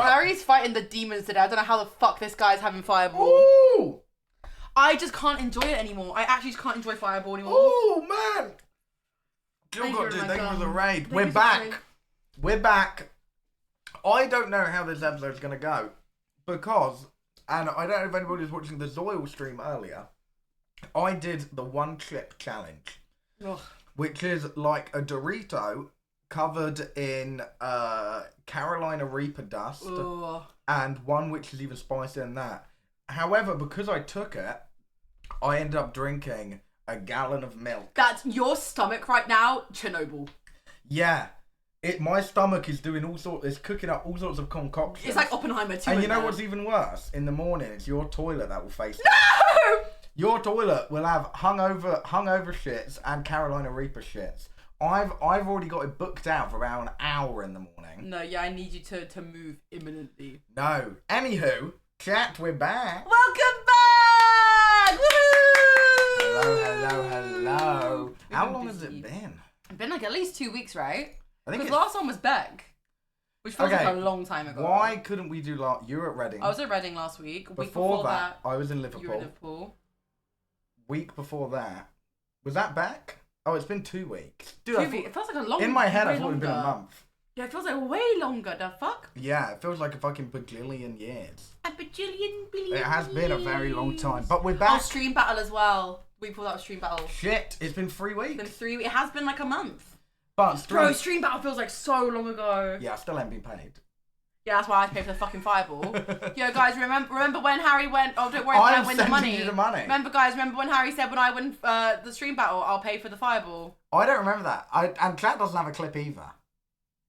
Harry's fighting the demons today. I don't know how the fuck this guy's having Fireball. Ooh! I just can't enjoy it anymore. I actually just can't enjoy Fireball anymore. Oh man! Thank you for the raid. We're back. We're back. I don't know how this episode's gonna go because, and I don't know if anybody was watching the Zoil stream earlier. I did the one chip challenge, which is like a Dorito covered in Carolina Reaper dust, and one which is even spicier than that. However, because I took it, I ended up drinking a gallon of milk. That's your stomach right now, Chernobyl. Yeah. My stomach is doing it's cooking up all sorts of concoctions. It's like Oppenheimer too. And you know what's even worse? In the morning, it's your toilet that will face No! Your toilet will have hungover shits and Carolina Reaper shits. I've already got it booked out for about an hour in the morning. No, yeah, I need you to move imminently. No. Anywho, chat, we're back. Welcome back! Woohoo! Hello. How long has it been? It's been like at least 2 weeks, right? I think because last one was Beck, which feels like a long time ago. Why couldn't we do you were at Reading. I was at Reading last week. Before that, I was in Liverpool. You were in Liverpool. Week before that, was that Beck? Oh, it's been 2 weeks. Dude, it feels like a long. In my head, I thought it'd been a month. Yeah, it feels like way longer. The fuck? Yeah, it feels like a fucking bajillion years. A bajillion billion. It has been a very long time, but we're back. Oh, stream battle as well. We pulled out stream battle. Shit, it's been 3 weeks. It's been 3 weeks. It has been like a month. But bro, stream battle feels like so long ago. Yeah, I still haven't been paid. Yeah, that's why I paid for the fucking Fireball. Yo, guys, remember when Harry went? Oh, don't worry, when I win the money. You the money. Remember when Harry said when I win the stream battle, I'll pay for the Fireball. I don't remember that. And chat doesn't have a clip either.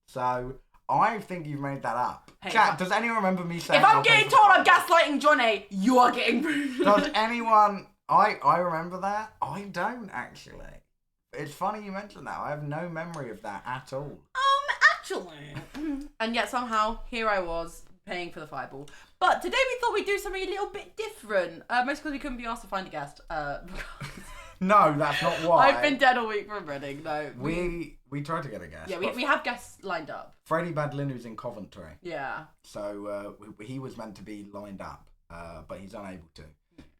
So I think you've made that up. Hey, chat, does anyone remember me saying? If I'm getting told I'm gaslighting Johnny, you are getting. Does anyone? I remember that. I don't actually. It's funny you mentioned that. I have no memory of that at all. Actually. And yet somehow, here I was, paying for the Fireball. But today we thought we'd do something a little bit different. Mostly because we couldn't be asked to find a guest. No, that's not why. I've been dead all week from Reading. No. We tried to get a guest. Yeah, we have guests lined up. Freddie Badlin, who's in Coventry. Yeah. So he was meant to be lined up, but he's unable to.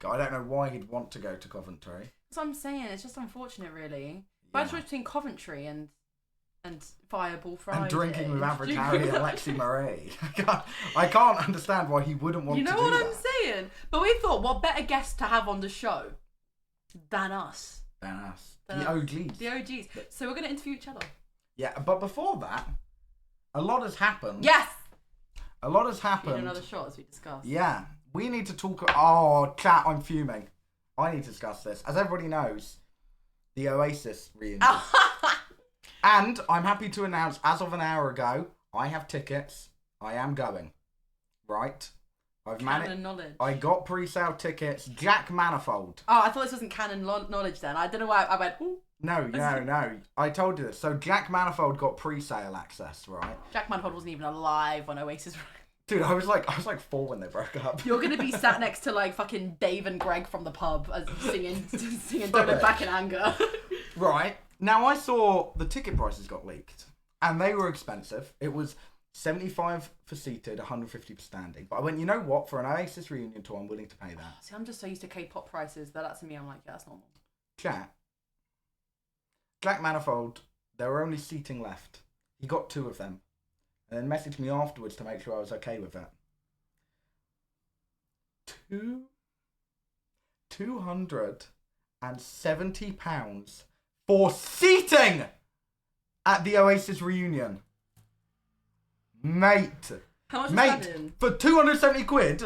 I don't know why he'd want to go to Coventry. That's what I'm saying. It's just unfortunate, really. But I choice between Coventry and Fireball Friday. And drinking with AverageHarry and Lexie Marie. I can't understand why he wouldn't want to do that. You know what I'm saying? But we thought, what better guest to have on the show than us? The OGs. The OGs. So we're going to interview each other. Yeah, but before that, a lot has happened. Yes! A lot has happened. We need another shot as we discussed. Yeah. We need to talk... Oh, chat, I'm fuming. I need to discuss this. As everybody knows, the Oasis reunion. And I'm happy to announce, as of an hour ago, I have tickets. I am going. Right? I've Canon knowledge. I got pre-sale tickets. Jack Manifold. Oh, I thought this wasn't canon knowledge then. I don't know why I went, ooh. No. I told you this. So Jack Manifold got pre-sale access, right? Jack Manifold wasn't even alive when Oasis... Dude, I was like 4 when they broke up. You're gonna be sat next to like fucking Dave and Greg from the pub singing Don't Look Back in Anger. Right. Now I saw the ticket prices got leaked. And they were expensive. It was $75 for seated, $150 for standing. But I went, you know what? For an Oasis reunion tour, I'm willing to pay that. See, I'm just so used to K-pop prices that to me, I'm like, yeah, that's normal. Chat. Jack Manifold, there were only seating left. He got 2 of them. And then messaged me afterwards to make sure I was okay with that. £270 for seating at the Oasis reunion. Mate. How much was that in? For 270 quid,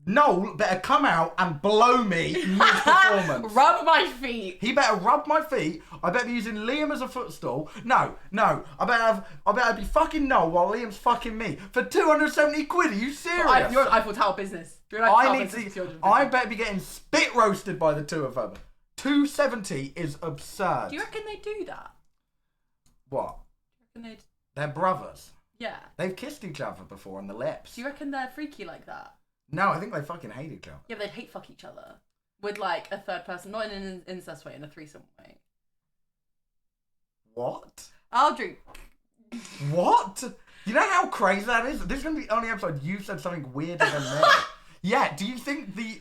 Noel better come out and blow me mid-performance. Rub my feet. He better rub my feet. I better be using Liam as a footstool. No. I better be fucking Noel while Liam's fucking me. For 270 quid, are you serious? You're an Eiffel Tower business. I better be getting spit roasted by the 2 of them. 270 is absurd. Do you reckon they do that? What? Do you reckon they're brothers. Yeah. They've kissed each other before on the lips. Do you reckon they're freaky like that? No, I think they fucking hate each other. Yeah, but they'd hate fuck each other. With like a third person, not in an incest way, in a threesome way. What? I'll drink. What? You know how crazy that is? This is going to be the only episode you said something weirder than me. Yeah, do you think the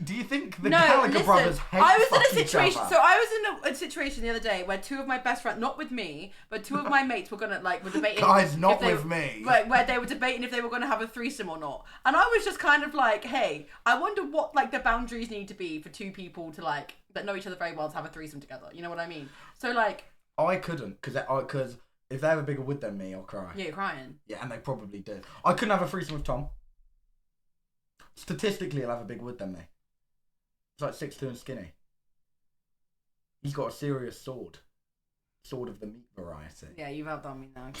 Gallagher brothers hate I was in a each situation. other? So I was in a situation the other day where two of my best friends, not with me, but two of my mates were were debating. Guys, not with me. Where they were debating if they were gonna have a threesome or not, and I was just kind of like, hey, I wonder what the boundaries need to be for two people to that know each other very well to have a threesome together. You know what I mean? So I couldn't because if they have a bigger wood than me, I'll cry. Yeah, you're crying. Yeah, and they probably do. I couldn't have a threesome with Tom. Statistically, he'll have a bigger wood than me. He's like 6'2" and skinny. He's got a serious sword. Sword of the meat variety. Yeah, you've outdone me now.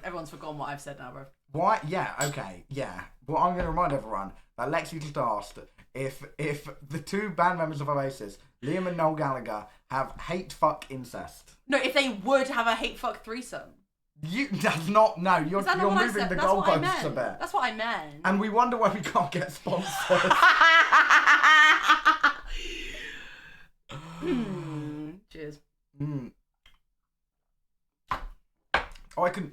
Everyone's forgotten what I've said now, bro. Why? Yeah, okay, yeah. Well, I'm going to remind everyone that Lexie just asked if the two band members of Oasis, Liam and Noel Gallagher, have hate fuck incest. No, if they would have a hate fuck threesome. That's not. No, you're moving the goalposts a bit. That's what I meant. And we wonder why we can't get sponsors. Cheers. I can.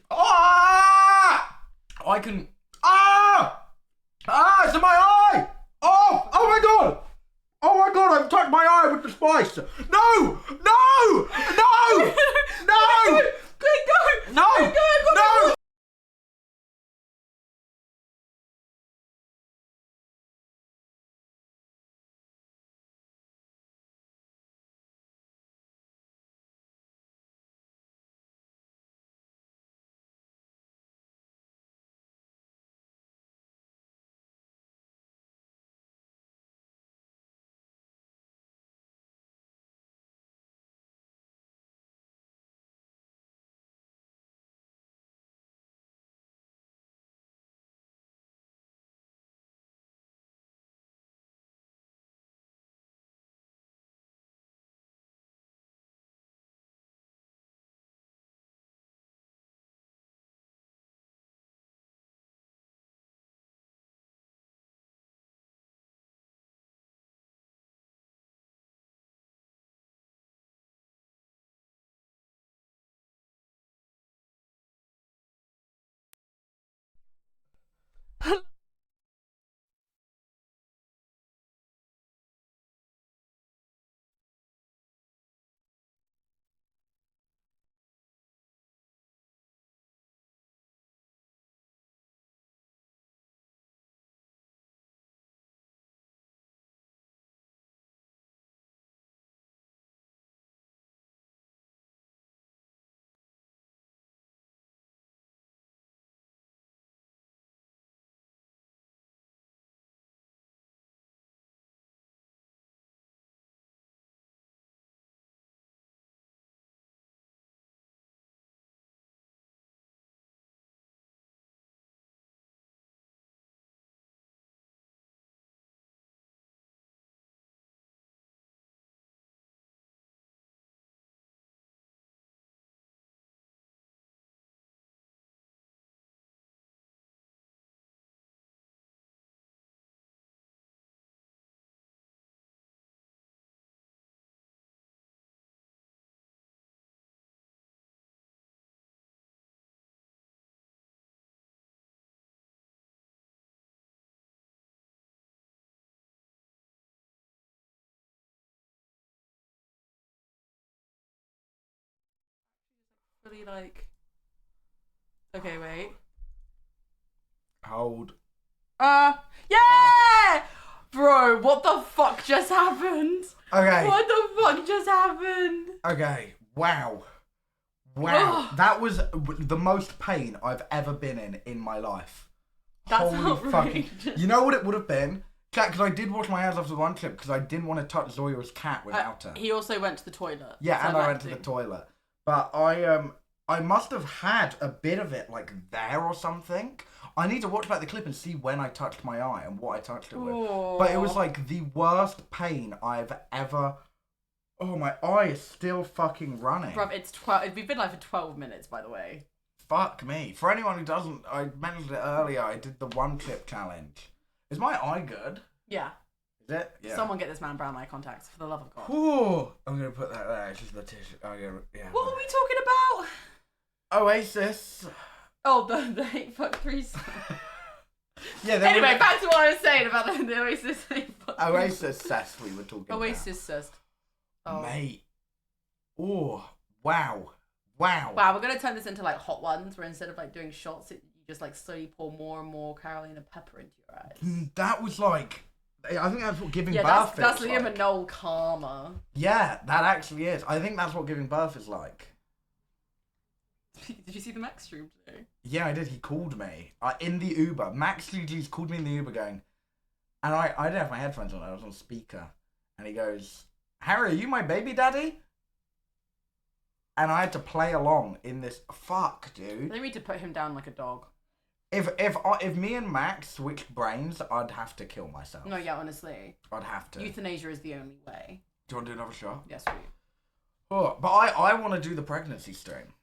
It's in my eye! Oh my god! Oh my god, I've touched my eye with the spice! No! No! No! No! Quick, go! No! Quick, go! No! Really Okay, wait. Hold. Yeah! Bro, what the fuck just happened? Okay. What the fuck just happened? Okay. Wow. That was the most pain I've ever been in my life. That's Holy fucking. You know what it would have been? Because I did wash my hands after one clip because I didn't want to touch Zoya's cat without her. He also went to the toilet. Yeah, and I went to the toilet. But I must have had a bit of it there or something. I need to watch back the clip and see when I touched my eye and what I touched it with. Aww. But it was the worst pain I've ever. Oh, my eye is still fucking running. Bruv, it's 12. We've been live for 12 minutes, by the way. Fuck me. For anyone who doesn't, I mentioned it earlier. I did the one clip challenge. Is my eye good? Yeah. Is it? Yeah. Someone get this man brown eye contacts, for the love of God. Ooh, I'm gonna put that there. It's just the tissue. Yeah. What were we talking about? Oasis. Oh, the hate fuck threesome. Yeah. Anyway, back to what I was saying about the Oasis hate fuck. Oasis cess we were talking Oasis cess. Oh. Mate. Oh, wow. Wow. Wow, we're going to turn this into like hot ones where instead of like doing shots, you just like slowly pour more and more Carolina pepper into your eyes. That was like, I think that's what giving birth that's feels that's like. Liam and Noel karma. Yeah, that actually is. I think that's what giving birth is like. Did you see the Max stream today? Yeah, I did. He called me in the Uber. Max GG's called me in the Uber going, and I didn't have my headphones on. I was on speaker. And he goes, Harry, are you my baby daddy? And I had to play along in this. Fuck, dude. They need to put him down like a dog. If me and Max switched brains, I'd have to kill myself. No, yeah, honestly. I'd have to. Euthanasia is the only way. Do you want to do another shot? Yes, we. Oh, but I want to do the pregnancy stream.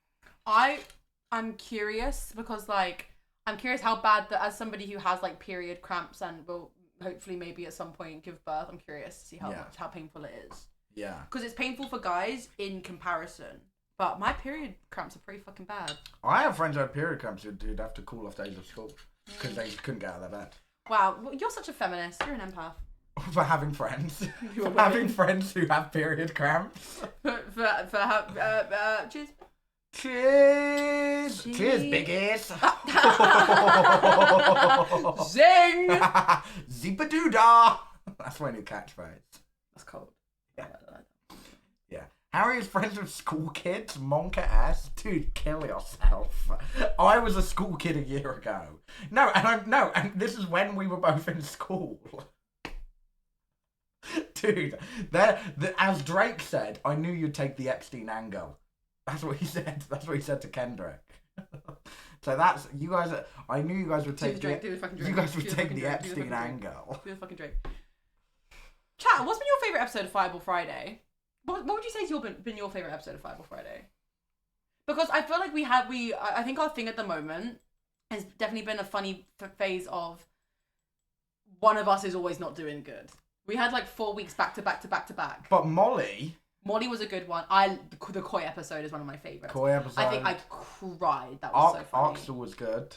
I'm curious because like I'm curious how bad that as somebody who has like period cramps and will hopefully maybe at some point give birth. I'm curious to see how painful it is. Yeah. Because it's painful for guys in comparison. But my period cramps are pretty fucking bad. I have friends who had period cramps who'd have to call off days of school because they just couldn't get out of their bed. Wow, well, you're such a feminist. You're an empath. For having friends. For having friends who have period cramps. Cheers. Cheers! Cheers, biggies! Zing! Zip-a-doo-dah! That's my new catchphrase. That's cold. Yeah. Yeah. Harry is friends with school kids, monka ass. Dude, kill yourself. I was a school kid a year ago. And this is when we were both in school. Dude, as Drake said, I knew you'd take the Epstein angle. That's what he said. That's what he said to Kendrick. So that's you guys. I knew you guys would take the Epstein angle. Do the fucking Drake. Chat. What's been your favorite episode of Fireball Friday? What would you say has been your favorite episode of Fireball Friday? Because I feel like I think our thing at the moment has definitely been a funny phase of one of us is always not doing good. We had like 4 weeks back to back to back to back. But Molly was a good one. The Koi episode is one of my favourites. Koi episode. I think I cried. That was so funny. Arxel was good.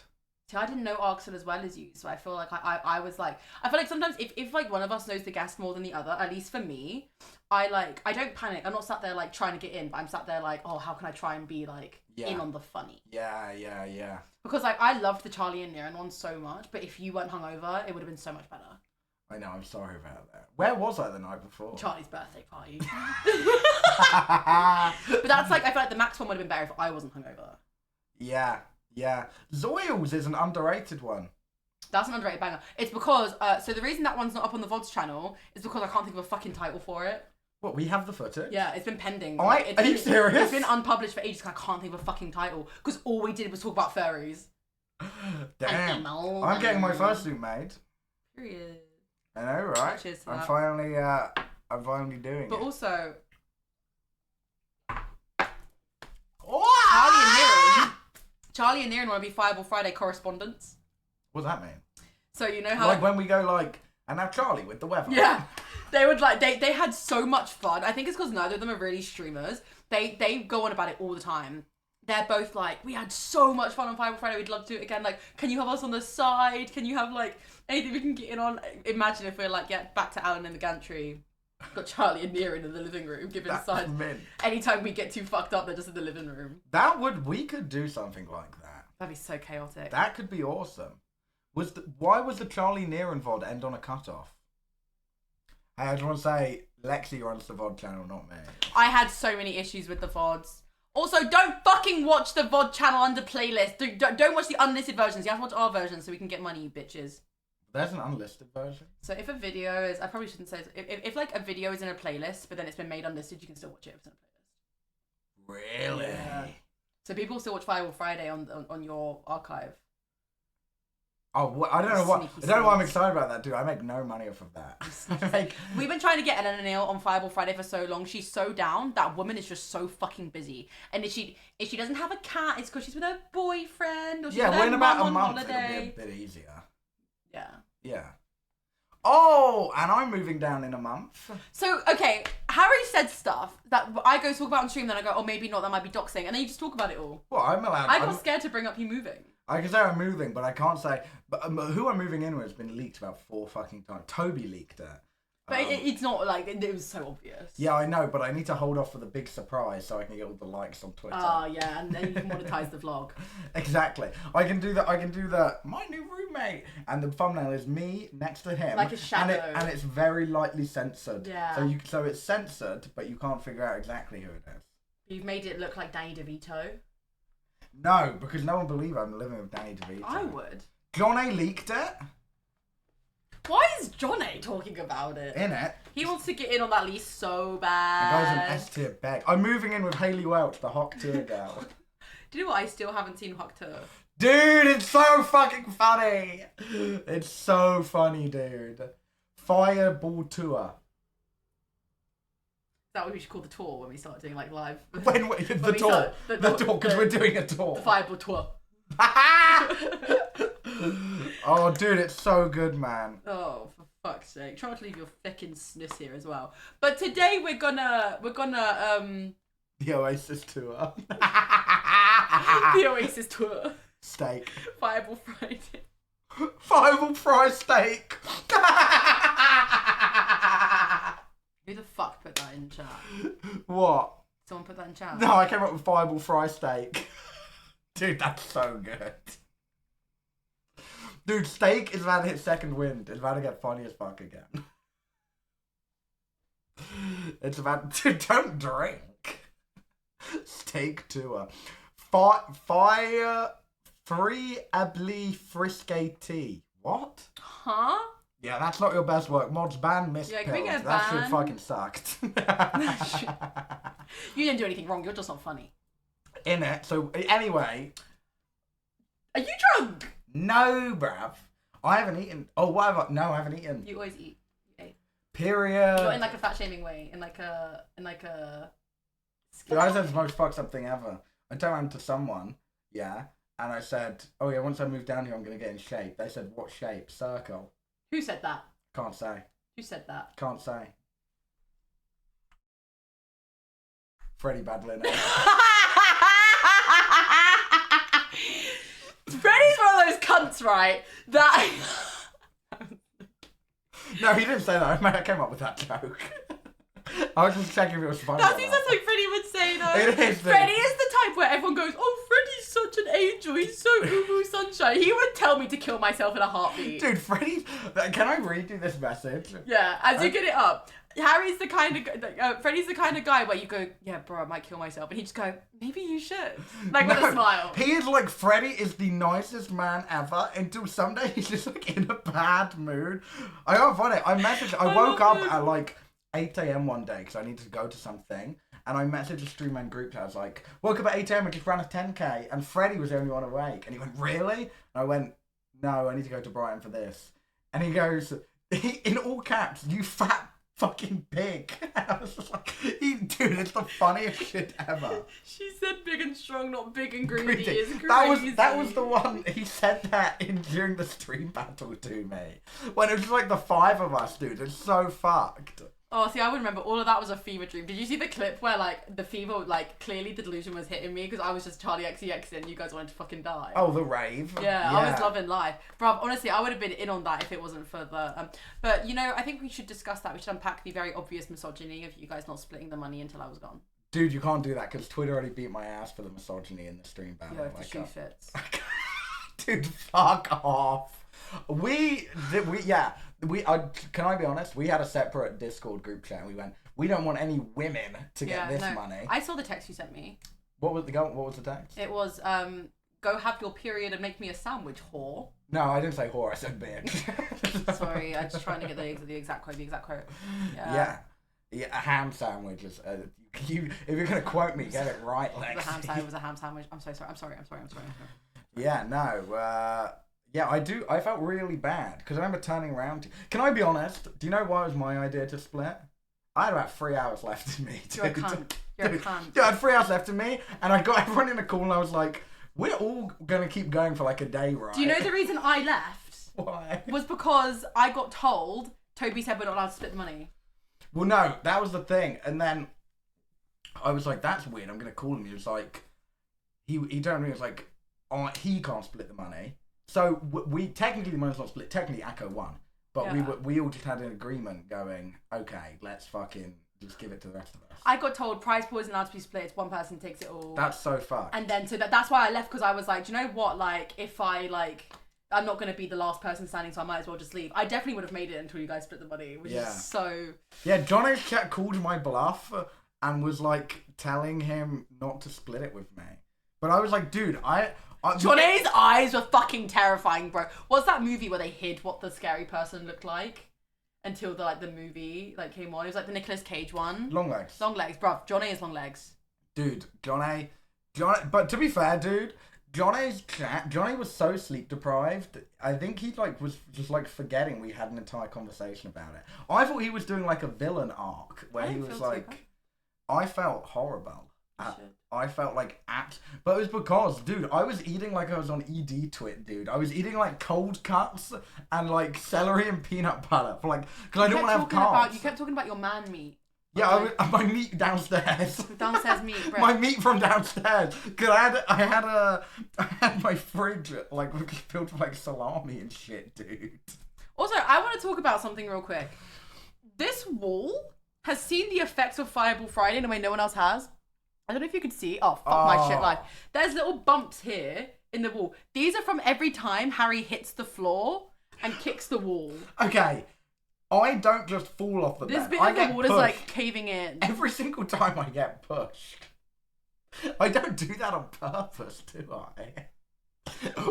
See, I didn't know Arxel as well as you, so I feel like I was like, I feel like sometimes if like one of us knows the guest more than the other, at least for me, I don't panic. I'm not sat there like trying to get in, but I'm sat there like, oh, how can I try and be like in on the funny? Yeah. Because like I loved the Charlie and Niran one so much, but if you weren't hungover, it would have been so much better. I know, I'm sorry about that. Where was I the night before? Charlie's birthday party. But that's like, I feel like the Max one would have been better if I wasn't hungover. Yeah. Zoils is an underrated one. That's an underrated banger. It's because, so the reason that one's not up on the VODs channel is because I can't think of a fucking title for it. What, we have the footage? Yeah, it's been pending. Are you serious? It's been unpublished for ages because I can't think of a fucking title. Because all we did was talk about furries. Damn. I'm getting my first suit made. Period. I know, right? Cheers to I'm that. finally doing but it. But also, Charlie and Niran want to be Fireball Friday correspondents. What does that mean? So you know how like when we go like, and now Charlie with the weather. Yeah. They would like they had so much fun. I think it's because neither of them are really streamers. They go on about it all the time. They're both like, we had so much fun on Fireball Friday, we'd love to do it again. Like, can you have us on the side? Can you have like anything we can get in on? Imagine if we're like, back to Alan in the gantry. Got Charlie and Niran in the living room giving sides. Anytime we get too fucked up, they're just in the living room. We could do something like that. That'd be so chaotic. That could be awesome. Why was the Charlie Niran VOD end on a cutoff? Hey, I just want to say, Lexie runs the VOD channel, not me. I had so many issues with the VODs. Also, don't fucking watch the VOD channel under playlist. Don't watch the unlisted versions. You have to watch our version so we can get money, you bitches. There's an unlisted version. So if a video is, I probably shouldn't say this, if like a video is in a playlist, but then it's been made unlisted, you can still watch it if it's in a playlist. Really? Yeah. So people still watch Fireball Friday on your archive. Oh, well, I don't know why I'm excited about that, dude. I make no money off of that. We've been trying to get Elena Neal on Fireball Friday for so long. She's so down. That woman is just so fucking busy. And if she doesn't have a cat, it's because she's with her boyfriend or she's with her mum on holiday. It'll be a bit easier. Yeah. Oh, and I'm moving down in a month. So, okay, Harry said stuff that I go talk about on stream, then I go, oh, maybe not, that might be doxing, and then you just talk about it all. Well, I'm allowed. I got scared to bring up you moving. I can say I'm moving, but I can't say. But who I'm moving in with has been leaked about 4 fucking times. Toby leaked it. But it's not like it was so obvious. Yeah, I know, but I need to hold off for the big surprise so I can get all the likes on Twitter. Oh yeah, and then you can monetize the vlog. Exactly. I can do the my new roommate, and the thumbnail is me next to him, like a shadow, and it's very lightly censored. Yeah. So it's censored, but you can't figure out exactly who it is. You've made it look like Danny DeVito. No, because no one will believe I'm living with Danny DeVito. I would. John A leaked it. Why is John A talking about it? In it. He wants to get in on that lease so The bad. guy's an S-tier beg. I'm moving in with Hayley Welch, the Hawk tier girl. Do you know what? I still haven't seen Hawk Tour. Dude, it's so fucking funny. It's so funny, dude. Fireball tour. Is that what we should call the tour when we start doing like live? The tour, because we're doing a tour. The Fireball tour. Oh, dude, it's so good, man. Oh, for fuck's sake! Try not to leave your fucking sniss here as well. But today we're gonna The Oasis tour. the Oasis tour. Steak. Fireball Friday. Fireball fry steak. Who the fuck put that in chat? What? Someone put that in chat. No, I came up with Fireball fry steak. Dude, that's so good. Dude, steak is about to hit second wind. It's about to get funny as fuck again. It's about to... Don't drink. Steak tour. Fire... Free Ably Frisky tea. What? Huh? Yeah, that's not your best work. Mods ban Miss Yeah, can we Pills. get a That shit ban? fucking sucked. You didn't do anything wrong. You're just not funny. In it. So, anyway... Are you drunk? No, bruv. I haven't eaten. Oh, what have I... No, I haven't eaten. You always eat. You ate. Period. Not in like a fat shaming way. In like a. Dude, I said the most fucked up thing ever. I turned around to someone, yeah, and I said, oh yeah, once I move down here, I'm going to get in shape. They said, what shape? Circle. Who said that? Can't say. Who said that? Can't say. Freddie Badlin. Freddie's one of those cunts, right? That. No, he didn't say that. I came up with that joke. I was just checking if it was funny. That seems like something Freddie would say, though. It is. Freddie is the type where everyone goes, oh, Freddie's such an angel. He's so uwu sunshine. He would tell me to kill myself in a heartbeat. Dude, Freddie... Can I read you this message? Yeah, as you get it up. Harry's the kind of... Freddie's the kind of guy where you go, yeah, bro, I might kill myself. And he just go, maybe you should. Like, with a smile. He is like, Freddie is the nicest man ever until someday he's just like in a bad mood. I got funny. I woke up at like 8 a.m. one day because I needed to go to something. And I messaged a Streamman group chat. I was like, woke up at 8 a.m. and just ran a 10k. And Freddie was the only one awake. And he went, really? And I went, no, I need to go to Brighton for this. And he goes, in all caps, you fat fucking pig. I was just like, dude, it's the funniest shit ever. She said big and strong, not big and greedy. It's crazy. That was the one, he said that during the stream battle to me. When it was just like the 5 of us, dude. It's so fucked. Oh, see, I would remember all of that was a fever dream. Did you see the clip where, like, the fever, like, clearly the delusion was hitting me because I was just Charlie XCX and you guys wanted to fucking die? Oh, the rave? Yeah, I was loving life. Bruv, honestly, I would have been in on that if it wasn't for the... But, you know, I think we should discuss that. We should unpack the very obvious misogyny of you guys not splitting the money until I was gone. Dude, you can't do that because Twitter already beat my ass for the misogyny in the stream battle. Yeah, if the shoe fits. Dude, fuck off. Can I be honest? We had a separate Discord group chat and we went, we don't want any women to get this money. I saw the text you sent me. What was the text? It was, go have your period and make me a sandwich, whore. No, I didn't say whore, I said bitch. Sorry, I was just trying to get the exact quote. Yeah, a ham sandwich is, if you're going to quote me, get it right, Lexie. It was a ham sandwich. I'm so sorry. I'm sorry. Yeah, no, yeah, I felt really bad because I remember turning around. Can I be honest? Do you know why it was my idea to split? I had about 3 hours left in me. You're a cunt. You're a cunt. Yeah, I had 3 hours left in me, and I got everyone in a call, and I was like, we're all going to keep going for like a day, right? Do you know the reason I left? Why? Was because I got told, Toby said we're not allowed to split the money. Well, no, that was the thing. And then I was like, that's weird. I'm going to call him. He was like, he told me, he was like, he can't split the money. So we technically the money's not split. Technically, Akko won, but we all just had an agreement going. Okay, let's fucking just give it to the rest of us. I got told prize pool isn't allowed to be split. It's one person takes it all. That's so fucked. And then so that's why I left, because I was like, do you know what? Like, if I I'm not gonna be the last person standing, so I might as well just leave. I definitely would have made it until you guys split the money, which is so. Yeah, John O's chat called my bluff and was like telling him not to split it with me, but I was like, dude, Johnny's eyes were fucking terrifying, bro. What's that movie where they hid what the scary person looked like until the movie came on? It was like the Nicolas Cage one. Long legs. Long legs, bruv. Johnny is long legs. Dude, Johnny. But to be fair, dude, Johnny was so sleep deprived. I think he was just forgetting we had an entire conversation about it. I thought he was doing a villain arc where he was I felt horrible. I felt but it was because, dude, I was eating I was on ED twit, dude. I was eating cold cuts and celery and peanut butter because I didn't want to have carbs. You kept talking about your man meat. Yeah, my meat downstairs. Downstairs meat, bro. My meat from downstairs. Cause I had my fridge filled with salami and shit, dude. Also, I want to talk about something real quick. This wall has seen the effects of Fireball Friday in a way no one else has. I don't know if you could see. Oh, fuck my shit life. There's little bumps here in the wall. These are from every time Harry hits the floor and kicks the wall. Okay. I don't just fall off the bed. This bit of the wall is caving in. Every single time I get pushed. I don't do that on purpose, do I?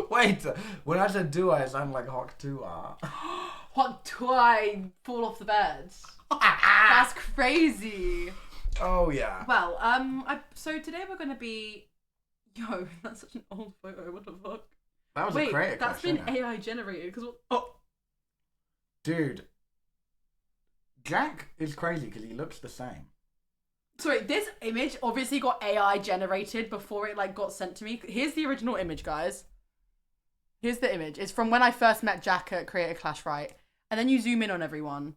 Wait, when I said do I sound like Hawk Tua. Hawk Tua, I fall off the bed. That's crazy. Oh yeah. Well, so today we're gonna be. Yo, that's such an old photo. What the fuck? That was a creator that's been AI generated. Dude. Jack is crazy because he looks the same. Sorry, this image obviously got AI generated before it got sent to me. Here's the original image, guys. Here's the image. It's from when I first met Jack at Creator Clash, right? And then you zoom in on everyone.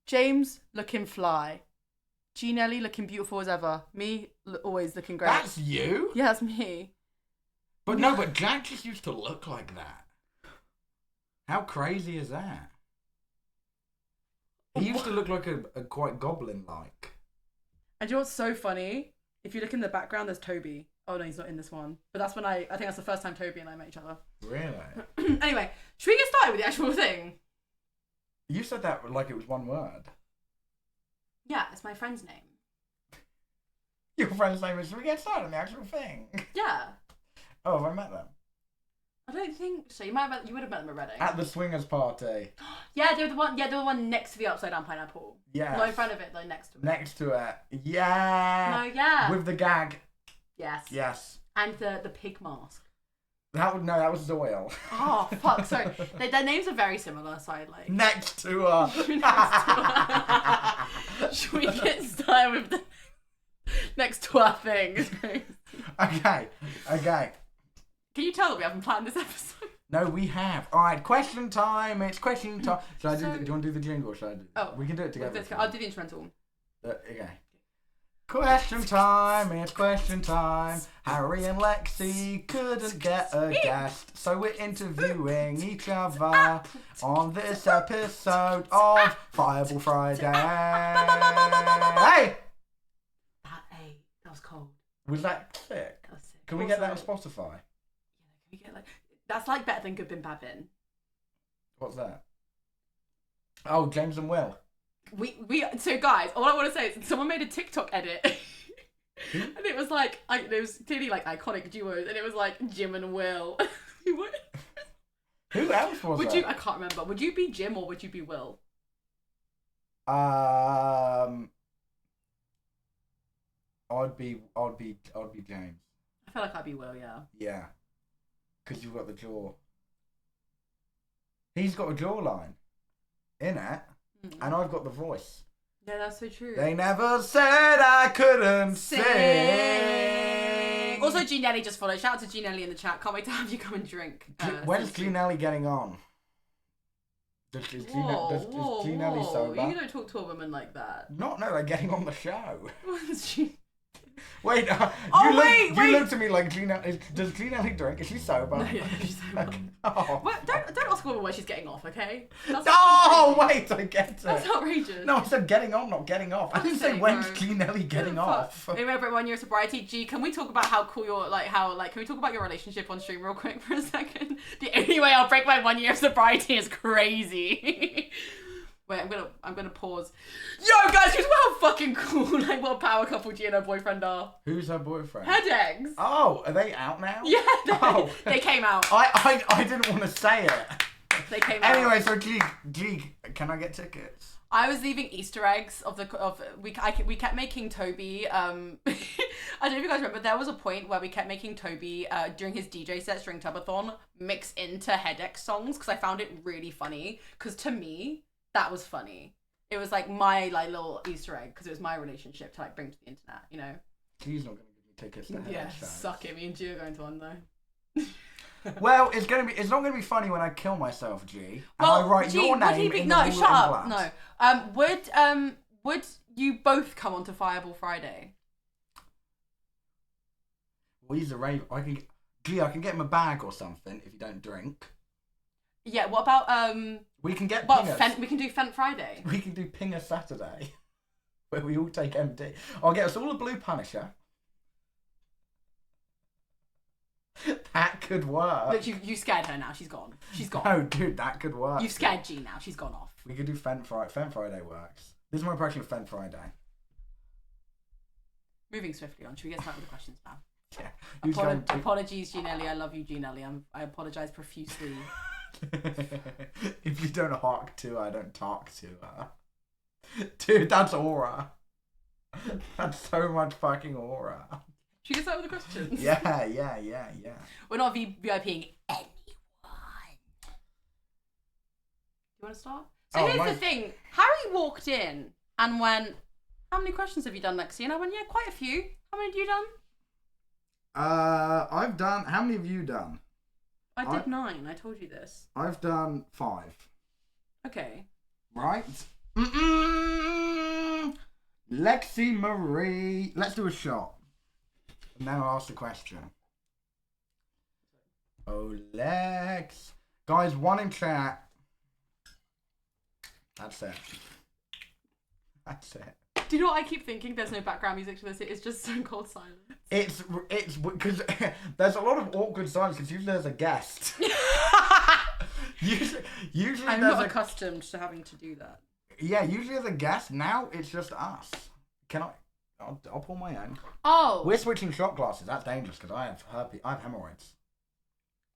James looking fly. G-Nelly looking beautiful as ever. Me always looking great. That's you? Yeah, that's me. But no, but Jack just used to look like that. How crazy is that? He used to look like a quite goblin-like. And do you know what's so funny? If you look in the background, there's Toby. Oh no, he's not in this one. But that's when I think that's the first time Toby and I met each other. Really? Anyway, should we get started with the actual thing? You said that like it was one word. Yeah, it's my friend's name. Your friend's name is, should we get started on the actual thing? Yeah. Oh, have I met them? I don't think so. You would have met them at Reading. At the swingers party. Yeah, they were the one. Yeah, they were the one next to the upside down pineapple. Yeah. Not in front of it, though. Next to it. Next to it. Yeah. No, yeah. With the gag. Yes. Yes. And the pig mask. That was Doyle. Oh fuck! Sorry, their names are very similar. So Next to her. Should we get started with the next to our thing? Okay. Can you tell that we haven't planned this episode? No, we have. All right, question time. It's question time. Do you want to do the jingle? Should I do? Oh, we can do it together. I'll do the instrumental. Okay. Question time. It's question time. Harry and Lexie couldn't get a guest, so we're interviewing each other on this episode of Fireball Friday. Hey! That was cold. Was that sick? That was sick. Can we get that on Spotify? Yeah, can we get that's better than Good Bin Bad Bin. What's that? Oh, James and Will. So guys, all I want to say is someone made a TikTok edit. And it was it was clearly iconic duos, and it was Jim and Will. Who else was that? I can't remember. Would you be Jim or would you be Will? I'd be James. I feel like I'd be Will, yeah. Yeah. Because you've got the jaw. He's got a jawline in it, and I've got the voice. Yeah, that's so true. They never said I couldn't sing. Also, G-Nelly just followed. Shout out to G-Nelly in the chat. Can't wait to have you come and drink. When's G-Nelly getting on? Is G-Nelly sober? You don't talk to a woman like that. No, they're getting on the show. Wait, wait. You looked at me like, does Gina Ellie drink? Is she sober? No, yeah, she's sober. Okay. Oh. What? Don't ask a woman why she's getting off, okay? Wait, I get it. That's outrageous. No, I said getting on, not getting off. I didn't say when's Gina Ellie getting off. Anyway, about 1 year of sobriety. G, can we talk about how cool you're, can we talk about your relationship on stream real quick for a second? The only way I'll break my 1 year of sobriety is crazy. Wait, I'm gonna pause. Yo, guys, here's how fucking cool, like, what a power couple G and her boyfriend are. Who's her boyfriend? Headaches. Oh, are they out now? Yeah, they came out. I didn't want to say it. They came out. Anyway, so G, can I get tickets? I was leaving Easter eggs we kept making Toby. I don't know if you guys remember. There was a point where we kept making Toby during his DJ sets during Tubathon mix into Headache songs because I found it really funny. Because to me, that was funny. It was like my little Easter egg because it was my relationship to bring to the internet. You know. G's not gonna give me tickets to Headache yeah, shows. suck it. Me and G are going to one though. Well, it's not gonna be funny when I kill myself, G. And I write G, your name in the no, blue shut up. envelopes. No. Would you both come onto Fireball Friday? Well, he's a rave. I can get him a bag or something if you don't drink. Yeah. What about We can get we can do Fent Friday. We can do Pinger Saturday, where we all take MD. I'll get us all a blue Punisher. That could work. Look, you scared her now. She's gone. She's gone. No, dude, that could work. You've scared G now. She's gone off. We could do Fent Friday. Fent Friday works. This is my impression of Fent Friday. Moving swiftly on. Should we get started with the questions now? Yeah. Apologies, Jean-Ellie. I love you, Jean-Ellie. I apologise profusely. If you don't hark to her, I don't talk to her. Dude, that's aura. That's so much fucking aura. Should we get started with the questions? Yeah. We're not VIPing anyone. You want to start? So here's the thing. Harry walked in and went, how many questions have you done, Lexie? And I went, yeah, quite a few. How many have you done? I've done... How many have you done? I did 9. I told you this. I've done 5. Okay. Right? Lexie Marie. Let's do a shot. And now I'll ask the question. Oh, Lex. Guys, one in chat. That's it. That's it. Do you know what I keep thinking? There's no background music to this. It's just Stone Cold silence. It's because there's a lot of awkward silence because usually there's a guest. usually I'm not accustomed to having to do that. Yeah, usually there's a guest. Now it's just us. Can I? I'll pull my own. Oh. We're switching shot glasses. That's dangerous because I have hemorrhoids.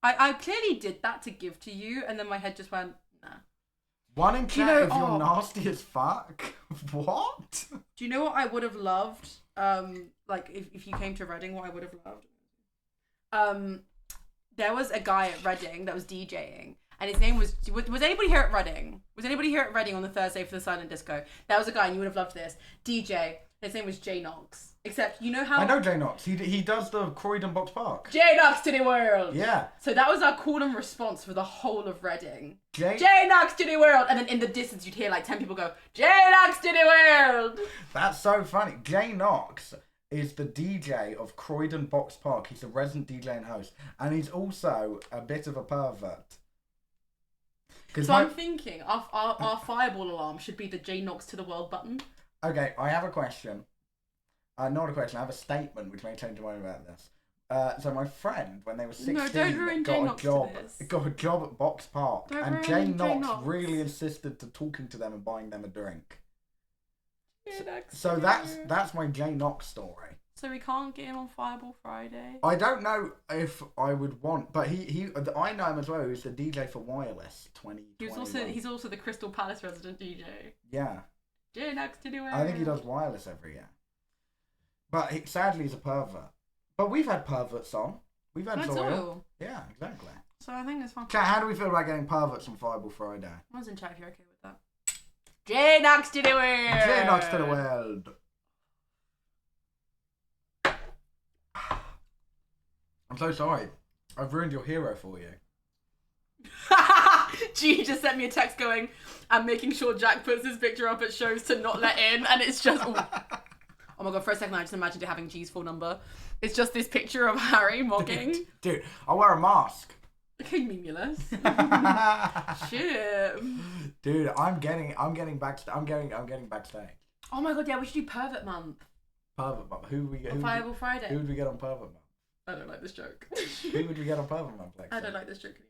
I clearly did that to give to you, and then my head just went, nah. One in chat if you're nasty as fuck. What? Do you know what I would have loved? If you came to Reading, what I would have loved? There was a guy at Reading that was DJing, and his name was anybody here at Reading? Was anybody here at Reading on the Thursday for the silent disco? There was a guy, and you would have loved this. DJ. His name was Jay Knox. Except, you know how... I know Jay Knox. He does the Croydon Box Park. Jay Knox to the world! Yeah. So that was our call and response for the whole of Reading. Jay Knox to the world! And then in the distance you'd hear 10 people go, Jay Knox to the world! That's so funny. Jay Knox is the DJ of Croydon Box Park. He's the resident DJ and host. And he's also a bit of a pervert. So I'm thinking our fireball alarm should be the Jay Knox to the world button. Okay, I have a question. Not a question, I have a statement which may change your mind about this. So my friend, when they were 16, got a job at Box Park. And Jay Knox really insisted to talking to them and buying them a drink. So that's my Jay Knox story. So we can't get him on Fireball Friday? I don't know if I would want, but I know him as well. He's the DJ for Wireless 2021. He's also the Crystal Palace resident DJ. Yeah. Jay Knox to the world. I think he does Wireless every year. But sadly, he's a pervert. But we've had perverts on. We've had Zoil. Yeah, exactly. So I think it's fine. Chat, how do we feel about getting perverts on Fireball Friday? I was in chat if you're okay with that. Jay Knox to the world! Jay Knox to the world. I'm so sorry. I've ruined your hero for you. G just sent me a text going, I'm making sure Jack puts his picture up at shows to not let in, and it's just... Oh my god, for a second I just imagined it having G's full number. It's just this picture of Harry mocking. Dude, I'll wear a mask. Okay, meaningless. Shit. Dude, I'm getting backstage. Oh my god, yeah, we should do Pervert Month. Pervert Month. Who would we get? Fireball Friday. Who would we get on Pervert Month? I don't like this joke. Who would we get on Pervert Month, Lexie? I don't like this joke anymore.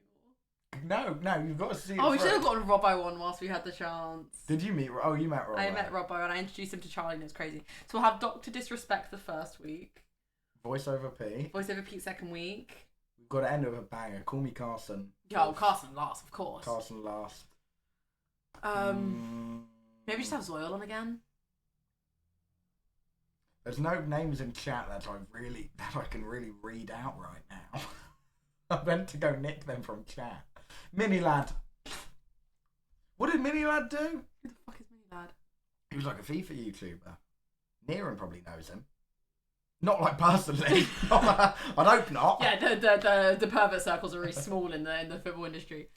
No, you've got to see it. Oh, we should have gotten Robbo on whilst we had the chance. Did you meet? Oh, you met Robbo. I met Robbo and I introduced him to Charlie and it was crazy. So we'll have Dr. Disrespect the first week. Voiceover P. Voiceover Pete second week. We've got to end with a banger. Call me Carson. Yo, Carson last, of course. Carson last. Maybe just have Zoil on again. There's no names in chat that I can really read out right now. I meant to go nick them from chat. Mini Lad. What did Mini Lad do? Who the fuck is Mini Lad? He was like a FIFA YouTuber. Niran probably knows him. Not like personally. I'd hope not. Yeah, the pervert circles are really small in the football industry.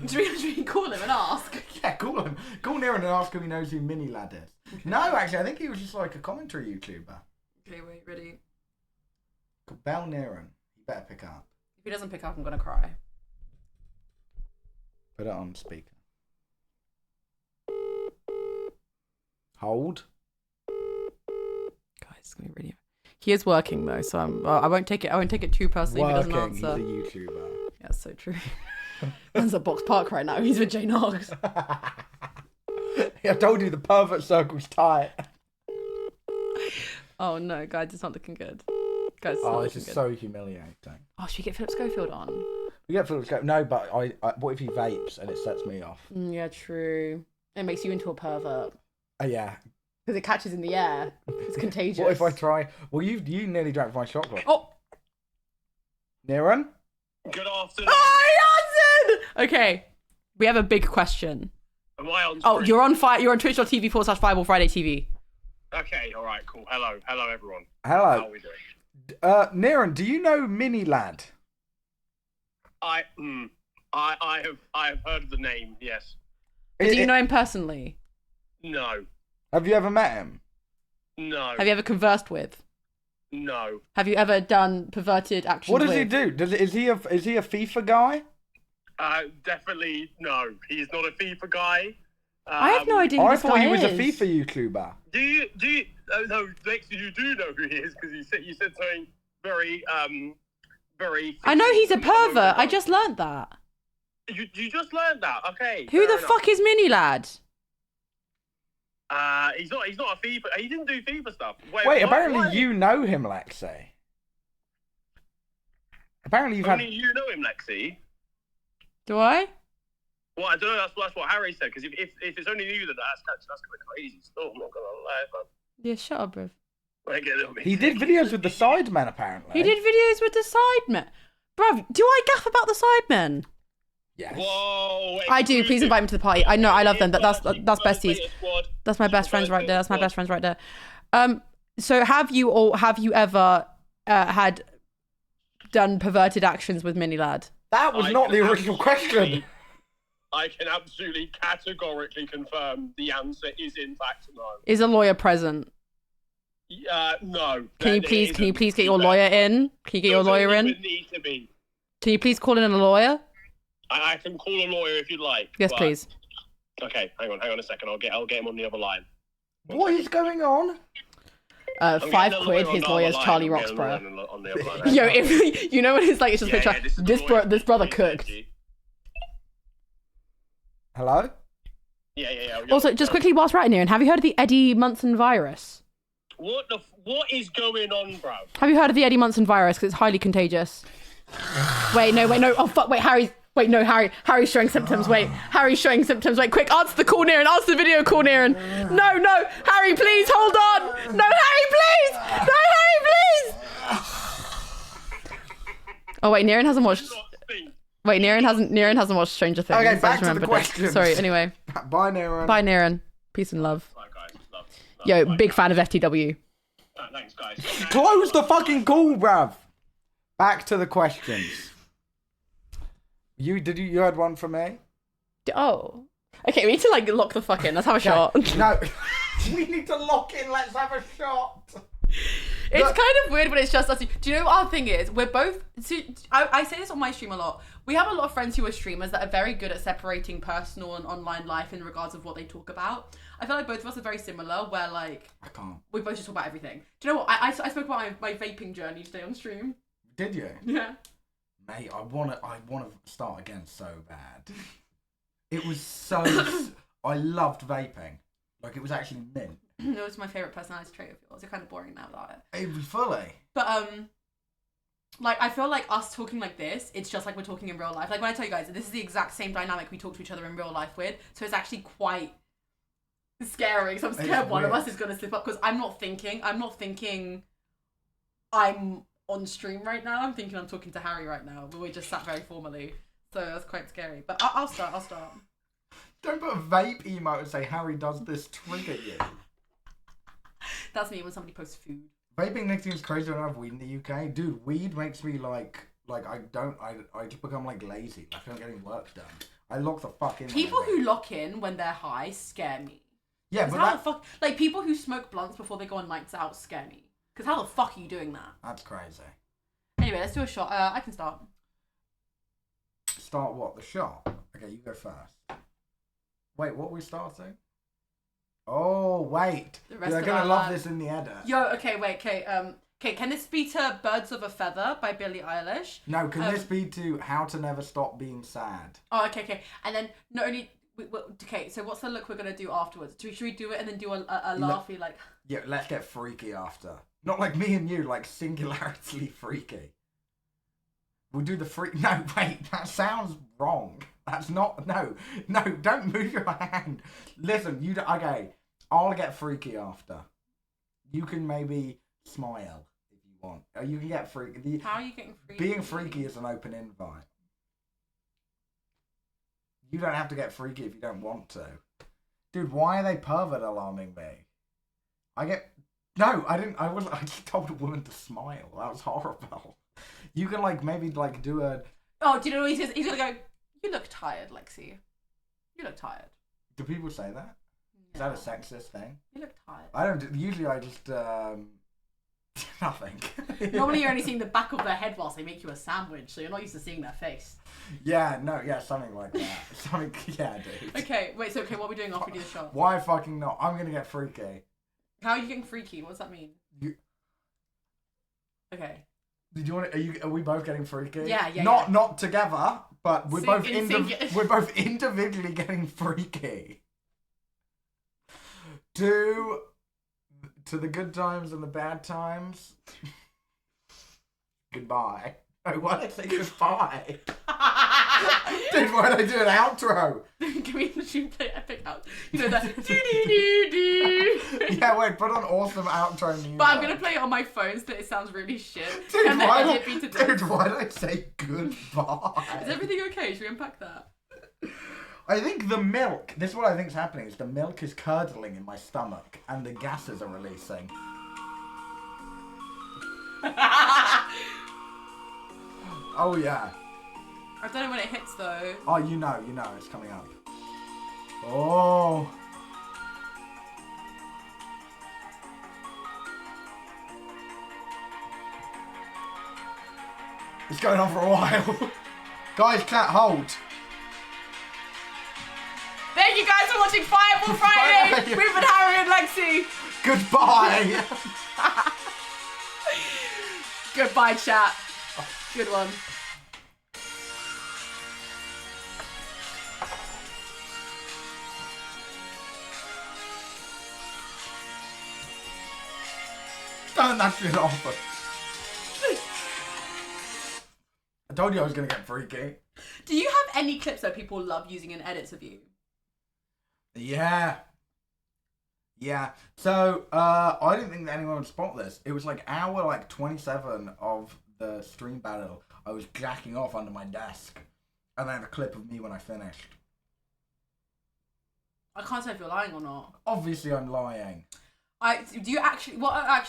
Should we call him and ask? Yeah, call him. Call Niran and ask him if he knows who Mini Lad is. Okay. No, actually, I think he was just like a commentary YouTuber. Okay, wait, ready? Bell Niran. You better pick up. If he doesn't pick up, I'm gonna cry. Put it on speaker. Hold. Guys, it's gonna be really. He is working though, so I won't take it too personally if he doesn't answer. He's a YouTuber. Yeah, so true. Man's at Box Park right now. He's with Jay Knox. I told you the pervert circle's tight. Oh no, guys, it's not looking good. Guys, this is so humiliating. Oh, should we get Philip Schofield on? We get Philip Schofield. No, but I what if he vapes and it sets me off? Yeah, true. It makes you into a pervert. Yeah. Because it catches in the air. It's contagious. What if I try? Well, you nearly drank my shot glass. Oh! Niran? Good afternoon. Oh, he answered! Okay, we have a big question. Am I on screen? Oh, you're on twitch.tv/Fireball Friday TV. Okay, alright, cool. Hello everyone. Hello. How are we doing? Niran, do you know Mini Lad? I have heard of the name, yes. Do you know him personally? No. Have you ever met him? No. Have you ever conversed with? No. Have you ever done perverted actions What does with? he do? Is he a FIFA guy? Definitely no. He's not a FIFA guy. I have no idea who I this thought guy he was a is. FIFA YouTuber. Do you? Oh no, Lexie, you do know who he is because you said something very. I know he's a pervert. I just learnt that. You just learned that. Okay. Who the fuck is Mini Lad? He's not a FIFA. He didn't do FIFA stuff. Wait, apparently you know him, Lexie. Apparently you've Only you know him, Lexie. Do I? Well, I don't know. That's what Harry said. Because if it's only you, then that's kind of crazy. Still, I'm not gonna lie, man. Yeah, shut up, bruv. He did videos with the Sidemen, apparently. He did videos with the Sidemen. Bruv, do I gaff about the Sidemen? Yes. Whoa! I do. Please invite me to the party. I know. I love them. That's besties. That's my best friends right there. That's my best friends right there. So have you ever had done perverted actions with Mini Lad? That was not the original question. I can absolutely categorically confirm the answer is in fact no. Is a lawyer present? No. Can you please get your lawyer in? Can you get your lawyer in? Need to be. Can you please call in a lawyer? I can call a lawyer if you'd like. Yes, please. Okay, hang on a second. I'll get him on the other line. What is going on? £5. His lawyer's Charlie Roxburgh. Yo, if you know what it's like, it's just a picture. This brother cooked. Hello? Yeah. Also, just quickly whilst we're at here, have you heard of the Eddie Munson virus? What is going on, bro? Have you heard of the Eddie Munson virus? Because it's highly contagious. Wait, no. Oh, fuck. Wait, Harry's showing symptoms. Wait, Harry's showing symptoms. Wait, quick, answer the call, Niran. Answer the video call, Niran. No. Harry, please, hold on. No, Harry, please. Oh, wait, Niran hasn't watched... Wait, Niran hasn't watched Stranger Things. Okay, back to the questions. Sorry, anyway. Bye, Niran. Bye, Niran. Peace and love. Bye, guys. Love. Yo, Bye. big fan of FTW. Thanks, guys. Close the fucking call, bruv. Back to the questions. You had one for me? Oh. Okay, we need to, lock the fuck in. Let's have a shot. No. We need to lock in. Let's have a shot. It's kind of weird when it's just us. Do you know what our thing is? We're both... I say this on my stream a lot. We have a lot of friends who are streamers that are very good at separating personal and online life in regards of what they talk about. I feel like both of us are very similar, where like... I can't. We both just talk about everything. Do you know what? I spoke about my vaping journey today on stream. Did you? Yeah. Mate, I wanna start again so bad. It was so... I loved vaping. Like, it was actually mint. It was my favourite personality trait of yours. You're kind of boring now without it. It was fully. But, like, I feel like us talking like this, it's just like we're talking in real life. Like, when I tell you guys, this is the exact same dynamic we talk to each other in real life with. So it's actually quite scary. So I'm scared one of us is going to slip up. Because I'm not thinking I'm on stream right now. I'm thinking I'm talking to Harry right now. But we just sat very formally. So that's quite scary. But I'll start. Don't put a vape emote and say Harry does this trigger you. That's me when somebody posts food. Vaping makes me crazy when I have weed in the UK. Dude, weed makes me like I just become like lazy. Like I don't get any work done. I lock the fuck in. People who lock in when they're high scare me. Yeah, but how the fuck, like people who smoke blunts before they go on nights out scare me. Because how the fuck are you doing that? That's crazy. Anyway, let's do a shot. I can start. Start what? The shot? Okay, you go first. Wait, what are we starting? Oh, wait. They're going to love this in the edit. Yo, okay, wait, okay, can this be to Birds of a Feather by Billie Eilish? No, can this be to How to Never Stop Being Sad? Oh, okay. And then not only... Okay, so what's the look we're going to do afterwards? Should we do it and then do a laughy, like... Yeah, let's get freaky after. Not like me and you, like singularly freaky. We'll do the freak... No, wait, that sounds wrong. That's not... No, don't move your hand. Listen, okay, I'll get freaky after. You can maybe smile if you want. Or you can get freaky. How are you getting freaky? Being freaky is an open invite. You don't have to get freaky if you don't want to. Dude, why are they pervert alarming me? No, I didn't. I just told a woman to smile. That was horrible. You can maybe do a... Oh, do you know what he says? He's gonna go, you look tired, Lexie. You look tired. Do people say that? Yeah. Is that a sexist thing? You look tired. I don't... Usually I just... Nothing. Normally you're only seeing the back of their head whilst they make you a sandwich, so you're not used to seeing their face. Yeah, something like that. Yeah, dude. Okay, wait, so what are we doing after we do the shot? Why fucking not? I'm gonna get freaky. How are you getting freaky? What does that mean? Okay. Did you want? Are we both getting freaky? Yeah. Not together, but we're both individually getting freaky. To the good times and the bad times. Goodbye. Oh, why did I say goodbye? Dude, why did I do an outro? Can we play epic outro? You know that do. Yeah, wait, put on awesome outro music. But I'm gonna play it on my phone so that it sounds really shit. Dude, why did I say goodbye? Is everything okay? Should we unpack that? I think the milk, this is what I think is happening, is the milk is curdling in my stomach and the gases are releasing. Oh yeah. I don't know when it hits though. Oh, you know, it's coming up. Oh. It's going on for a while. Guys, chat, hold. Thank you guys for watching Fireball Friday. We've been Harry and Lexie. Goodbye. Goodbye, chat. Good one. Turn that shit off. I told you I was going to get freaky. Do you have any clips that people love using in edits of you? Yeah. So, I didn't think that anyone would spot this. It was hour 27 of the stream battle. I was jacking off under my desk. And I have a clip of me when I finished. I can't say if you're lying or not. Obviously I'm lying. Do you actually,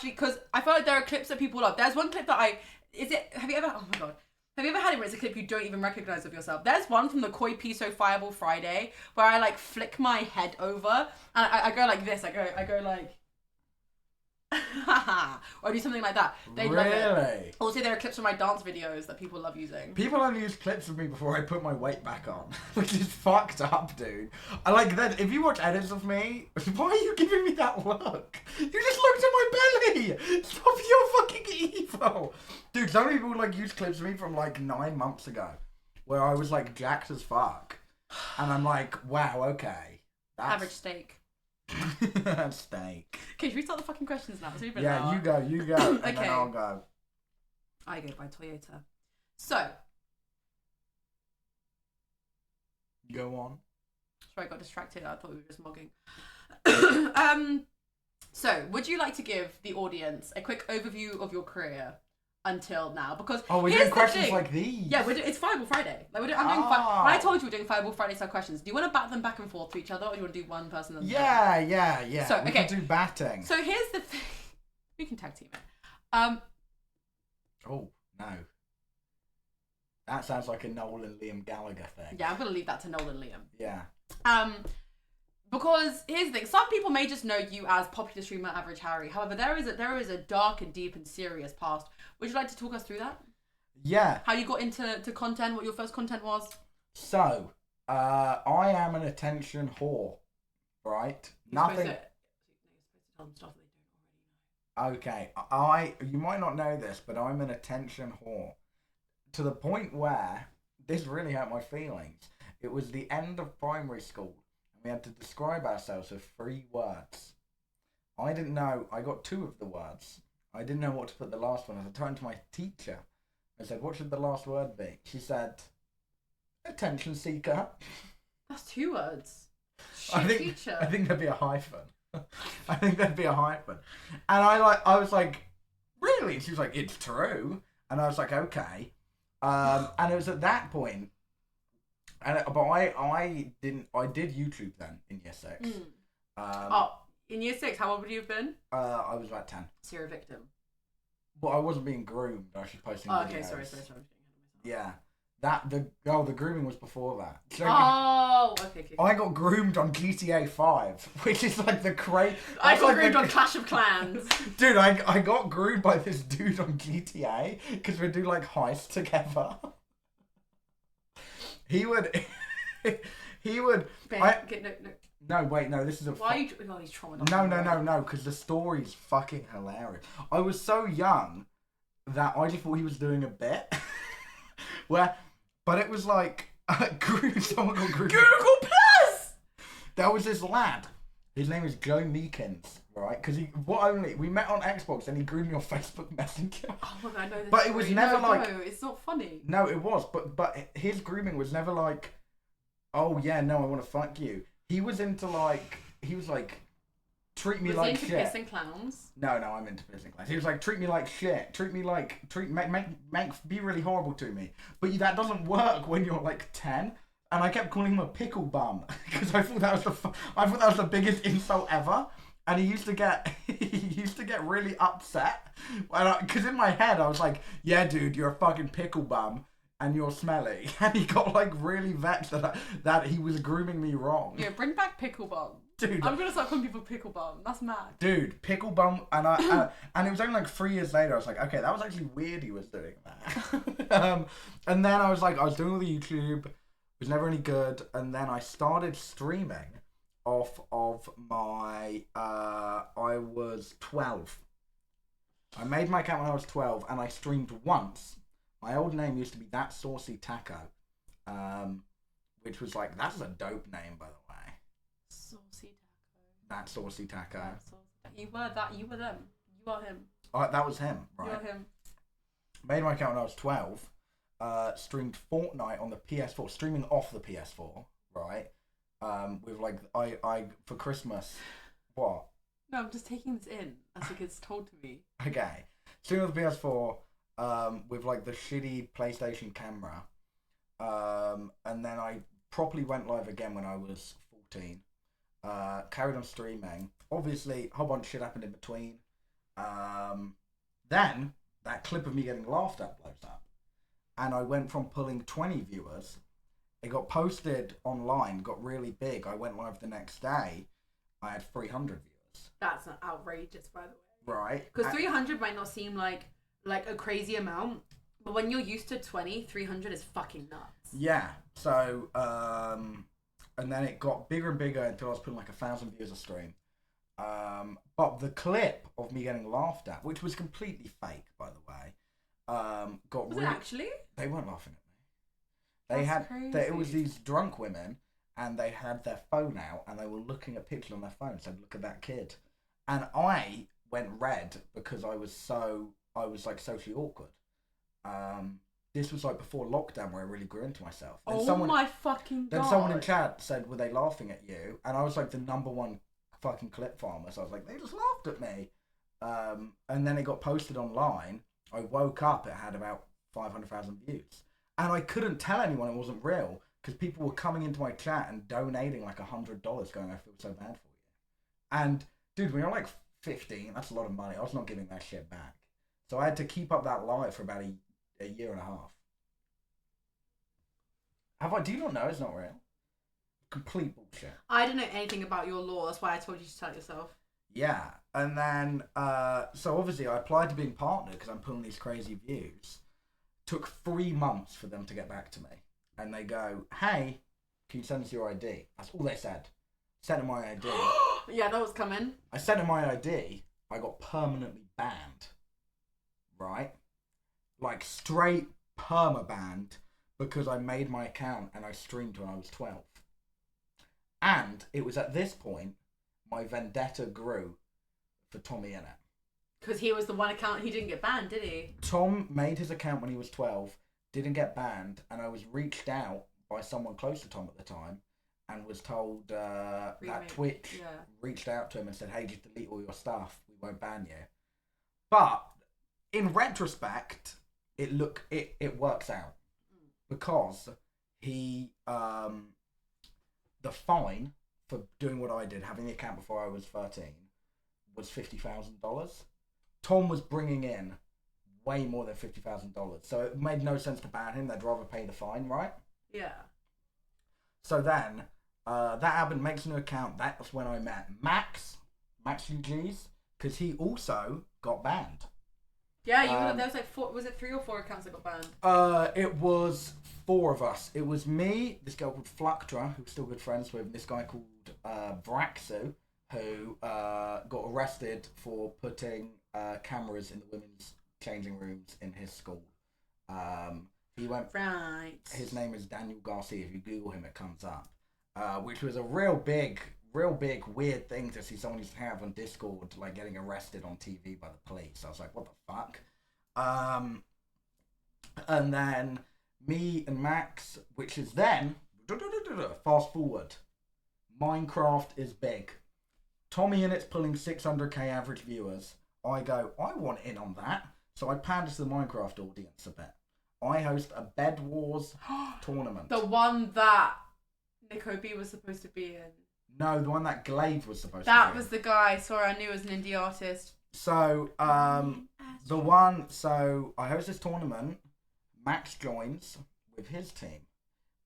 because I feel like there are clips that people love. There's one clip that have you ever, oh my god. Have you ever had it where it's a clip you don't even recognize of yourself? There's one from the Koi Piso Fireball Friday where I like flick my head over and I go like this. I go like, or do something like that. They love it. Also, there are clips from my dance videos that people love using. People only use clips of me before I put my weight back on, which is fucked up, dude. I like that. If you watch edits of me, why are you giving me that look? You just looked at my belly. Stop your fucking evil, dude. So many people like use clips of me from like 9 months ago, where I was like jacked as fuck, and I'm like, wow, okay, that's... Average steak. Steak. Okay, should we start the fucking questions now? Yeah, you go, and then I'll go. I go by Toyota. So. Go on. Sorry, I got distracted. I thought we were just mugging. So, would you like to give the audience a quick overview of your career until now? Because we're doing questions like these. Yeah, it's Fireball Friday. Like I'm doing. When I told you we're doing Fireball Friday style questions, do you want to bat them back and forth to each other, or do you want to do one person? Yeah. So we can do batting. So here's the thing. We can tag team it. Oh no. That sounds like a Noel and Liam Gallagher thing. Yeah, I'm gonna leave that to Noel and Liam. Yeah. Because here's the thing, some people may just know you as popular streamer AverageHarry. However, there is a dark and deep and serious past. Would you like to talk us through that? Yeah. How you got into content, what your first content was? So, I am an attention whore, right? Nothing. Okay, you might not know this, but I'm an attention whore. To the point where this really hurt my feelings. It was the end of primary school. We had to describe ourselves with 3 words. I didn't know. I got 2 of the words. I didn't know what to put the last one. I turned to my teacher. I said, "What should the last word be?" She said, "Attention seeker." That's 2 words. I think there'd be a hyphen. And I was like, "Really?" She was like, "It's true." And I was like, "Okay." And it was at that point. But I did YouTube then in year 6. In year 6, how old would you have been? I was about 10. So you're a victim. Well, I wasn't being groomed. I was just posting videos. Okay, sorry. Yeah. The grooming was before that. So okay. I got groomed on GTA 5, which is like the I got groomed on Clash of Clans. Dude, I got groomed by this dude on GTA because we do like heists together. He would. No, wait, no. This is a. Why are you? Oh, he's traumatized. No. Because the story's fucking hilarious. I was so young that I just thought he was doing a bit. But it was like someone got groomed. Google Plus. There was this lad. His name is Joe Meekins, right? Because we met on Xbox and he groomed me on Facebook Messenger. Oh my god, I know this. But it was never No, it's not funny. No, it was, but his grooming was never like, "Oh yeah, no, I want to fuck you." He was into like, treat me like shit. Was he into pissing clowns? No, I'm into pissing clowns. He was like, treat me like shit. Be really horrible to me. But that doesn't work when you're like 10. And I kept calling him a pickle bum because I thought that was the biggest insult ever. And he used to get really upset. Because in my head I was like, "Yeah, dude, you're a fucking pickle bum and you're smelly." And he got like really vexed that he was grooming me wrong. Yeah, bring back pickle bum. Dude, I'm gonna start calling people pickle bum. That's mad. Dude, pickle bum, and and it was only like 3 years later. I was like, okay, that was actually weird. He was doing that. And then I was doing all the YouTube. It was never any good. And then I started streaming off of my. I was 12. I made my account when I was 12, and I streamed once. My old name used to be That Saucy Taco, which was like, that's a dope name, by the way. Saucy Taco. That Saucy Taco. You were that. You were them. You are him. That was him, right? You are him. Made my account when I was 12. Streamed Fortnite on the PS4, streaming off the PS4, right? With like, I for Christmas, what? No, I'm just taking this in as it gets told to me. Okay. Streaming on the PS4, with like the shitty PlayStation camera. And then I properly went live again when I was 14. Carried on streaming. Obviously, a whole bunch of shit happened in between. Then, that clip of me getting laughed at blows up. and I went from pulling 20 viewers. It got posted online, got really big. I went live the next day. I had 300 viewers. That's not outrageous, by the way. Right. Because 300 might not seem like a crazy amount, but when you're used to 20, 300 is fucking nuts. Yeah. So, and then it got bigger and bigger until I was putting like 1,000 views a stream. But the clip of me getting laughed at, which was completely fake, by the way, got Was it actually? They weren't laughing at me. It was these drunk women, and they had their phone out, and they were looking at pictures on their phone, said, "Look at that kid," and I went red because I was like socially awkward. This was like before lockdown, where I really grew into myself. And my fucking god! Then someone in chat said, "Were they laughing at you?" And I was like the #1 fucking clip farmer, so I was like, they just laughed at me. And then it got posted online. I woke up, it had about 500,000 views, and I couldn't tell anyone it wasn't real because people were coming into my chat and donating like $100, going, "I feel so bad for you." And dude, when you're like 15, that's a lot of money. I was not giving that shit back, so I had to keep up that lie for about a year and a half. Do you not know it's not real? Complete bullshit. I don't know anything about your law. That's why I told you to tell it yourself. Yeah, and then so obviously I applied to being partner because I'm pulling these crazy views. Took 3 months for them to get back to me, and they go, "Hey, can you send us your ID?" That's all they said. Sent them my ID. Yeah, that was coming. I sent them my ID. I got permanently banned. Right, like straight perma banned because I made my account and I streamed when I was 12. And it was at this point my vendetta grew for Tommy in it. Because he was the one account he didn't get banned, did he? Tom made his account when he was 12, didn't get banned, and I was reached out by someone close to Tom at the time and was told that Twitch reached out to him and said, "Hey, just delete all your stuff. We won't ban you." But in retrospect, it works out because he the fine for doing what I did, having the account before I was 13, was $50,000. Tom was bringing in way more than $50,000, so it made no sense to ban him. They'd rather pay the fine, right? Yeah. So then that happened. Makes a new account. That's when I met Max UGs, because he also got banned. Yeah, there was like 4. Was it 3 or 4 accounts that got banned? It was 4 of us. It was me, this girl called Fluctra, who we're still good friends with, and this guy called Braxu, who got arrested for putting cameras in the women's changing rooms in his school. He went. Right. His name is Daniel Garcia. If you Google him, it comes up. Which was a real big weird thing to see someone used to have on Discord, like getting arrested on TV by the police. I was like, what the fuck? And then me and Max, which is then, fast forward, Minecraft is big. Tommy in it's pulling 600k average viewers. I go, I want in on that. So I pander to the Minecraft audience a bit. I host a Bed Wars tournament. The one that Nicobe was supposed to be in. No, the one that Glaive was supposed to be. That was the guy. Sorry, I knew it was an indie artist. So, so I host this tournament. Max joins with his team.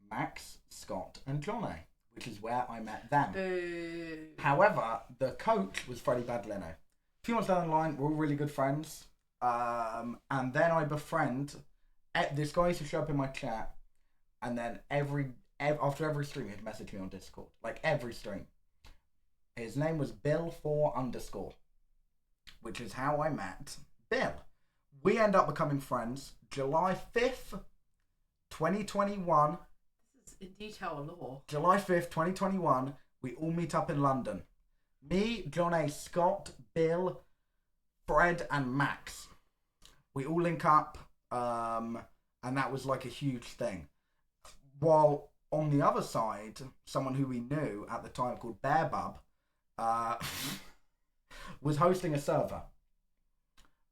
Max, Scott, and Johnny, which is where I met them. Boo. However, the coach was Freddie Badlino. A few months down the line, we're all really good friends. And then I befriend this guy used to show up in my chat, and then after every stream he'd message me on Discord, like every stream. His name was Bill4_, which is how I met Bill. We end up becoming friends. July 5th, 2021. This is in detail law. July 5th, 2021. We all meet up in London. Me, John A. Scott, Bill, Fred, and Max. We all link up, and that was like a huge thing. While on the other side, someone who we knew at the time called Bearbub was hosting a server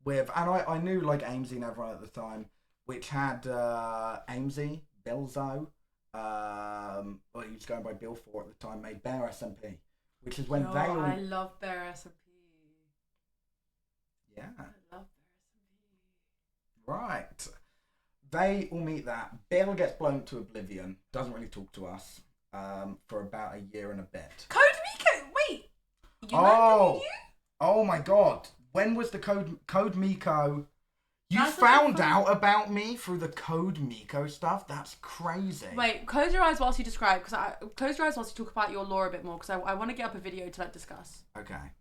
with, and I knew like Amesy and everyone at the time, which had Amesy, Billzo, well, he was going by Bill 4 at the time, made Bear SMP, which is when they all... I love Bear SMP. Yeah. I love Bear SMP. Right. they all meet that. Bill gets blown to oblivion. Doesn't really talk to us for about a year and a bit. Code Miko. Wait. You Oh my god. When was the Code Miko? You That's found out about me through the Code Miko stuff? That's crazy. Wait, close your eyes whilst you describe, close your eyes whilst you talk about your lore a bit more, because I want to get up a video to discuss. Okay.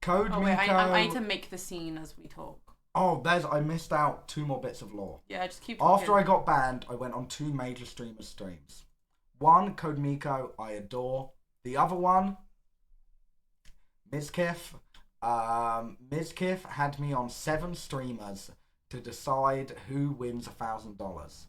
Code Miko. Wait, I need to make the scene as we talk. Oh, I missed out 2 more bits of lore. Yeah, just keep talking. After I got banned, I went on 2 major streamers' streams. One, Code Miko, I adore. The other one, Mizkif. Mizkif had me on 7 streamers to decide who wins $1,000.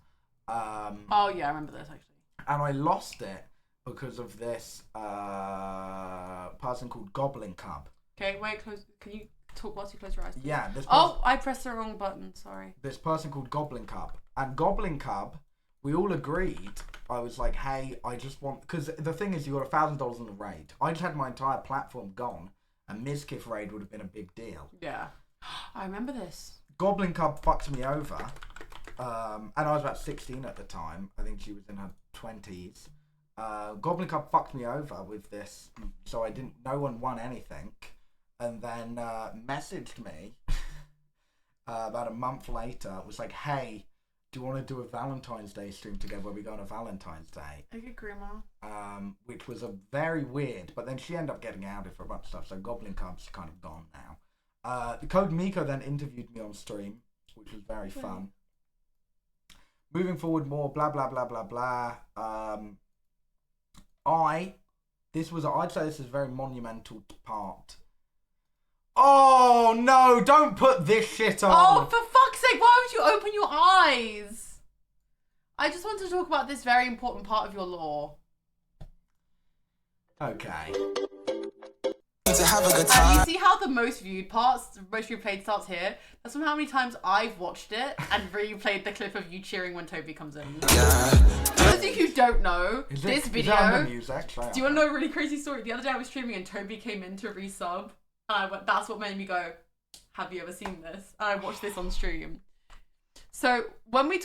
Oh yeah, I remember this actually. And I lost it because of this person called Goblin Cub. Okay, wait, can you talk whilst you close your eyes? Yeah. I pressed the wrong button, sorry. This person called Goblin Cub. And Goblin Cub, we all agreed. I was like, hey, I just want... Because the thing is, you got $1,000 in the raid. I just had my entire platform gone. And Mizkif raid would have been a big deal. Yeah. I remember this. Goblin Cub fucked me over. And I was about 16 at the time. I think she was in her 20s. Goblin Cub fucked me over with this. So no one won anything. And then messaged me about a month later. Was like, hey, do you want to do a Valentine's Day stream together where we go on a Valentine's Day? Okay, Grandma. Which was a very weird, but then she ended up getting outed for a bunch of stuff, so Goblin Cub's kind of gone now. The Code Miko then interviewed me on stream, which was very fun. Moving forward more, blah, blah, blah, blah, blah. I'd say this is a very monumental part. Oh, no, don't put this shit on. Oh, for fuck's sake, why would you open your eyes? I just want to talk about this very important part of your lore. Okay. To have a good time. You see how the most viewed replayed starts here? That's from how many times I've watched it and replayed the clip of you cheering when Toby comes in. Yeah. For those of you who don't know, this video... Is that on the music? Do you want to know a really crazy story? The other day I was streaming and Toby came in to resub. And I went, that's what made me go, have you ever seen this? And I watched this on stream. So when we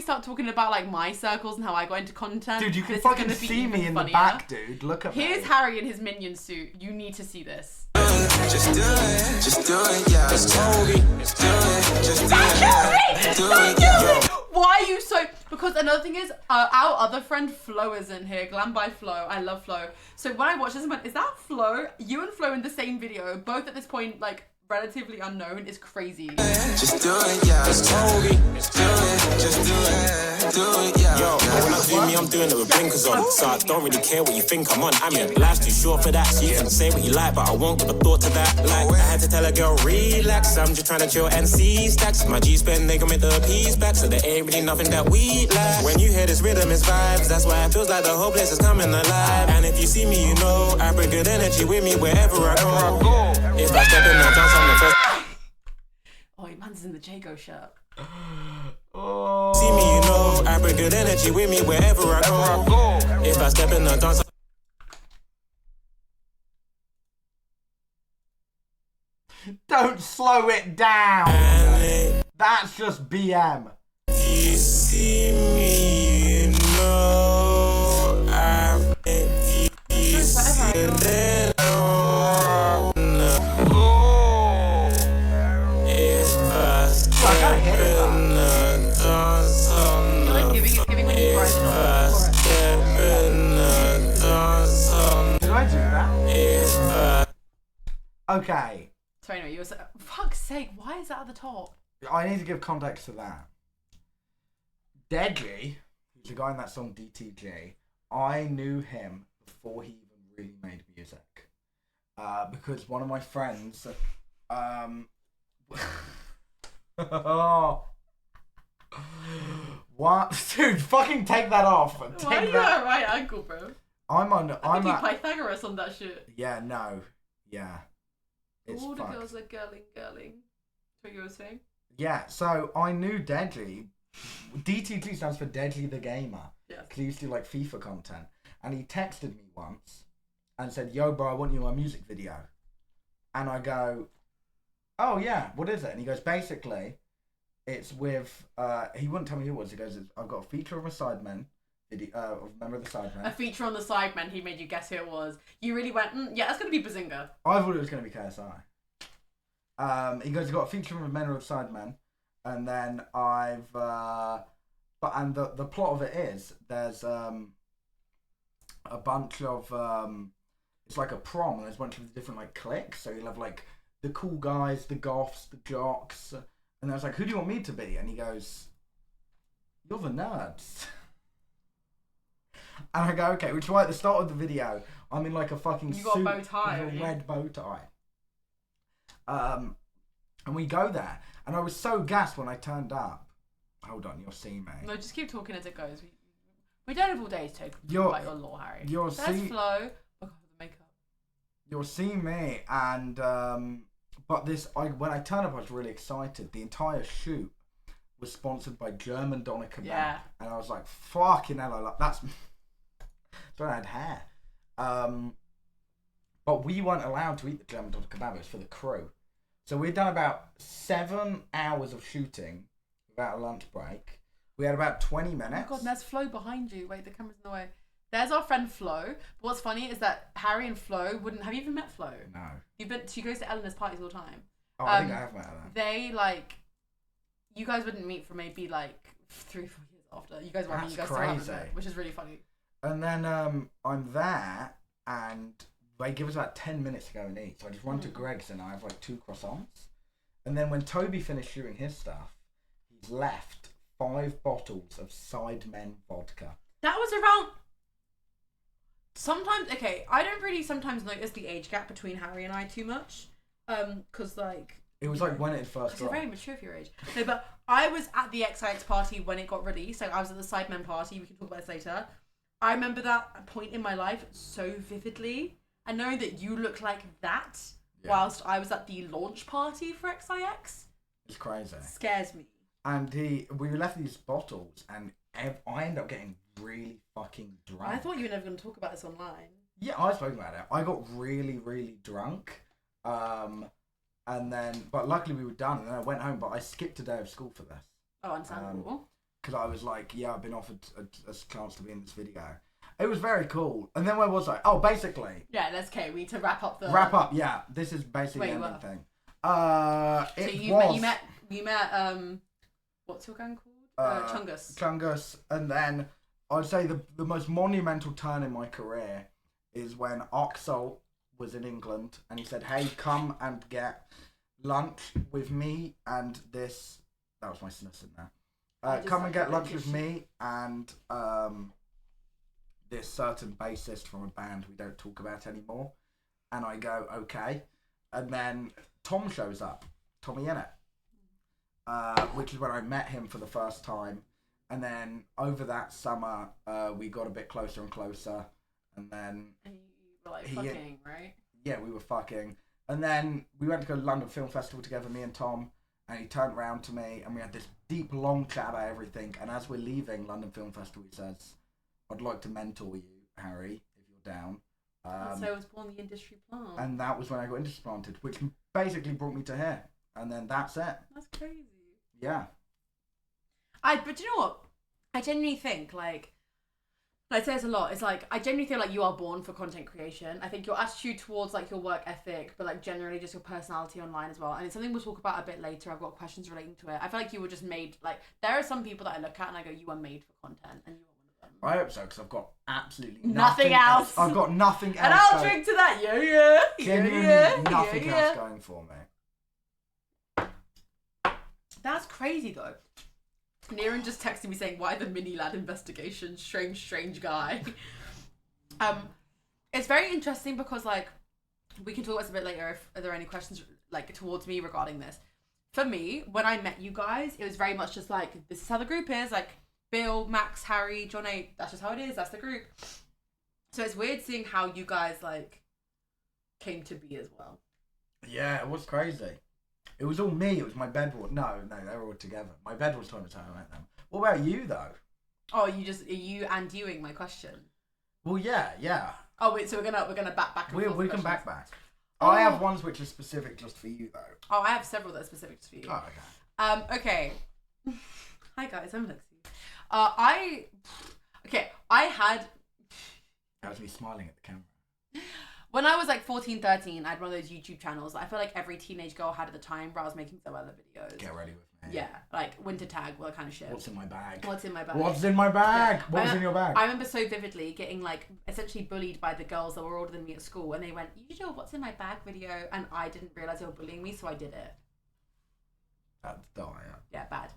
start talking about like my circles and how I got into content, dude, you can fucking see me in the back, dude. Look at me. Here's Harry in his minion suit. You need to see this. Just do it, yeah. It's Toby. Just do it, just do it. Do it, yeah. Why are you so... Because another thing is, our other friend Flo is in here. Glam by Flo. I love Flo. So when I watched this, I went, is that Flo? You and Flo in the same video, both at this point, like, relatively unknown, is crazy. Just do it, yeah. It's Toby. Just do it, just do it. Do it, yeah. Yo, when I do me, I'm doing it with blinkers on. So I don't really care what you think I'm on. I mean, life's too short for that. So you can say what you like, but I won't give a thought to that. Like, I had to tell a girl, relax. I'm just trying to chill and see stacks. My G-spend, they gon' make the peace back. So there ain't really nothing that we lack. When you hear this rhythm, it's vibes. That's why it feels like the whole place is coming alive. And if you see me, you know I bring good energy with me wherever I go. If I step in the dance, I'm the first. Oh, your man's in the Jago shirt. Oh. See me, you know I bring good energy with me wherever I go. If I step in the dance. Don't slow it down. That's just BM. You see me, you know I bring good Okay. Sorry, no, you were saying, fuck's sake, why is that at the top? I need to give context to that. Deadly, who's the guy in that song DTG, I knew him before he even really made music. Because one of my friends, what? Dude, fucking take that off. Why are you at a right ankle, bro? I'm I think you Pythagoras on that shit. Yeah, no. Yeah. It's All the fucked. girls are girling. That's what you were saying? Yeah, so I knew Deadly. DTG stands for Deadly the Gamer. Yes. Because he used to do like FIFA content. And he texted me once and said, yo, bro, I want you in my music video. And I go, oh, yeah, what is it? And he goes, basically, It's with he wouldn't tell me who it was. He goes, I've got a feature of a Sidemen video, of member of the Sidemen. A feature on the Sidemen. He made you guess who it was. You really went, yeah, that's gonna be Bazinga. I thought it was gonna be KSI. He goes, I've got a feature of a member of Sidemen, and then the plot of it is there's a bunch of it's like a prom, and there's a bunch of different like cliques. So you'll have like the cool guys, the goths, the jocks, and I was like, who do you want me to be? And he goes, you're the nerds. And I go, okay, which is why at the start of the video I'm in like a fucking you got suit a bow tie, with a red bow tie. And we go there, and I was so gassed when I turned up. Hold on, you'll see me. No, just keep talking as it goes. We don't have all day to talk about your law, Harry. You'll see Flo. Oh, God, the makeup. You'll see me, and but when I turned up, I was really excited. The entire shoot was sponsored by German Doner Kebab, and I was like, "Fucking hell!" That's so I had hair. But we weren't allowed to eat the German Doner Kebab. It was for the crew. So we'd done about 7 hours of shooting without a lunch break. We had about 20 minutes. Oh God, there's Flo behind you. Wait, the camera's in the way. There's our friend Flo. But what's funny is that Harry and Flo wouldn't. Have you even met Flo? No. She goes to Eleanor's parties all the time. Oh, I think I have met her. They you guys wouldn't meet for maybe 3 or 4 years after. You guys won't meet. You guys still haven't met, which is really funny. And then I'm there, and they give us about 10 minutes to go and eat. So I just run to Greg's, and I have 2 croissants. And then when Toby finished shooting his stuff, he's left 5 bottles of Sidemen vodka. That was around. Sometimes, okay, I don't really sometimes notice the age gap between Harry and I too much, because it was when it first dropped. You're very mature for your age. No, but I was at the XIX party when it got released. I was at the Sidemen party. We can talk about this later. I remember that point in my life so vividly, and knowing that you look like that whilst I was at the launch party for XIX. It's crazy. Scares me. And we left these bottles, and I ended up getting really fucking drunk. I thought you were never going to talk about this online. Yeah, I was talking about it. I got really, really drunk. And then, but luckily we were done, and then I went home, but I skipped a day of school for this. Oh, understandable. Because I was like, yeah, I've been offered a chance to be in this video. It was very cool. And then where was I? Oh, basically. Yeah, that's okay. We need to wrap up yeah. This is basically the ending thing. You met what's your gang called? Chungus. Chungus. And then I'd say the most monumental turn in my career is when Oxalt was in England, and he said, hey, come and get lunch with me and this. That was my sniss in there. Come and get lunch with me and this certain bassist from a band we don't talk about anymore. And I go, okay. And then Tom shows up, Tommy Innit, which is when I met him for the first time. And then over that summer, we got a bit closer and closer. And then... And you were fucking, right? Yeah, we were fucking. And then we went to go to London Film Festival together, me and Tom. And he turned around to me, and we had this deep, long chat about everything. And as we're leaving London Film Festival, he says, I'd like to mentor you, Harry, if you're down. So I was born the industry plant. And that was when I got industry planted, which basically brought me to here. And then that's it. That's crazy. Yeah. But you know what? I genuinely think, I say this a lot, it's I genuinely feel like you are born for content creation. I think your attitude towards your work ethic, but generally just your personality online as well. And it's something we'll talk about a bit later. I've got questions relating to it. I feel like you were just made, there are some people that I look at and I go, you are made for content, and you are one of them. I hope so, because I've got absolutely nothing else. I've got nothing else. And I'll drink to that. Genuinely nothing else going for me. That's crazy though. Niran just texted me saying, why the mini lad investigation? Strange guy. It's very interesting because we can talk about this a bit later if are there any questions towards me regarding this. For me, when I met you guys, it was very much just this is how the group is, Bill, Max, Harry, John 8, that's just how it is, that's the group. So it's weird seeing how you guys came to be as well. Yeah, it was crazy. It was all me. It was my bedroom. No, they were all together. My bedroom's time to I met them. What about you though? Oh, you and doing my question. Well, yeah. Oh wait, so we're gonna back and forth. We can back. Oh. I have ones which are specific just for you though. Oh, I have several that are specific just for you. Oh, okay. Okay. Hi guys, I'm Lexie. I had... That was me smiling at the camera. When I was like 14, 13, I had one of those YouTube channels that I feel like every teenage girl had at the time where I was making some other videos. Get ready with me. Yeah, like winter tag, all that kind of shit. What's in my bag? What's in my bag? What's in my bag? Yeah. What's in your bag? I remember so vividly getting like essentially bullied by the girls that were older than me at school, and they went, "You should do a what's in my bag video," and I didn't realize they were bullying me, so I did it. That's dire. Yeah, bad.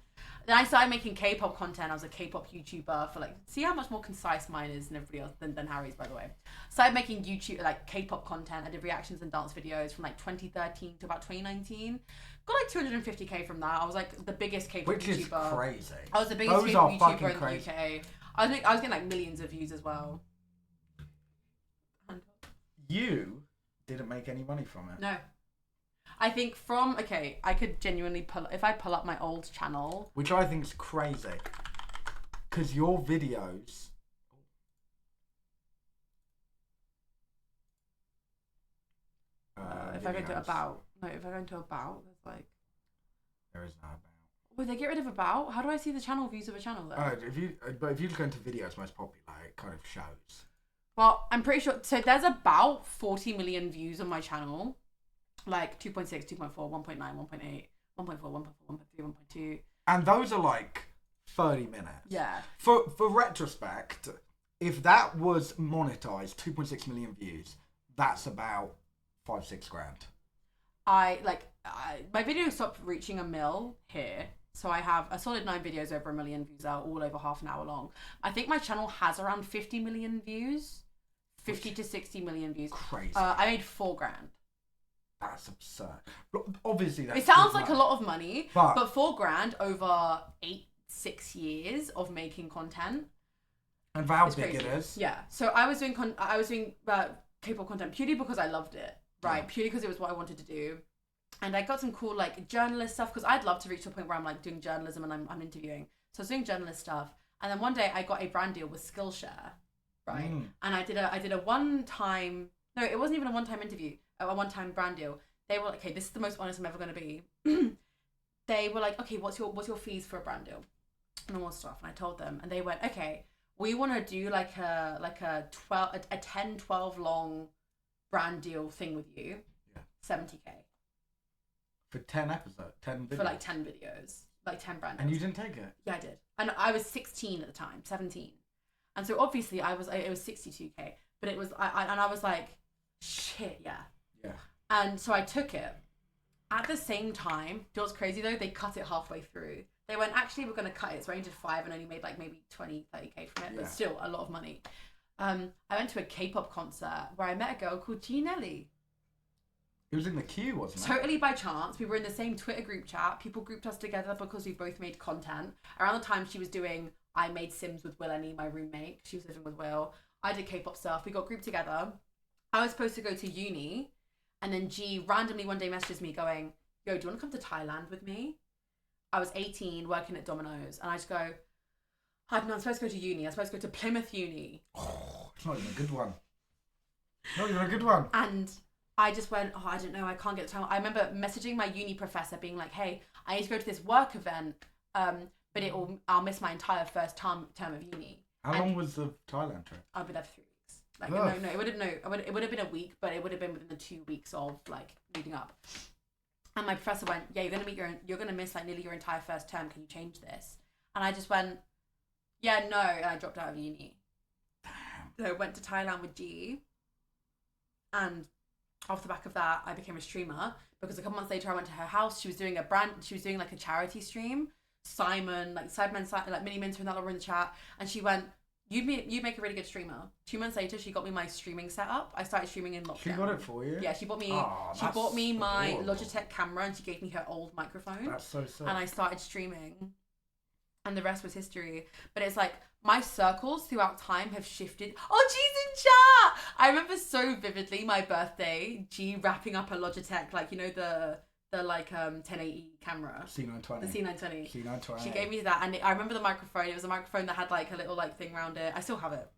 Then I started making K-pop content. I was a K-pop YouTuber for like, see how much more concise mine is than everybody else than Harry's, by the way. Started making YouTube like K-pop content. I did reactions and dance videos from like 2013 to about 2019. Got like 250k from that. I was like the biggest K-pop Which YouTuber. Which is crazy. I was the biggest Those K-pop are YouTuber fucking in the crazy. UK. I was getting like millions of views as well. You didn't make any money from it. No. I think I could genuinely if I pull up my old channel. Which I think is crazy. Because your videos... if I go to about, there's like... There is no about. Would they get rid of about? How do I see the channel views of a channel though? If you look into videos most popular, it kind of shows. Well, I'm pretty sure... So there's about 40 million views on my channel. Like 2.6, 2.4, 1.9, 1.8, 1.4, 1.4, 1.3, 1.2. And those are like 30 minutes. Yeah. For retrospect, if that was monetized, 2.6 million views, that's about 5-6 grand. My video stopped reaching 1 mil here. So I have a solid 9 videos over 1 million views out, all over half an hour long. I think my channel has around 50 million views. 50 to 60 million views. Crazy. I made 4 grand. That's absurd. Obviously, that's it sounds like a lot of money, but 4 grand over 6 years of making content. And for how big crazy. it is. Yeah. So I was doing K-pop content purely because I loved it, right? Yeah. Purely because it was what I wanted to do, and I got some cool like journalist stuff because I'd love to reach to a point where I'm like doing journalism and I'm interviewing. So I was doing journalist stuff, and then one day I got a brand deal with Skillshare, right? And I did a one-time. No, it wasn't even a one-time interview. A one-time brand deal. They were like, okay, this is the most honest I'm ever going to be. They were like, okay, what's your fees for a brand deal? And all stuff. And I told them, and they went, okay, we want to do like a 10, 12 long brand deal thing with you. Yeah. 70k. For 10 episodes, 10 videos. For like 10 videos, like 10 brand deals. And you didn't take it? Yeah, I did. And I was 16 at the time, 17. And so obviously it was 62k, but it was, I was like, shit, yeah. Yeah. And so I took it. At the same time, do you know what's crazy though? They cut it halfway through. They went, actually, we're going to cut it. So I only did 5 and only made like maybe 20, 30k from it, but still a lot of money. I went to a K-pop concert where I met a girl called G Nelly. It was in the queue, wasn't it? Totally by chance. We were in the same Twitter group chat. People grouped us together because we both made content. Around the time she was doing, I made Sims with Will Annie, my roommate. She was living with Will. I did K-pop stuff. We got grouped together. I was supposed to go to uni, and then G randomly one day messages me going, yo, do you want to come to Thailand with me? I was 18, working at Domino's, and I just go, I'm supposed to go to uni. I'm supposed to go to Plymouth Uni. Oh, it's not even a good one. Not even a good one. And I just went, oh, I don't know, I can't get the time. I remember messaging my uni professor being like, hey, I need to go to this work event, but I'll miss my entire first term of uni. How long was the Thailand trip? I'll be there for 3 weeks. Like, no, it would have been a week, but it would have been within the 2 weeks of like leading up. And my professor went, yeah, you're gonna miss like nearly your entire first term. Can you change this? And I just went, yeah, no, and I dropped out of uni. Damn. So I went to Thailand with G, and off the back of that, I became a streamer because a couple months later I went to her house. She was doing like a charity stream. Simon, like Mini Minter and that were in the chat, and she went, you make a really good streamer. 2 months later, she got me my streaming setup. I started streaming in lockdown. She got it for you? Yeah, she bought me my Logitech camera, and she gave me her old microphone. That's so sick. And I started streaming, and the rest was history. But it's like my circles throughout time have shifted. Oh, G's in chat! I remember so vividly my birthday, G wrapping up a Logitech, like, you know, the 1080 camera. C920. The C920. C920. She gave me that, and I remember the microphone. It was a microphone that had like a little like thing around it. I still have it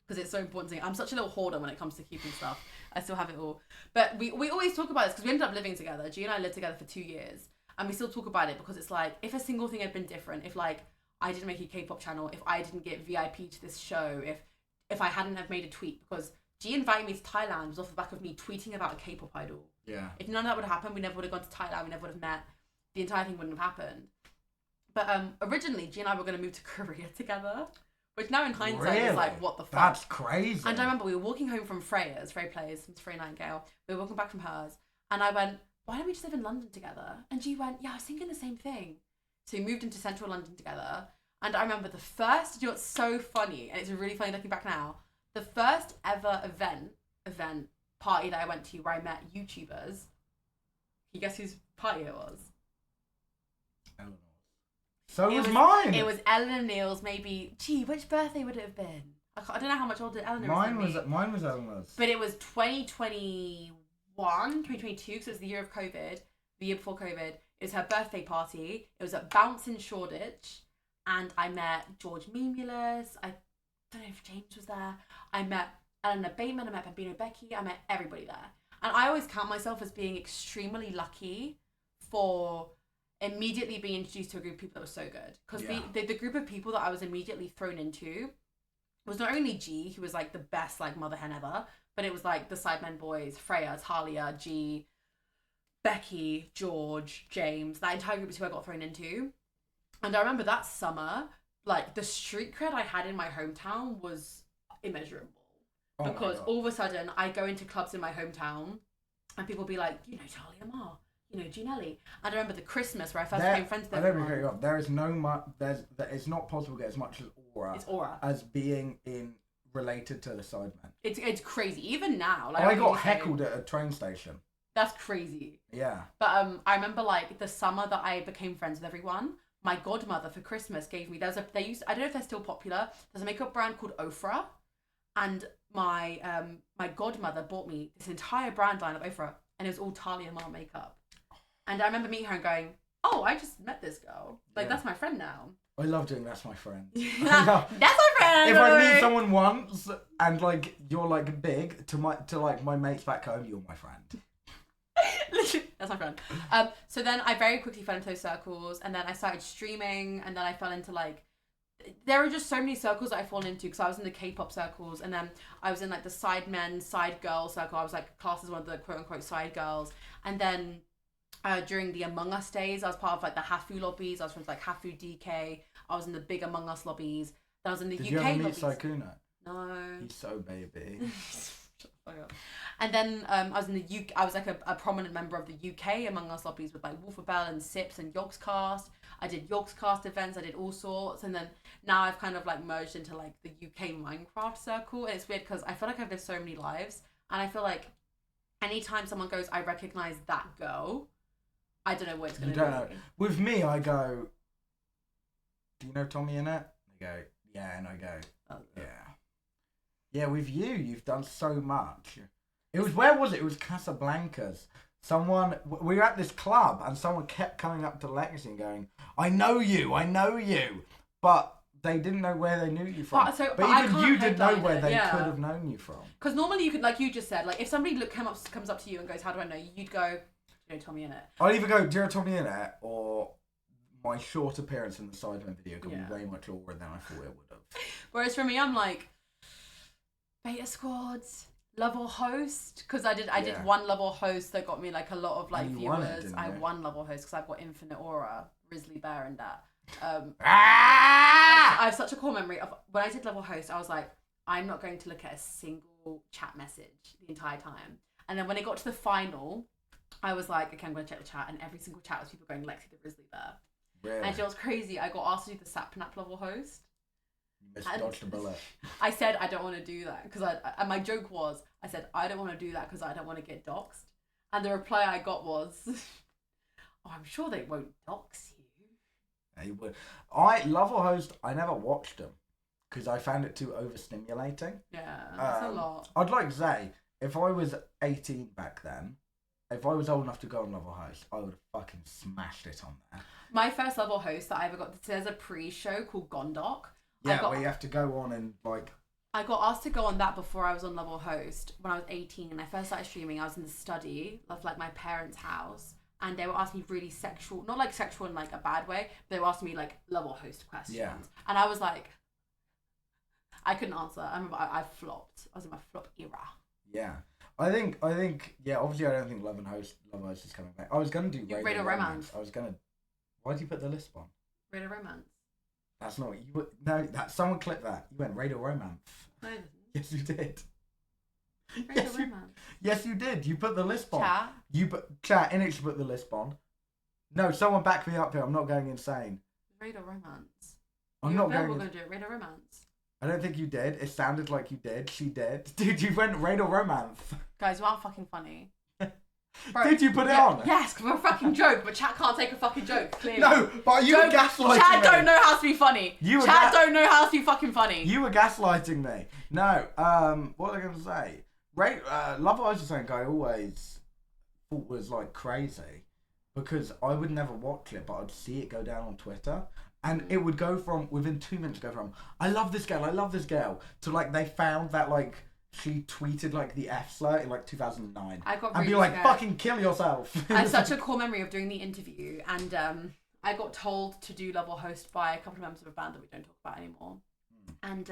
because it's so important to me. I'm such a little hoarder when it comes to keeping stuff. I still have it all. But we always talk about this because we ended up living together. G and I lived together for 2 years, and we still talk about it because it's like, if a single thing had been different, if like I didn't make a K-pop channel, if I didn't get VIP to this show, if I hadn't have made a tweet, because G inviting me to Thailand was off the back of me tweeting about a K-pop idol. Yeah. If none of that would have happened, we never would have gone to Thailand, we never would have met. The entire thing wouldn't have happened. But originally, G and I were going to move to Korea together, which now in hindsight is like, what the fuck? That's crazy. And I remember we were walking home from Freya's, Frey Plays, it's Frey Nightingale. We were walking back from hers, and I went, why don't we just live in London together? And G went, yeah, I was thinking the same thing. So we moved into central London together. And I remember the first, you know what's so funny, and it's really funny looking back now, the first ever event party that I went to where I met YouTubers. Can you guess whose party it was? Eleanor. So was mine. It was Eleanor Neal's, maybe. Gee, which birthday would it have been? I don't know how much older Eleanor was. Mine was Eleanor's. But it was 2021, 2022, because it was the year of COVID, the year before COVID. It was her birthday party. It was at Bounce in Shoreditch. And I met George Mimulus. I don't know if James was there. I met Eleanor Bateman. I met Bambino Becky. I met everybody there. And I always count myself as being extremely lucky for immediately being introduced to a group of people that was so good. Because the group of people that I was immediately thrown into was not only G, who was like the best like mother hen ever, but it was like the Sidemen boys, Freya, Talia, G, Becky, George, James. That entire group is who I got thrown into. And I remember that summer, like the street cred I had in my hometown was immeasurable. Because all of a sudden I go into clubs in my hometown and people be like, you know, Talia Ma, you know, Ginelli. And I remember the Christmas where I first became friends with everyone. I don't agree. There is no much. It's not possible to get as much as aura. It's aura as being related to the Sidemen. It's crazy. Even now, like I got heckled at a train station. That's crazy. Yeah. But I remember like the summer that I became friends with everyone. My godmother for Christmas gave me. I don't know if they're still popular. There's a makeup brand called Ofra, and my godmother bought me this entire brand line of Ofra, and it was all Talia Ma makeup. And I remember meeting her and going, "Oh, I just met this girl. Like that's my friend now." I love doing that's my friend. That's my friend. If I meet someone once and like you're like big to my mates back home, you're my friend. That's my friend. So then I very quickly fell into those circles, and then I started streaming, and then I fell into like, there were just so many circles that I fallen into, because I was in the K-pop circles, and then I was in like the side men, side girl circle. I was like classed as one of the quote unquote side girls, and then during the Among Us days, I was part of like the Hafu lobbies. I was from like Hafu DK. I was in the big Among Us lobbies. Then I was in the UK Did you ever meet lobbies. Saikuno? No. He's so baby. And then I was in the UK. I was like a prominent member of the UK Among Us lobbies with like Wolfabell and Sips and Yogscast. I did Yogscast events. I did all sorts. And then now I've kind of like merged into like the UK Minecraft circle. And it's weird because I feel like I've lived so many lives, and I feel like anytime someone goes, I recognize that girl, I don't know what it's going to be. You don't know. With me, I go, do you know Tommy Innit? They go, yeah, and I go, yeah. Yeah, with you, you've done so much. It was, where was it? It was Casablanca's. We were at this club, and someone kept coming up to Lexie and going, I know you. But they didn't know where they knew you from. But even you didn't know where they could have known you from. Because normally you could, like you just said, like if somebody comes up to you and goes, how do I know you? You'd go, do you know Tommy Innit? I'd either go, do you know Tommy Innit? Or my short appearance in the Sidemen video could be way much older than I thought it would have. Whereas for me, I'm like, Beta Squads, Love or Host, because I did one Love or Host that got me like a lot of like viewers. I won Love or Host because I've got Infinite Aura, Risley Bear, and that. I have such a core memory of when I did Love or Host. I was like, I'm not going to look at a single chat message the entire time. And then when it got to the final, I was like, okay, I'm going to check the chat, and every single chat was people going Lexie the Risley Bear. Really? And it was crazy. I got asked to do the Sapnap Love or Host. Dodged a bullet. I said I don't want to do that because and my joke was I said I don't want to do that because I don't want to get doxxed, and the reply I got was, "Oh, I'm sure they won't dox you." They would. I Love or Host. I never watched them because I found it too overstimulating. Yeah, that's a lot. I'd like to say if I was 18 back then, if I was old enough to go on Love or Host, I would have fucking smashed it on there. My first Love or Host that I ever got. There's a pre-show called Gondok. Yeah, where you have to go on and like... I got asked to go on that before I was on Love or Host when I was 18 and I first started streaming. I was in the study of like my parents' house and they were asking me really sexual, not like sexual in like a bad way, but they were asking me like level host questions. Yeah. And I was like, I couldn't answer. I remember I flopped. I was in my flop era. Yeah. I think, yeah, obviously I don't think Love Host is coming back. I was going to do Radio Romance. I was going to, why did you put the lisp on? Radio Romance. That's not what you would, no, someone clip that. You went Radio Romance. No, I didn't. Yes, you did. Radio Romance. Yes, you did. You put the lisp on. Chat. Chat, in it, you put the lisp on. No, someone back me up here. I'm not going insane. Radio Romance. I'm not going. We're going to do it. Radio Romance. I don't think you did. It sounded like you did. She did. Dude, you went Radio Romance. Guys, you aren't fucking funny. Bro, did you put it on? Yes, because we're a fucking joke, but chat can't take a fucking joke, clearly. No, but you were gaslighting Chat me. don't know how to be funny. Chat don't know how to be fucking funny. You were gaslighting me. No, what was I going to say? Love Island is something I always thought was like crazy because I would never watch it, but I'd see it go down on Twitter. And it would go from, within 2 minutes, go from, I love this girl, to like, they found that like, she tweeted like the F slur in like 2009. I got and be like, fucking kill yourself. I had such a core memory of doing the interview, and I got told to do level host by a couple of members of a band that we don't talk about anymore. And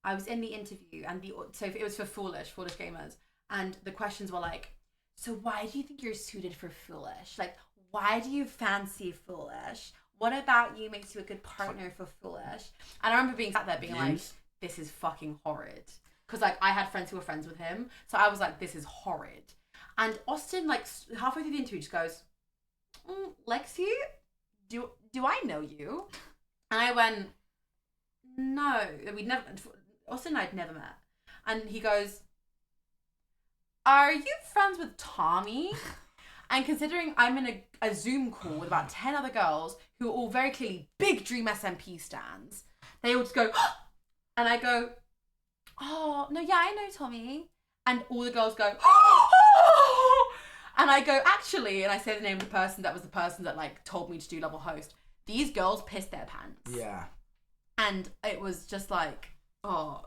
I was in the interview, and so it was for Foolish Gamers, and the questions were like, so why do you think you're suited for Foolish? Like, why do you fancy Foolish? What about you makes you a good partner for Foolish? And I remember being sat there being like, this is fucking horrid. Because like I had friends who were friends with him. So I was like, this is horrid. And Austin, like halfway through the interview, just goes, Lexie, do I know you? And I went, no. Austin and I had never met. And he goes, are you friends with Tommy? And considering I'm in a Zoom call with about 10 other girls who are all very clearly big Dream SMP stans, they all just go, and I go, oh, no, yeah, I know Tommy. And all the girls go, oh! And I go, actually, and I say the name of the person that was the person that like told me to do level host. These girls pissed their pants. Yeah. And it was just like, oh.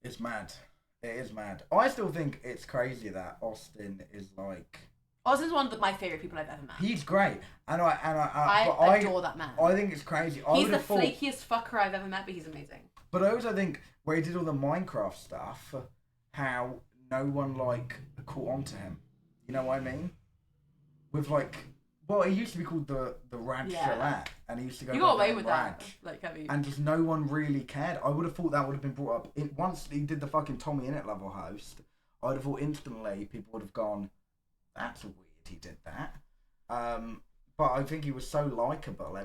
It's mad. It is mad. I still think it's crazy that Austin is like... Austin's one of my favourite people I've ever met. He's great. And I adore that man. I think it's crazy. He's the flakiest fucker I've ever met, but he's amazing. But I also think where he did all the Minecraft stuff, how no one like caught on to him. You know what I mean? With like, well, he used to be called the Rad Chalet, and he used to go. You got away with that, like heavy. And just no one really cared. I would have thought that would have been brought up once he did the fucking Tommy Innit level host. I'd have thought instantly people would have gone, that's weird. He did that. But I think he was so likable,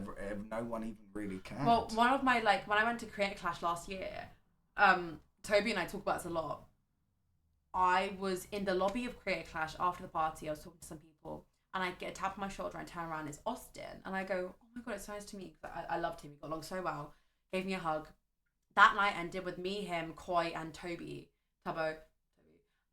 no one even really cared. Well, one of my, like, when I went to Creator Clash last year, Toby and I talk about this a lot. I was in the lobby of Creator Clash after the party. I was talking to some people, and I get a tap on my shoulder, and I turn around, it's Austin. And I go, oh my God, it's so nice to meet you. I loved him. He got along so well. Gave me a hug. That night ended with me, him, Koi, and Tubbo.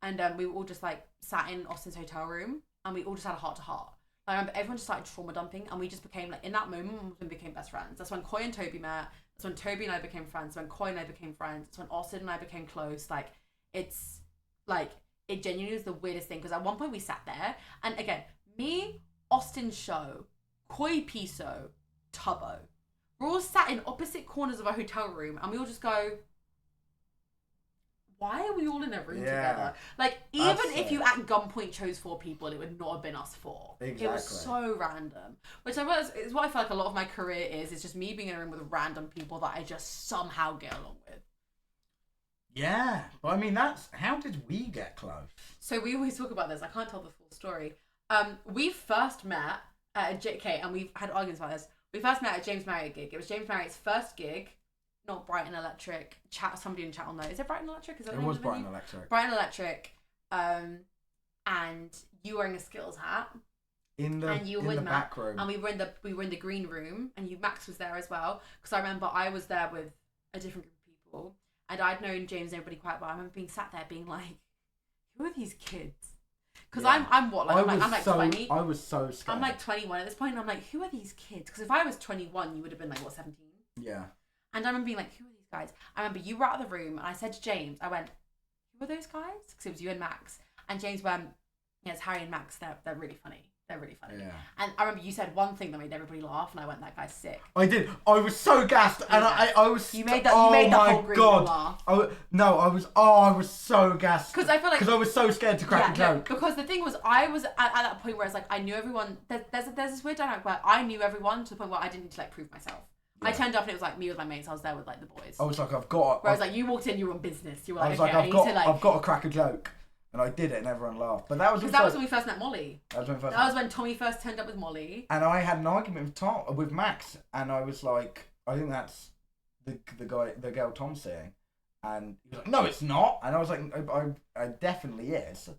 And we were all just, like, sat in Austin's hotel room, and we all just had a heart-to-heart. I remember everyone just started trauma dumping, and we just became, like, in that moment, we became best friends. That's when Koi and Toby met. That's when Toby and I became friends. That's when Koi and I became friends. That's when Austin and I became close. Like, it's, like, it genuinely was the weirdest thing, because at one point we sat there, and again, me, Austin Show, Koi Piso, Tubbo, we're all sat in opposite corners of a hotel room, and we all just go, why are we all in a room together? Like, even if you at gunpoint chose 4 people, it would not have been us 4. Exactly. It was so random. Which I was, is what I feel like a lot of my career is. It's just me being in a room with random people that I just somehow get along with. Yeah. Well, I mean, how did we get close? So we always talk about this. I can't tell the full story. We first met at a JK, and we've had arguments about this. We first met at James Marriott gig. It was James Marriott's first gig. Not Brighton Electric. Somebody in chat will know. Is it Brighton Electric? Is that it was Brighton Electric. Brighton Electric. And you wearing a Skills hat. And you were with the back room. And we were in the green room, and Max was there as well. Because I remember I was there with a different group of people, and I'd known James and everybody quite well. I remember being sat there being like, who are these kids? Because I'm what? Like, I'm like 20. I was so scared. I'm like 21 at this point, and I'm like, who are these kids? Because if I was 21, you would have been like, what, 17? Yeah. And I remember being like, who are these guys? I remember you were out of the room, and I said to James, I went, who are those guys? Because it was you and Max. And James went, yeah, it's Harry and Max. They're really funny. They're really funny. Yeah. And I remember you said one thing that made everybody laugh, and I went, "That guy's sick." I did. I was so gassed, and I was. You made the whole group laugh. I was so gassed. Because I feel like I was so scared to crack a joke. Because the thing was, I was at that point where it's like I knew everyone. There's this weird dynamic where I knew everyone to the point where I didn't need to like prove myself. Yeah. I turned up and it was like me with my mates. I was there with like the boys. I was like, I've got. Whereas like you walked in, you were on business. You were like, I've got to crack a joke. And I did it, and everyone laughed. But that was because that was when we first met Molly. That was when Tommy first turned up with Molly. And I had an argument with Max, and I was like, I think that's the girl Tom's seeing, and he was like, no, it's not. And I was like, I definitely is.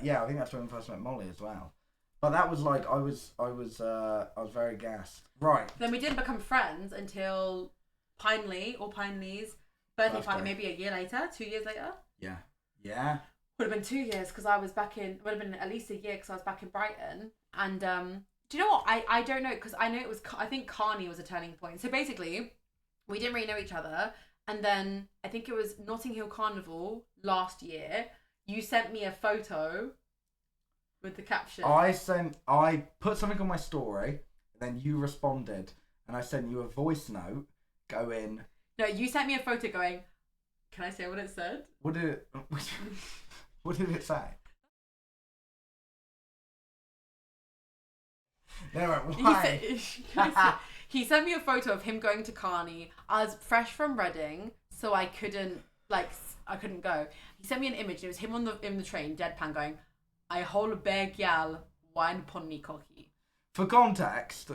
Yeah, I think that's when we first met Molly as well. But that was like, I was very gassed. Right. Then we didn't become friends until Pineley's birthday party, maybe a year later, 2 years later. Yeah. Yeah. Would have been 2 years because I was back in. Would have been at least a year because I was back in Brighton. And do you know what? I don't know because I know it was. I think Carney was a turning point. So basically, we didn't really know each other, and then I think it was Notting Hill Carnival last year. You sent me a photo with the caption. I put something on my story, and then you responded, and I sent you a voice note going. No, you sent me a photo going. Can I say what it said? What did it say? No, why? He sent me a photo of him going to Carney. I was fresh from Reading, so I couldn't go. He sent me an image. It was him in the train, deadpan, going, "I hold a big gal, wine upon me cocky." For context,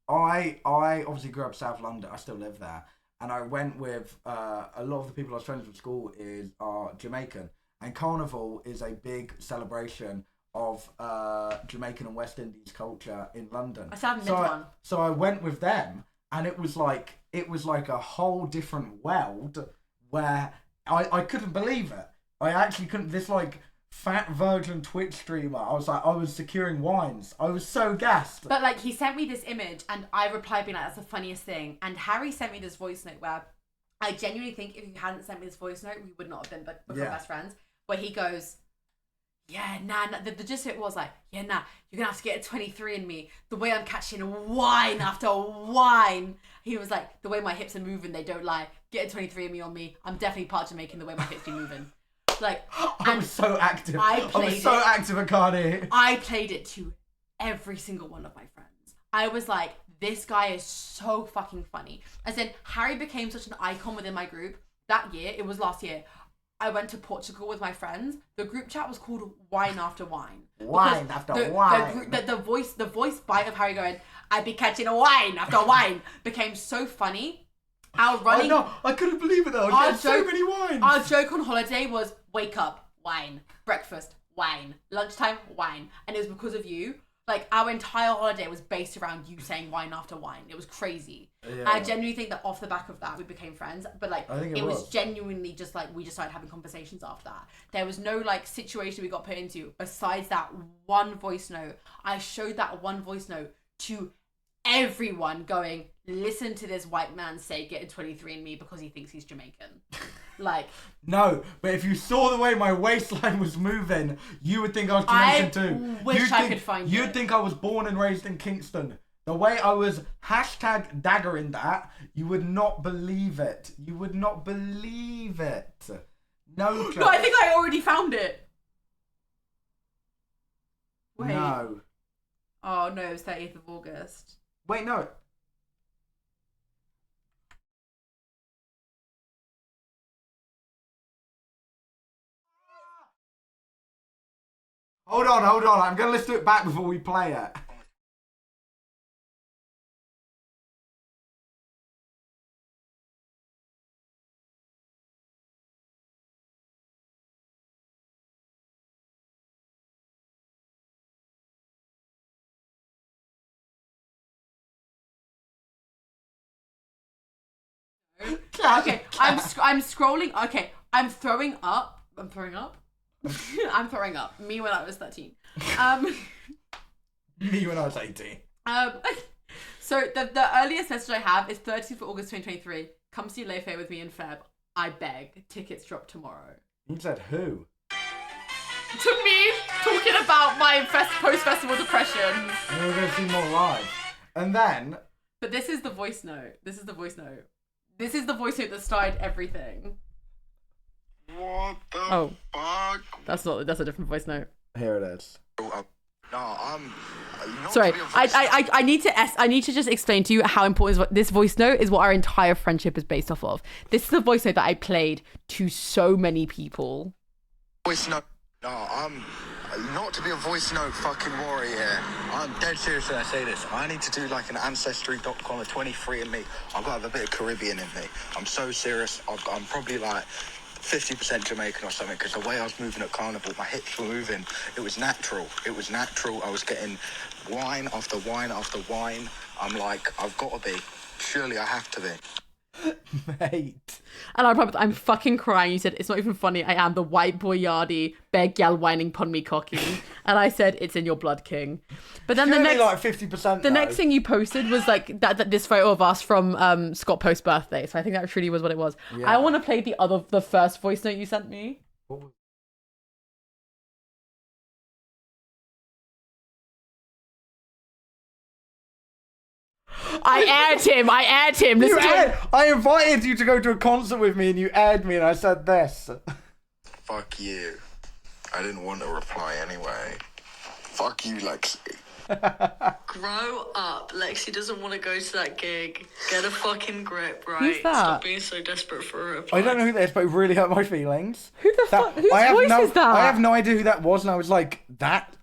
I obviously grew up South London. I still live there. And I went with a lot of the people I was friends with at school are Jamaican. And Carnival is a big celebration of Jamaican and West Indies culture in London. I haven't been to one. So I went with them, and it was like a whole different world where I couldn't believe it. I actually couldn't. This like fat virgin Twitch streamer. I was securing wines. I was so gassed. But like he sent me this image and I replied being like, "That's the funniest thing." And Harry sent me this voice note where I genuinely think if he hadn't sent me this voice note, we would not have become best friends. Where he goes, "Yeah, nah." The gist of it was like, "Yeah, nah, you're gonna have to get a 23andMe. The way I'm catching wine after wine." He was like, "The way my hips are moving, they don't lie. Get a 23andMe on me. I'm definitely part Jamaican the way my hips be moving." Like, I was so active. I was so active at Cardi. I played it to every single one of my friends. I was like, this guy is so fucking funny. As in, Harry became such an icon within my group. That year, it was last year, I went to Portugal with my friends. The group chat was called Wine After Wine. Wine after wine. The voice bite of Harry going, "I'd be catching a wine after wine," became so funny. Our running... Oh no, I couldn't believe it though. I had so many wines. Our joke on holiday was, wake up, wine. Breakfast, wine. Lunchtime, wine. And it was because of you. Like, our entire holiday was based around you saying wine after wine. It was crazy. Yeah. I genuinely think that off the back of that, we became friends. But, like, it was genuinely just, like, we just started having conversations after that. There was no, like, situation we got put into besides that one voice note. I showed that one voice note to everyone going, "Listen to this white man say get a 23andMe because he thinks he's Jamaican." Like, no, but if you saw the way my waistline was moving, you would think I was Jamaican too. I could find it. You'd think I was born and raised in Kingston. The way I was #daggering that, you would not believe it. You would not believe it. No joke. No, I think I already found it. Wait. No. Oh no, it was 30th of August. Wait, no. Hold on. I'm going to listen to it back before we play it. Okay, I'm scrolling. Okay, I'm throwing up. I'm throwing up. Me when I was 13. Me when I was 18. So the earliest message I have is 30th of August 2023. Come see Lefe with me in Feb. I beg. Tickets drop tomorrow. You said who? To me, talking about my my post-festival depression. And we're gonna see more live. And then. But this is the voice note. This is the voice note that started everything. What the fuck? That's a different voice note. Here it is. No, I'm not. Sorry, I need to just explain to you how important this voice note is. What our entire friendship is based off of. This is the voice note that I played to so many people. Voice note. No, I'm not to be a voice note fucking warrior here. I'm dead serious when I say this. I need to do like an ancestry.com, a 23andMe. I've got to have a bit of Caribbean in me. I'm so serious. I'm probably like 50% Jamaican or something, because the way I was moving at Carnival, my hips were moving. It was natural. I was getting wine after wine after wine. I'm like, I've got to be. Surely I have to be. Mate. And I promise, I'm fucking crying. You said, it's not even funny. I am the white boy yardie, bear gal whining pon me cocky. And I said, it's in your blood, king. But then Surely the next, like 50%. the next thing you posted was like that this photo of us from Scott Post's birthday. So I think that truly was what it was. Yeah. I want to play the first voice note you sent me. I aired him. I invited you to go to a concert with me and you aired me and I said this. Fuck you. I didn't want to reply anyway. Fuck you, Lexie. Grow up. Lexie doesn't want to go to that gig. Get a fucking grip, right? Who's that? Stop being so desperate for a reply. I don't know who that is, but it really hurt my feelings. Who the fuck? Whose voice is that? I have no idea who that was, and I was like, that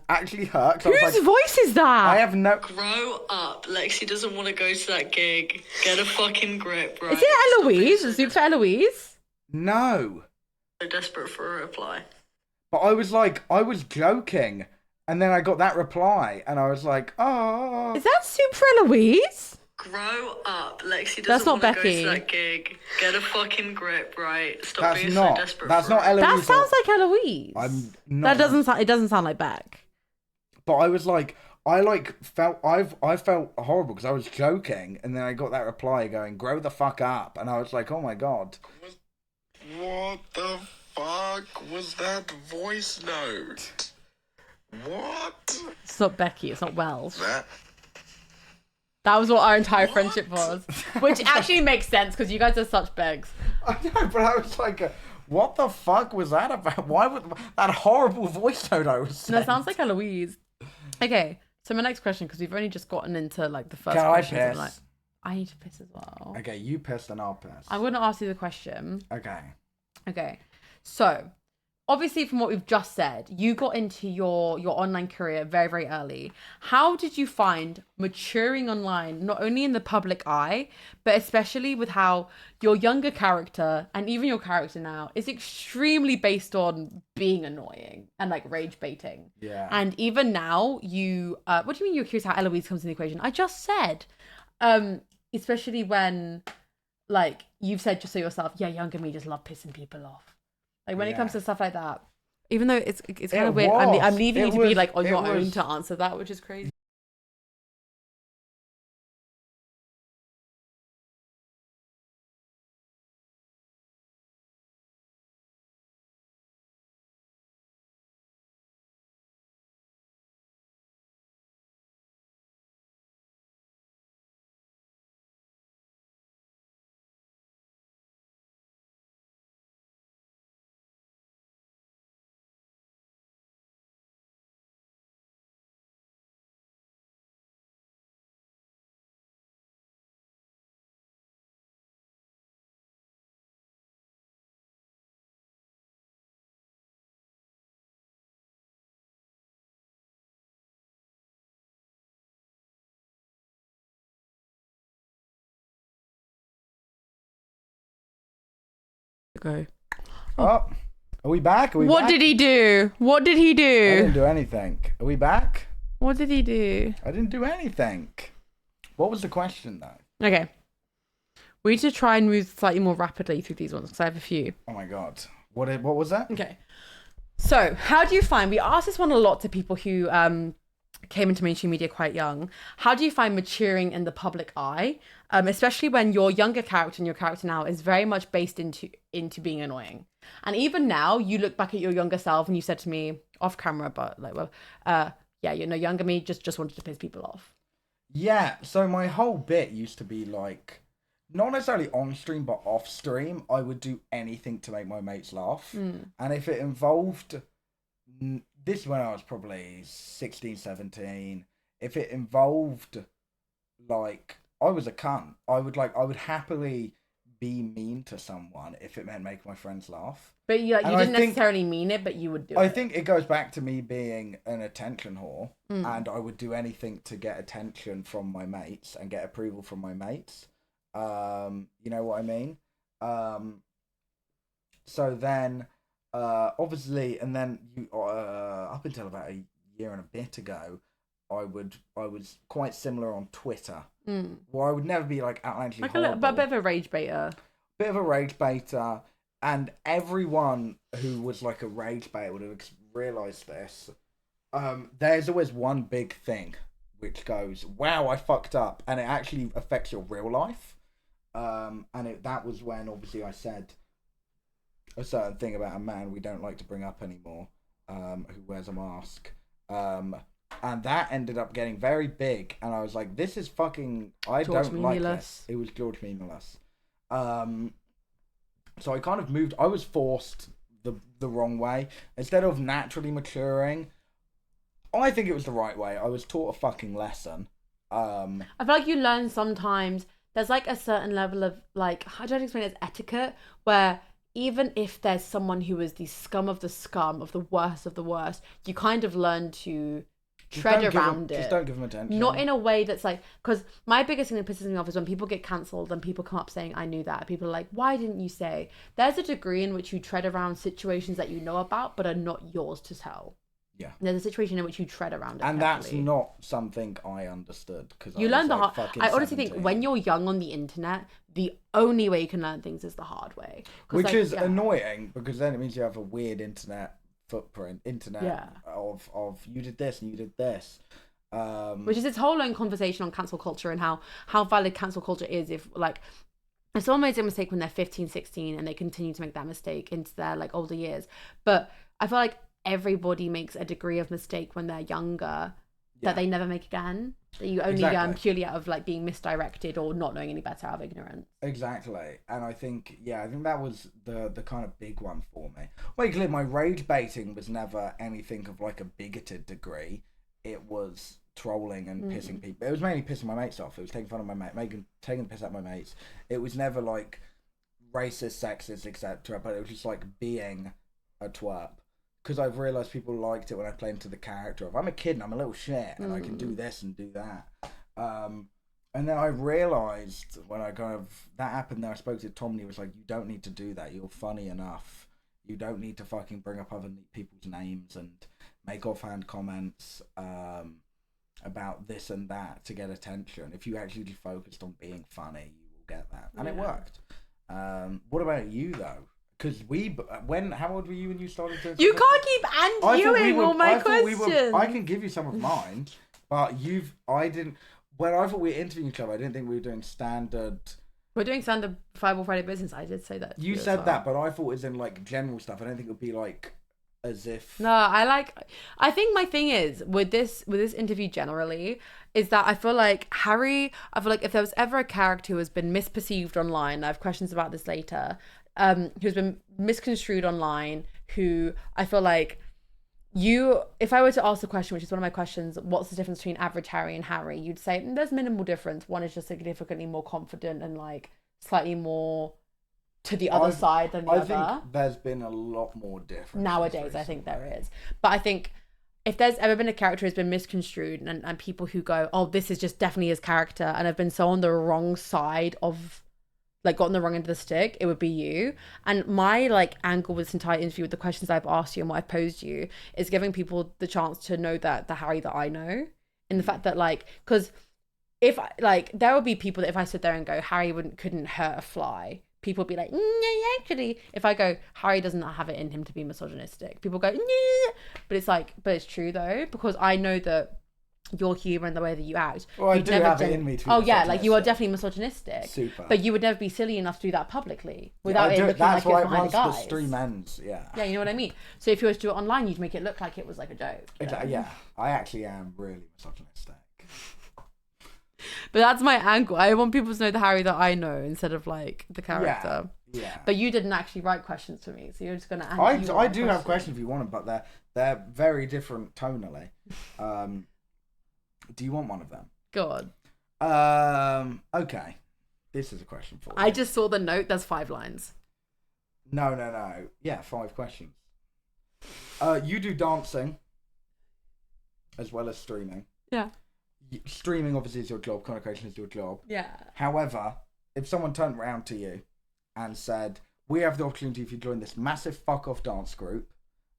actually hurt. Whose voice is that? I have no. Grow up. Lexie doesn't want to go to that gig. Get a fucking grip, right? Is it Stop being Eloise? so Is it for Eloise? No. desperate for a reply. But I was joking, and then I got that reply, and I was like, oh. Is that Soup for Eloise? Grow up. Lexie That's doesn't not want to go Becky. to that gig. Get a fucking grip, right? Stop That's being not. so desperate That's for not a reply. Eloise. That sounds like Eloise. I'm not. It doesn't sound like Beck. But I was like, I felt horrible because I was joking, and then I got that reply going, "Grow the fuck up," and I was like, oh my god. What the fuck was that voice note? What? It's not Becky. It's not Wells. That That was what our entire friendship was, which actually makes sense because you guys are such begs. I know, but I was like, what the fuck was that about? Why would that horrible voice note I was saying? No, it sounds like Eloise. Okay, so my next question, because we've only just gotten into like the first Can I questions. piss? Like, I need to piss as well. Okay, you pissed and I'll piss. I'm going to ask you the question. Okay. So obviously from what we've just said, you got into your online career very, very early. How did you find maturing online, not only in the public eye, but especially with how your younger character and even your character now is extremely based on being annoying and like rage baiting? Yeah. And even now you, what do you mean you're curious how Eloise comes in the equation? I just said, especially when like you've said just so yourself, yeah, younger me just love pissing people off. Like when it comes to stuff like that, even though it's kind of weird, I'm leaving you to be like on your own to answer that, which is crazy. Go. Oh, are we back? What did he do? What did he I do? didn't do anything. Are we back? What did he do? I didn't do anything. What was the question though? Okay. We need to try and move slightly more rapidly through these ones because I have a few. Oh my god. What was that? Okay. So, how do you find, we asked this one a lot to people who came into mainstream media quite young. How do you find maturing in the public eye, especially when your younger character and your character now is very much based into being annoying? And even now, you look back at your younger self and you said to me off camera, but like, well, yeah, you know, younger me just wanted to piss people off. Yeah, so my whole bit used to be like, not necessarily on stream, but off stream, I would do anything to make my mates laugh. And if it involved, this is when I was probably 16, 17, if it involved, like, I was a cunt, I would happily be mean to someone if it meant making my friends laugh. But you didn't necessarily mean it, but you would do it. I think it goes back to me being an attention whore, and I would do anything to get attention from my mates and get approval from my mates. You know what I mean? So then, obviously, and then up until about a year and a bit ago, I was quite similar on Twitter. Well, I would never be like outlandishly horrible. But a bit of a rage baiter. Bit of a rage baiter, and everyone who was like a rage baiter would have realised this. There's always one big thing which goes, wow, I fucked up, and it actually affects your real life. That was when obviously I said a certain thing about a man we don't like to bring up anymore, who wears a mask. And that ended up getting very big, and I was like, this is fucking, I don't like this. It was George Mimulus. So I kind of moved, I was forced the wrong way. Instead of naturally maturing, I think it was the right way. I was taught a fucking lesson. I feel like you learn sometimes, there's like a certain level of like, I don't explain it as etiquette, where even if there's someone who is the scum of the worst, you kind of learn to tread around it. Just don't give them attention. Not in a way that's like, because my biggest thing that pisses me off is when people get cancelled and people come up saying, I knew that. People are like, why didn't you say? There's a degree in which you tread around situations that you know about but are not yours to tell. Yeah. There's a situation in which you tread around it. And carefully. that's not something I understood. Because you learn the hard. I honestly 17. think when you're young on the internet, the only way you can learn things is the hard way. Which is annoying, because then it means you have a weird internet footprint. Of you did this and you did this. Which is its whole own conversation on cancel culture and how valid cancel culture is if someone makes a mistake when they're 15, 16 and they continue to make that mistake into their like older years. But I feel like everybody makes a degree of mistake when they're younger that they never make again. That you only purely out of like being misdirected or not knowing any better out of ignorance. Exactly. And I think that was the kind of big one for me. Well, clearly my rage baiting was never anything of like a bigoted degree. It was trolling and pissing people. It was mainly pissing my mates off. It was taking fun of my mate, taking the piss out of my mates. It was never like racist, sexist, etc. But it was just like being a twerp. Because I've realised people liked it when I played into the character of, I'm a kid and I'm a little shit and I can do this and do that. And then I realised when I that happened, then I spoke to Tom and he was like, you don't need to do that. You're funny enough. You don't need to fucking bring up other people's names and make offhand comments about this and that to get attention. If you actually focused on being funny, you will get that. And it worked. What about you though? Because how old were you when you started to... You can't keep undoing all my questions. I can give you some of mine, but when I thought we were interviewing each other, I didn't think we were doing standard... We're doing standard Fireball Friday business. I did say that. You said that, but I thought it was in like general stuff. I don't think it would be like as if... No, I think my thing is with this interview generally is that I feel like if there was ever a character who has been misperceived online, I have questions about this later, who's been misconstrued online, who I feel like if I were to ask the question, which is one of my questions, what's the difference between average Harry and Harry? You'd say there's minimal difference. One is just significantly more confident and like slightly more to the other side than the other. I think there's been a lot more difference. Nowadays, I think there is. But I think if there's ever been a character who's been misconstrued and people who go, oh, this is just definitely his character and have been so on the wrong side of... like gotten the wrong end of the stick, it would be you. And my like angle with this entire interview with the questions I've asked you and what I've posed you is giving people the chance to know that the Harry that I know, in the fact that like, because if like there will be people that if I sit there and go Harry couldn't hurt a fly, people would be like, actually. If I go Harry does not have it in him to be misogynistic, people go, but it's like, but it's true though, because I know that your humour and the way that you act. Well, I do have it in me to be like you are definitely misogynistic. Super. But you would never be silly enough to do that publicly without it looking that's like why it's behind the once guys. the stream ends, yeah. Yeah, you know what I mean? So if you were to do it online, you'd make it look like it was like a joke. Exactly, yeah. I actually am really misogynistic. But that's my angle. I want people to know the Harry that I know instead of like the character. Yeah. But you didn't actually write questions for me, so you're just gonna answer. I do have questions if you want them, but they're very different tonally. Do you want one of them? Go on. Okay. This is a question for you. I just saw the note. There's 5 lines. No. Yeah, 5 questions. You do dancing as well as streaming. Yeah. Streaming obviously is your job. Content creation is your job. Yeah. However, if someone turned around to you and said, "We have the opportunity if you join this massive fuck off dance group,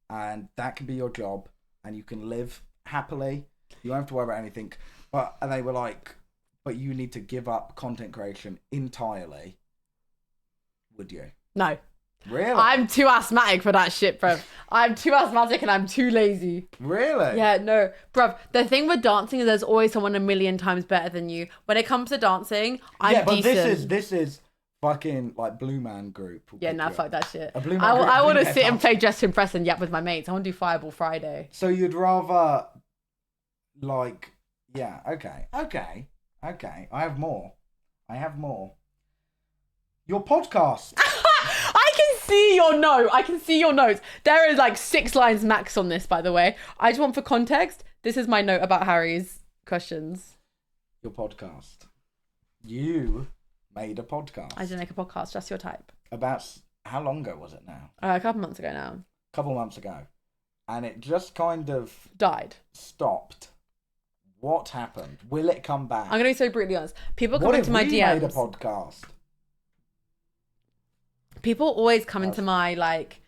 and that can be your job, and you can live happily. You don't have to worry about anything." And they were like, "But you need to give up content creation entirely." Would you? No. Really? I'm too asthmatic for that shit, bruv. I'm too asthmatic and I'm too lazy. Really? Yeah, no. Bruv, the thing with dancing is there's always someone a million times better than you. When it comes to dancing, I'm decent. But this is fucking like Blue Man Group. Yeah, nah, fuck that shit. A Blue Man Group I want to V-Net sit and dance. play Dress to Impress and yap with my mates. I want to do Fireball Friday. So you'd rather, like, yeah, okay. I have more. Your podcast. I can see your note. I can see your notes. There is like 6 lines max on this, by the way. I just want for context. This is my note about Harry's questions. Your podcast. You made a podcast. I didn't make a podcast, just your type. About, how long ago was it now? A couple months ago now. A couple months ago. And it just kind of Died. stopped. What happened? Will it come back? I'm going to be so brutally honest. People come What into if my we DMs. made a podcast? People always come into my like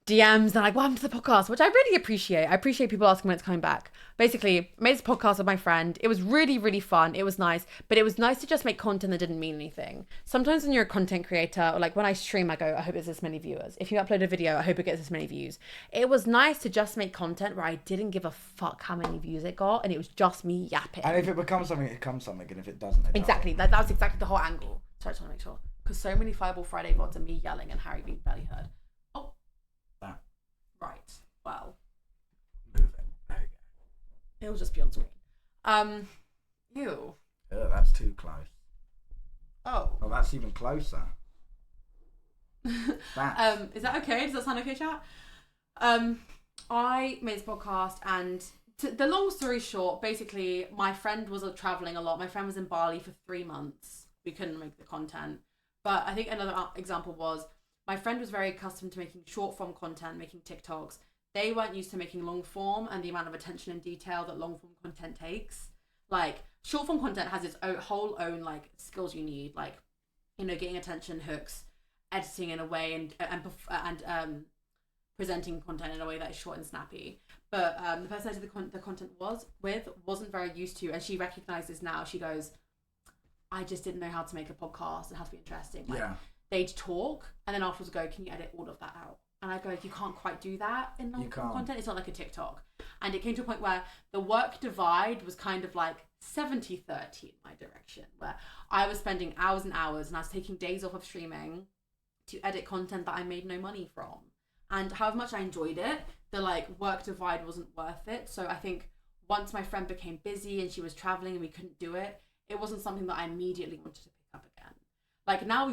DMs and like, what happened to the podcast? Which I really appreciate. I appreciate people asking when it's coming back. Basically, I made this podcast with my friend. It was really, really fun. It was nice. But it was nice to just make content that didn't mean anything. Sometimes when you're a content creator, or like when I stream, I go, I hope it's this many viewers. If you upload a video, I hope it gets this many views. It was nice to just make content where I didn't give a fuck how many views it got. And it was just me yapping. And if it becomes something, it becomes something. And if it doesn't, it Exactly. doesn't. That was exactly the whole angle. Sorry, I just want to make sure. Because so many Fireball Friday VODs are me yelling and Harry being barely heard. Oh. That. Right. Well. Moving. There you go. It'll just be on screen. Ew. That's too close. Oh. Oh, that's even closer. That's... Is that okay? Does that sound okay, chat? I made this podcast and the long story short, basically my friend was traveling a lot. My friend was in Bali for 3 months. We couldn't make the content. But I think another example was my friend was very accustomed to making short form content, making TikToks. They weren't used to making long form and the amount of attention and detail that long form content takes. Like short form content has its whole own like skills you need, like, you know, getting attention, hooks, editing in a way and presenting content in a way that is short and snappy. But the person I did the content wasn't very used to, and she recognizes now. She goes, I just didn't know how to make a podcast and how to be interesting. Like, yeah. They'd talk and then afterwards go, can you edit all of that out? And I go, you can't quite do that in long form content. It's not like a TikTok. And it came to a point where the work divide was kind of like 70-30 in my direction, where I was spending hours and hours and I was taking days off of streaming to edit content that I made no money from. And however much I enjoyed it, the like work divide wasn't worth it. So I think once my friend became busy and she was traveling and we couldn't do it, it wasn't something that I immediately wanted to pick up again. Like now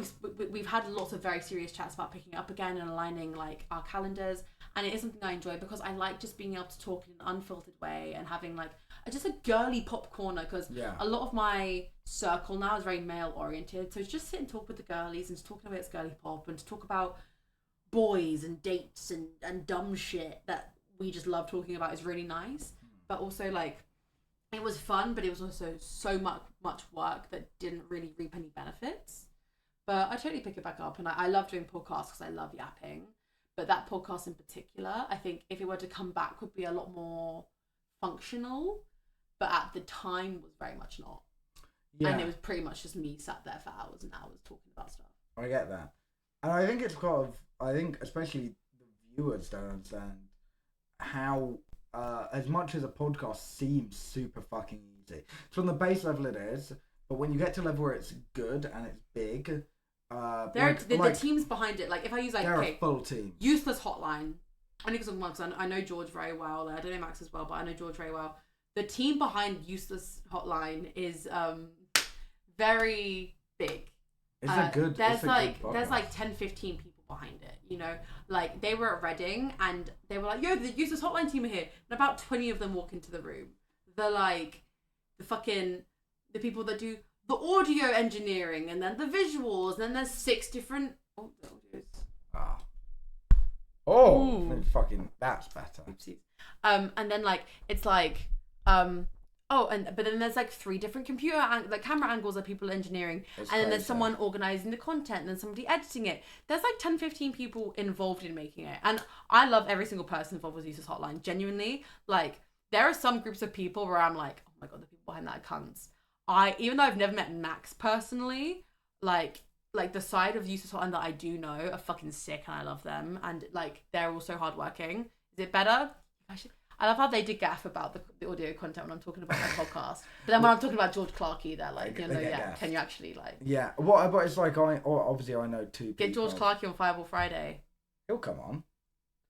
we've had lots of very serious chats about picking it up again and aligning like our calendars, and it is something I enjoy because I like just being able to talk in an unfiltered way and having like just a girly pop corner, because a lot of my circle now is very male oriented, so it's just sit and talk with the girlies and just talking about it's girly pop and to talk about boys and dates and dumb shit that we just love talking about is really nice. But also like it was fun, but it was also so much work that didn't really reap any benefits. But I totally pick it back up, and I love doing podcasts because I love yapping. But that podcast in particular, I think if it were to come back, would be a lot more functional. But at the time, was very much not. Yeah. And it was pretty much just me sat there for hours and hours talking about stuff. I get that, and I think it's kind of. I think especially the viewers don't understand how as much as a podcast seems super fucking easy, so on the base level it is, but when you get to a level where it's good and it's big, the teams behind it. Like if I use they're a full team. Useless Hotline. I think it's because I know George very well. I don't know Max as well, but I know George very well. The team behind Useless Hotline is very big. It's a good. There's like 10, 15 people behind it. You know, like they were at Reading and they were like, "Yo, the Useless Hotline team are here," and about 20 of them walk into the room. They're like the people that do the audio engineering and then the visuals, and then there's 6 different audios. Fucking that's better. Oopsies. And then like it's like but then there's like 3 different camera angles that people are engineering, and then there's someone organizing the content, and then somebody editing it. There's like 10, 15 people involved in making it, and I love every single person involved with Useless Hotline. Genuinely, like there are some groups of people where I'm like, oh my god, the people behind that are cunts. Even though I've never met Max personally, like the side of Useless Hotline that I do know are fucking sick, and I love them, and like they're also hardworking. Is it better? I love how they did gaff about the audio content when I'm talking about my podcast, but then when I'm talking about George Clarkey, they're like, can you actually like? Yeah, but it's like obviously I know 2 people. Get George Clarkey on Fireball Friday. He'll come on.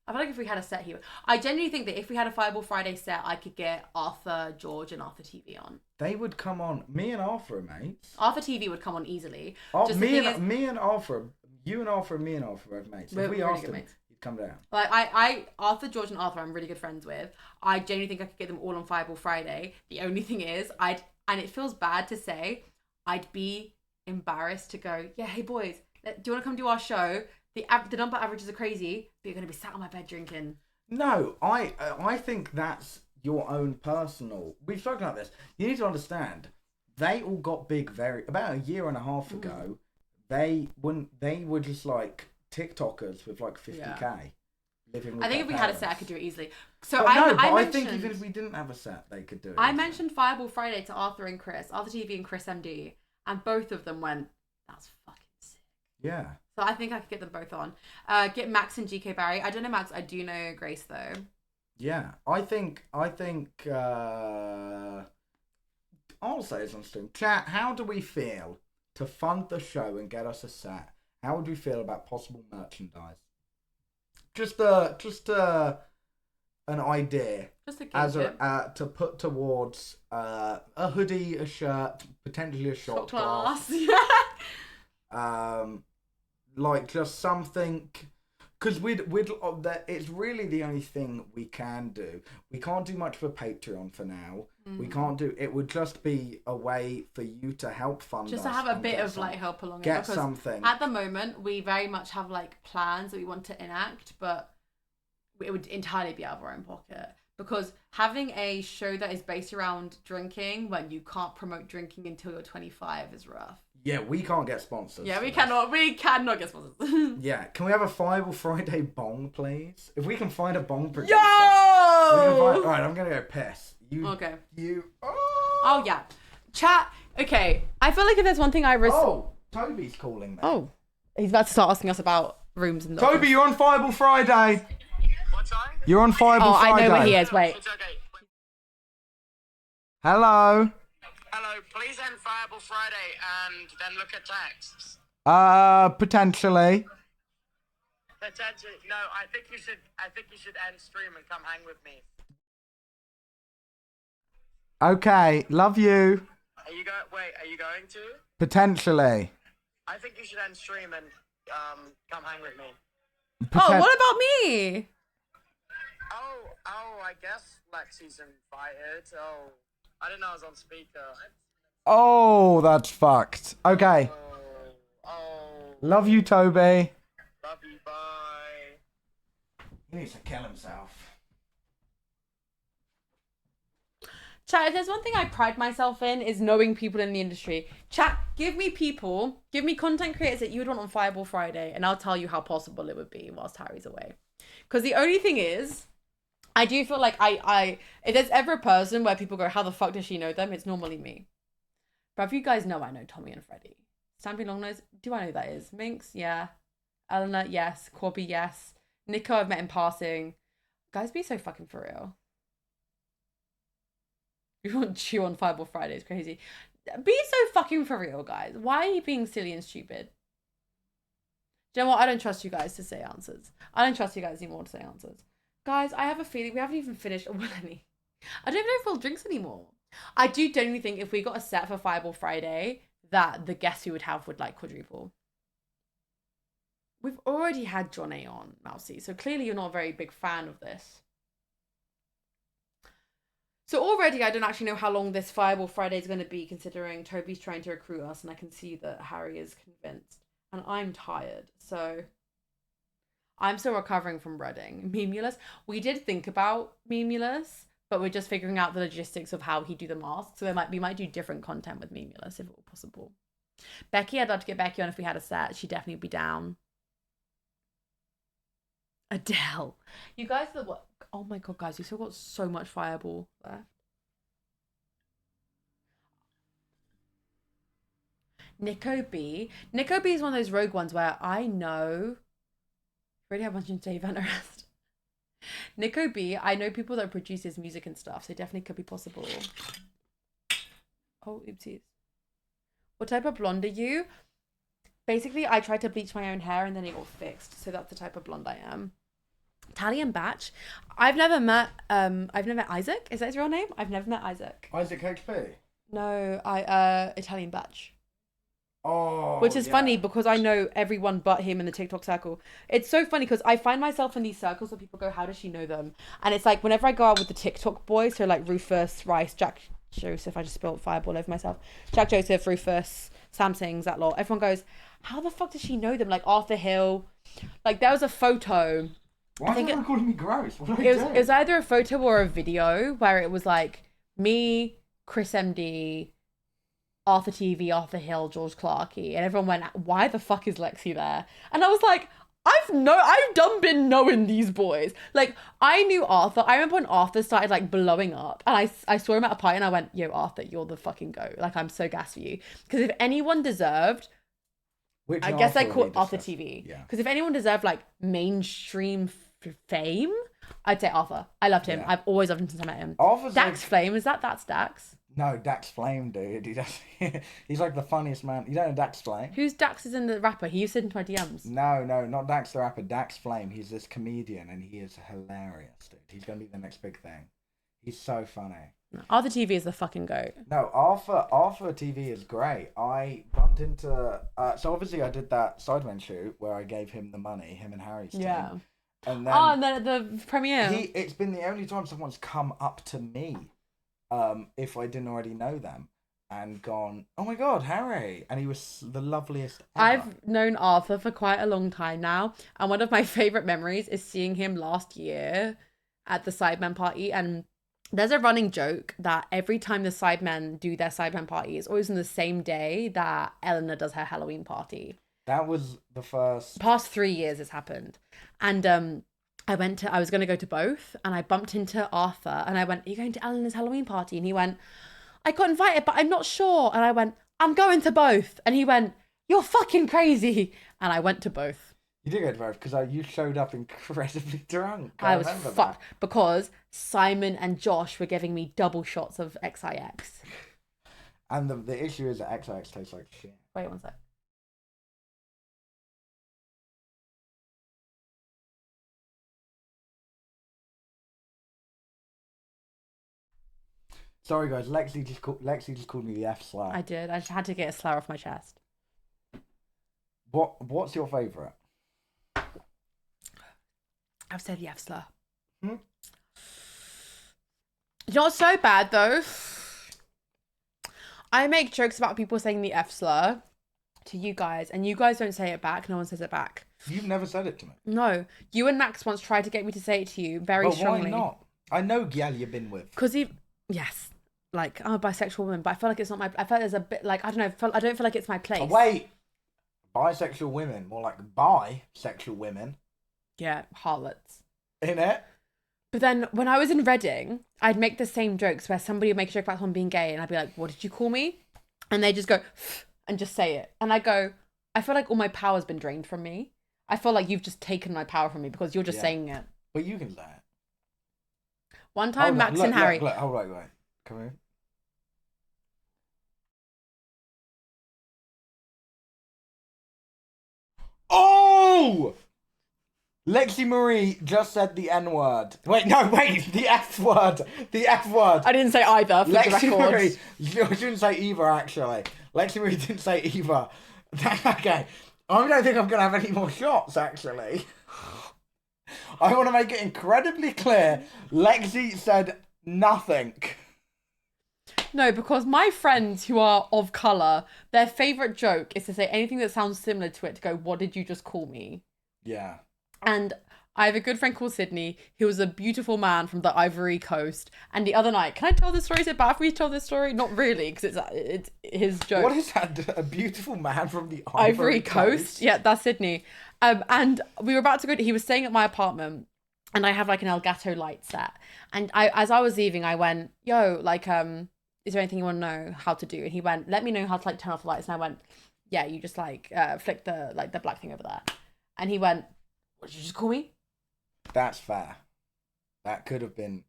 I feel like if we had a set here, I genuinely think that if we had a Fireball Friday set, I could get Arthur, George, and Arthur TV on. They would come on. Me and Arthur are mates. Arthur TV would come on easily. Me and Arthur, you and Arthur, and me and Arthur are mates. If we asked him, he'd come down. Like Arthur, George, and Arthur, I'm really good friends with. I genuinely think I could get them all on Fireball Friday. The only thing is, and it feels bad to say, I'd be embarrassed to go, yeah, hey boys, do you want to come do our show? The number averages are crazy, but you're going to be sat on my bed drinking. No, I think that's your own personal. We've spoken about this. You need to understand, they all got big about a year and a half ago. They were just like TikTokers with like 50k. Living with I think if we had a set, I could do it easily. So I think even if we didn't have a set, they could do it. I mentioned Fireball Friday to Arthur and Chris, Arthur TV and Chris MD, and both of them went, "That's fucking sick." Yeah. So I think I could get them both on. Get Max and GK Barry. I don't know Max. I do know Grace though. Yeah, I think I'll say it's on stream. Chat, how do we feel to fund the show and get us a set? How would we feel about possible merchandise? Just an idea. Just a to put towards a hoodie, a shirt, potentially a shot glass. Like just something, because it's really the only thing we can do. We can't do much for Patreon for now. We can't do. It would just be a way for you to help fund just us. To have a bit of like help along. Get something. At the moment, we very much have like plans that we want to enact, but it would entirely be out of our own pocket. Because having a show that is based around drinking when you can't promote drinking until you're 25 is rough. Yeah, we can't get sponsors. Yeah, we cannot get sponsors. Yeah, can we have a Fireball Friday bong, please? If we can find a bong producer. Yo! Alright, I'm gonna go piss. Okay. Oh! Oh, yeah. Chat. Okay, I feel like if there's one thing Oh, Toby's calling me. Oh. He's about to start asking us about rooms in the Toby, office. you're on Fireball Friday. What time? You're on Fireball Friday. I know where he is. Wait. It's okay. Hello. Hello, please end Fireball Friday and then look at texts. Potentially. Potentially. No, I think you should end stream and come hang with me. Okay, love you. Are you going to? Potentially. I think you should end stream and come hang with me. Oh, what about me? Oh, I guess Lexie's invited. Oh, I didn't know I was on speaker. Oh, that's fucked. Okay. Oh. Love you, Toby. Love you, bye. He needs to kill himself. Chat, if there's one thing I pride myself in is knowing people in the industry. Chat, give me content creators that you would want on Fireball Friday, and I'll tell you how possible it would be whilst Harry's away. Because the only thing is, I do feel like if there's ever a person where people go, how the fuck does she know them? It's normally me. But if you guys know, I know Tommy and Freddie. Stampy Longnose, do I know who that is? Minx, yeah. Eleanor, yes. Corby, yes. Nico, I've met in passing. Guys, be so fucking for real. You want to chew on Fireball Friday is crazy. Be so fucking for real, guys. Why are you being silly and stupid? Do you know what? I don't trust you guys to say answers. I don't trust you guys anymore to say answers. Guys, I have a feeling we haven't even finished. Well, I don't even know if we'll drinks anymore. I do genuinely think if we got a set for Fireball Friday, that the guests we would have would like quadruple. We've already had John A on, Mousy, so clearly you're not a very big fan of this. So already I don't actually know how long this Fireball Friday is going to be, considering Toby's trying to recruit us, and I can see that Harry is convinced. And I'm tired, so I'm still recovering from Reading. Memulus, we did think about Memulus, but we're just figuring out the logistics of how he'd do the mask. So we might do different content with Memulus if it were possible. Becky, I'd love to get Becky on if we had a set. She'd definitely be down. Adele. You guys are what? Oh my god, guys, you still got so much Fireball left. Nico B. Nico B is one of those rogue ones where I know. Already have 100 event arrest. Nico B. I know people that produce his music and stuff, so it definitely could be possible. Oh, oopsies. What type of blonde are you? Basically, I tried to bleach my own hair and then it got fixed, so that's the type of blonde I am. Italian Batch. I've never met Isaac. Is that his real name? I've never met Isaac. Isaac HP? No, Italian Batch. Oh, which is funny because I know everyone but him in the TikTok circle. It's so funny because I find myself in these circles where people go, how does she know them? And it's like whenever I go out with the TikTok boys, so like Rufus, Rice, Jack Joseph, I just spilled Fireball over myself. Jack Joseph, Rufus, Sam Sings, that lot. Everyone goes, how the fuck does she know them? Like Arthur Hill. Like there was a photo. Why is everyone calling me gross? What it was either a photo or a video where it was like me, Chris MD, Arthur TV, Arthur Hill, George Clarkey, and everyone went, why the fuck is Lexie there? And I was like, I've done been knowing these boys. Like, I knew Arthur. I remember when Arthur started like blowing up, and I saw him at a party and I went, yo, Arthur, you're the fucking goat. Like, I'm so gassed for you. Because if anyone deserved, I guess I call it Arthur TV. Yeah. Because if anyone deserved like mainstream fame, I'd say Arthur. I loved him. Yeah. I've always loved him since I met him. Arthur's Dax Flame, that's Dax? No, Dax Flame, dude. He's like the funniest man. You don't know Dax Flame? Who's Dax is in the rapper? He used to into my DMs. No, not Dax the rapper. Dax Flame. He's this comedian and he is hilarious, dude. He's going to be the next big thing. He's so funny. No, Arthur TV is the fucking goat. No, Arthur TV is great. I bumped into... so obviously I did that Sidemen shoot where I gave him the money, him and Harry's team. Yeah. And then... Oh, and then at the premiere. It's been the only time someone's come up to me if I didn't already know them and gone, oh my god, Harry, and he was the loveliest ever. I've known Arthur for quite a long time now, and one of my favorite memories is seeing him last year at the Sidemen party. And there's a running joke that every time the Sidemen do their Sidemen party, it's always on the same day that Eleanor does her Halloween party. That was the past 3 years it's happened. And I was going to go to both, and I bumped into Arthur, and I went, are you going to Eleanor's Halloween party? And he went, I got invited, but I'm not sure. And I went, I'm going to both. And he went, you're fucking crazy. And I went to both. You did go to both, because you showed up incredibly drunk. I was fucked, because Simon and Josh were giving me double shots of XIX. And the issue is that XIX tastes like shit. Wait one sec. Sorry guys, Lexie just called me the F slur. I did. I just had to get a slur off my chest. What's your favourite? I've said the F slur. You know what's so bad though? I make jokes about people saying the F slur to you guys, and you guys don't say it back. No one says it back. You've never said it to me. No. You and Max once tried to get me to say it to you very strongly. Why not? I know Gyal you've been with. Because yes. Like, I'm a bisexual woman, but I feel like it's not my... I feel like there's a bit, like, I don't know, I don't feel like it's my place. Oh, wait! Bisexual women, more like bisexual women. Yeah, harlots. Innit? But then, when I was in Reading, I'd make the same jokes where somebody would make a joke about someone being gay, and I'd be like, what did you call me? And they just go, and just say it. And I go, I feel like all my power's been drained from me. I feel like you've just taken my power from me because you're just saying it. But you can say it. One time, Max and Harry... Look, hold on, wait. Come here. Oh! Lexie Marie just said the N-word. Wait, the F word. The F word. I didn't say either, for the Lexie record. Marie. I didn't say either, actually. Lexie Marie didn't say either. Okay. I don't think I'm going to have any more shots, actually. I want to make it incredibly clear. Lexie said nothing. No, because my friends who are of colour, their favourite joke is to say anything that sounds similar to it, to go, what did you just call me? Yeah. And I have a good friend called Sydney, who was a beautiful man from the Ivory Coast. And the other night, can I tell this story? Is it bad for me to tell this story? Not really, because it's his joke. What is that? A beautiful man from the Ivory Coast? Yeah, that's Sydney. And we were about to go he was staying at my apartment, and I have like an Elgato light set. And as I was leaving, I went, yo, like, is there anything you want to know how to do? And he went, let me know how to like turn off the lights. And I went, yeah, you just like flick the black thing over there. And he went, what did you just call me? That's fair. That could have been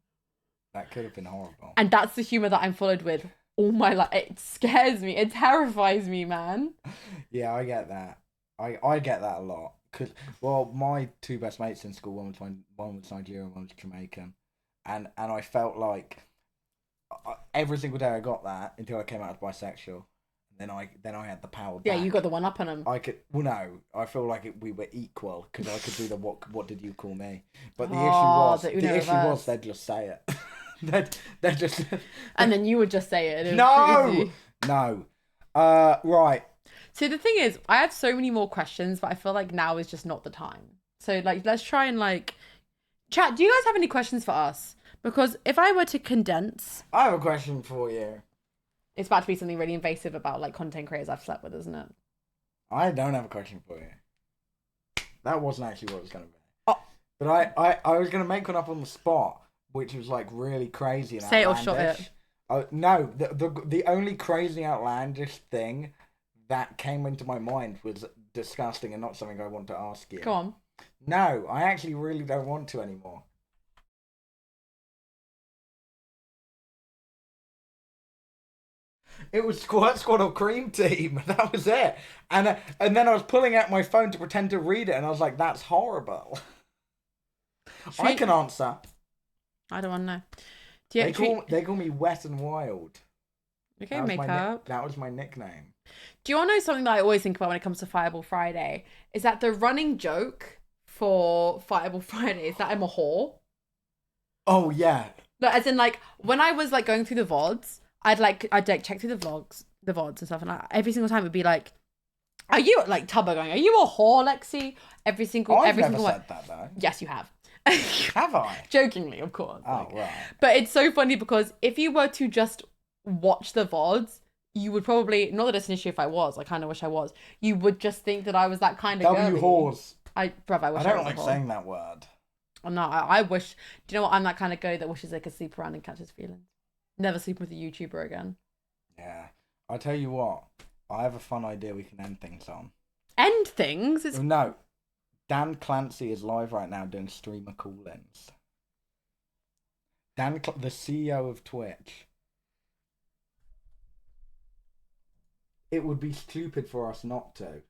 horrible. And that's the humour that I'm followed with all my life. It scares me. It terrifies me, man. Yeah, I get that. I get that a lot. Cause, well, my two best mates in school, one was Nigerian, one was Jamaican. And I felt like every single day I got that until I came out as bisexual. Then I had the power back. Yeah, you got the one up on him. I feel like we were equal because I could do the what did you call me? But the issue was they'd just say it. they'd just. And then you would just say it. No. Right. So the thing is, I have so many more questions, but I feel like now is just not the time. So like, let's try and like chat. Do you guys have any questions for us? Because if I were to condense, I have a question for you. It's about to be something really invasive about like content creators I've slept with, isn't it? I don't have a question for you. That wasn't actually what it was going to be. Oh. But I was going to make one up on the spot, which was like really crazy and say outlandish. It or shot it. No, the only crazy outlandish thing that came into my mind was disgusting and not something I want to ask you. Go on. No, I actually really don't want to anymore. It was Squirt Squad or Cream Team. That was it. And then I was pulling out my phone to pretend to read it, and I was like, that's horrible. I can answer. I don't want to know. They call me Wet and Wild. Okay, makeup. That was my nickname. Do you want to know something that I always think about when it comes to Fireball Friday? Is that the running joke for Fireball Friday is that I'm a whore. Oh, yeah. No, as in, like, when I was, like, going through the VODs, I'd check through the VODs and stuff, and every single time it would be like, are you, like, Tubber going, are you a whore, Lexie? Every single said one. That, though. Yes, you have. Have I? Jokingly, of course. Oh, right. But it's so funny because if you were to just watch the VODs, you would probably, not that it's an issue if I was, I kind of wish I was, you would just think that I was that kind of girly. whores. I wish I was. I don't like saying that word. No, I wish, do you know what, I'm that kind of girl that wishes they could sleep around and catch his feelings. Never sleep with a YouTuber again. Yeah. I'll tell you what, I have a fun idea we can end things on. End things? No. Dan Clancy is live right now doing streamer call-ins. The CEO of Twitch. It would be stupid for us not to.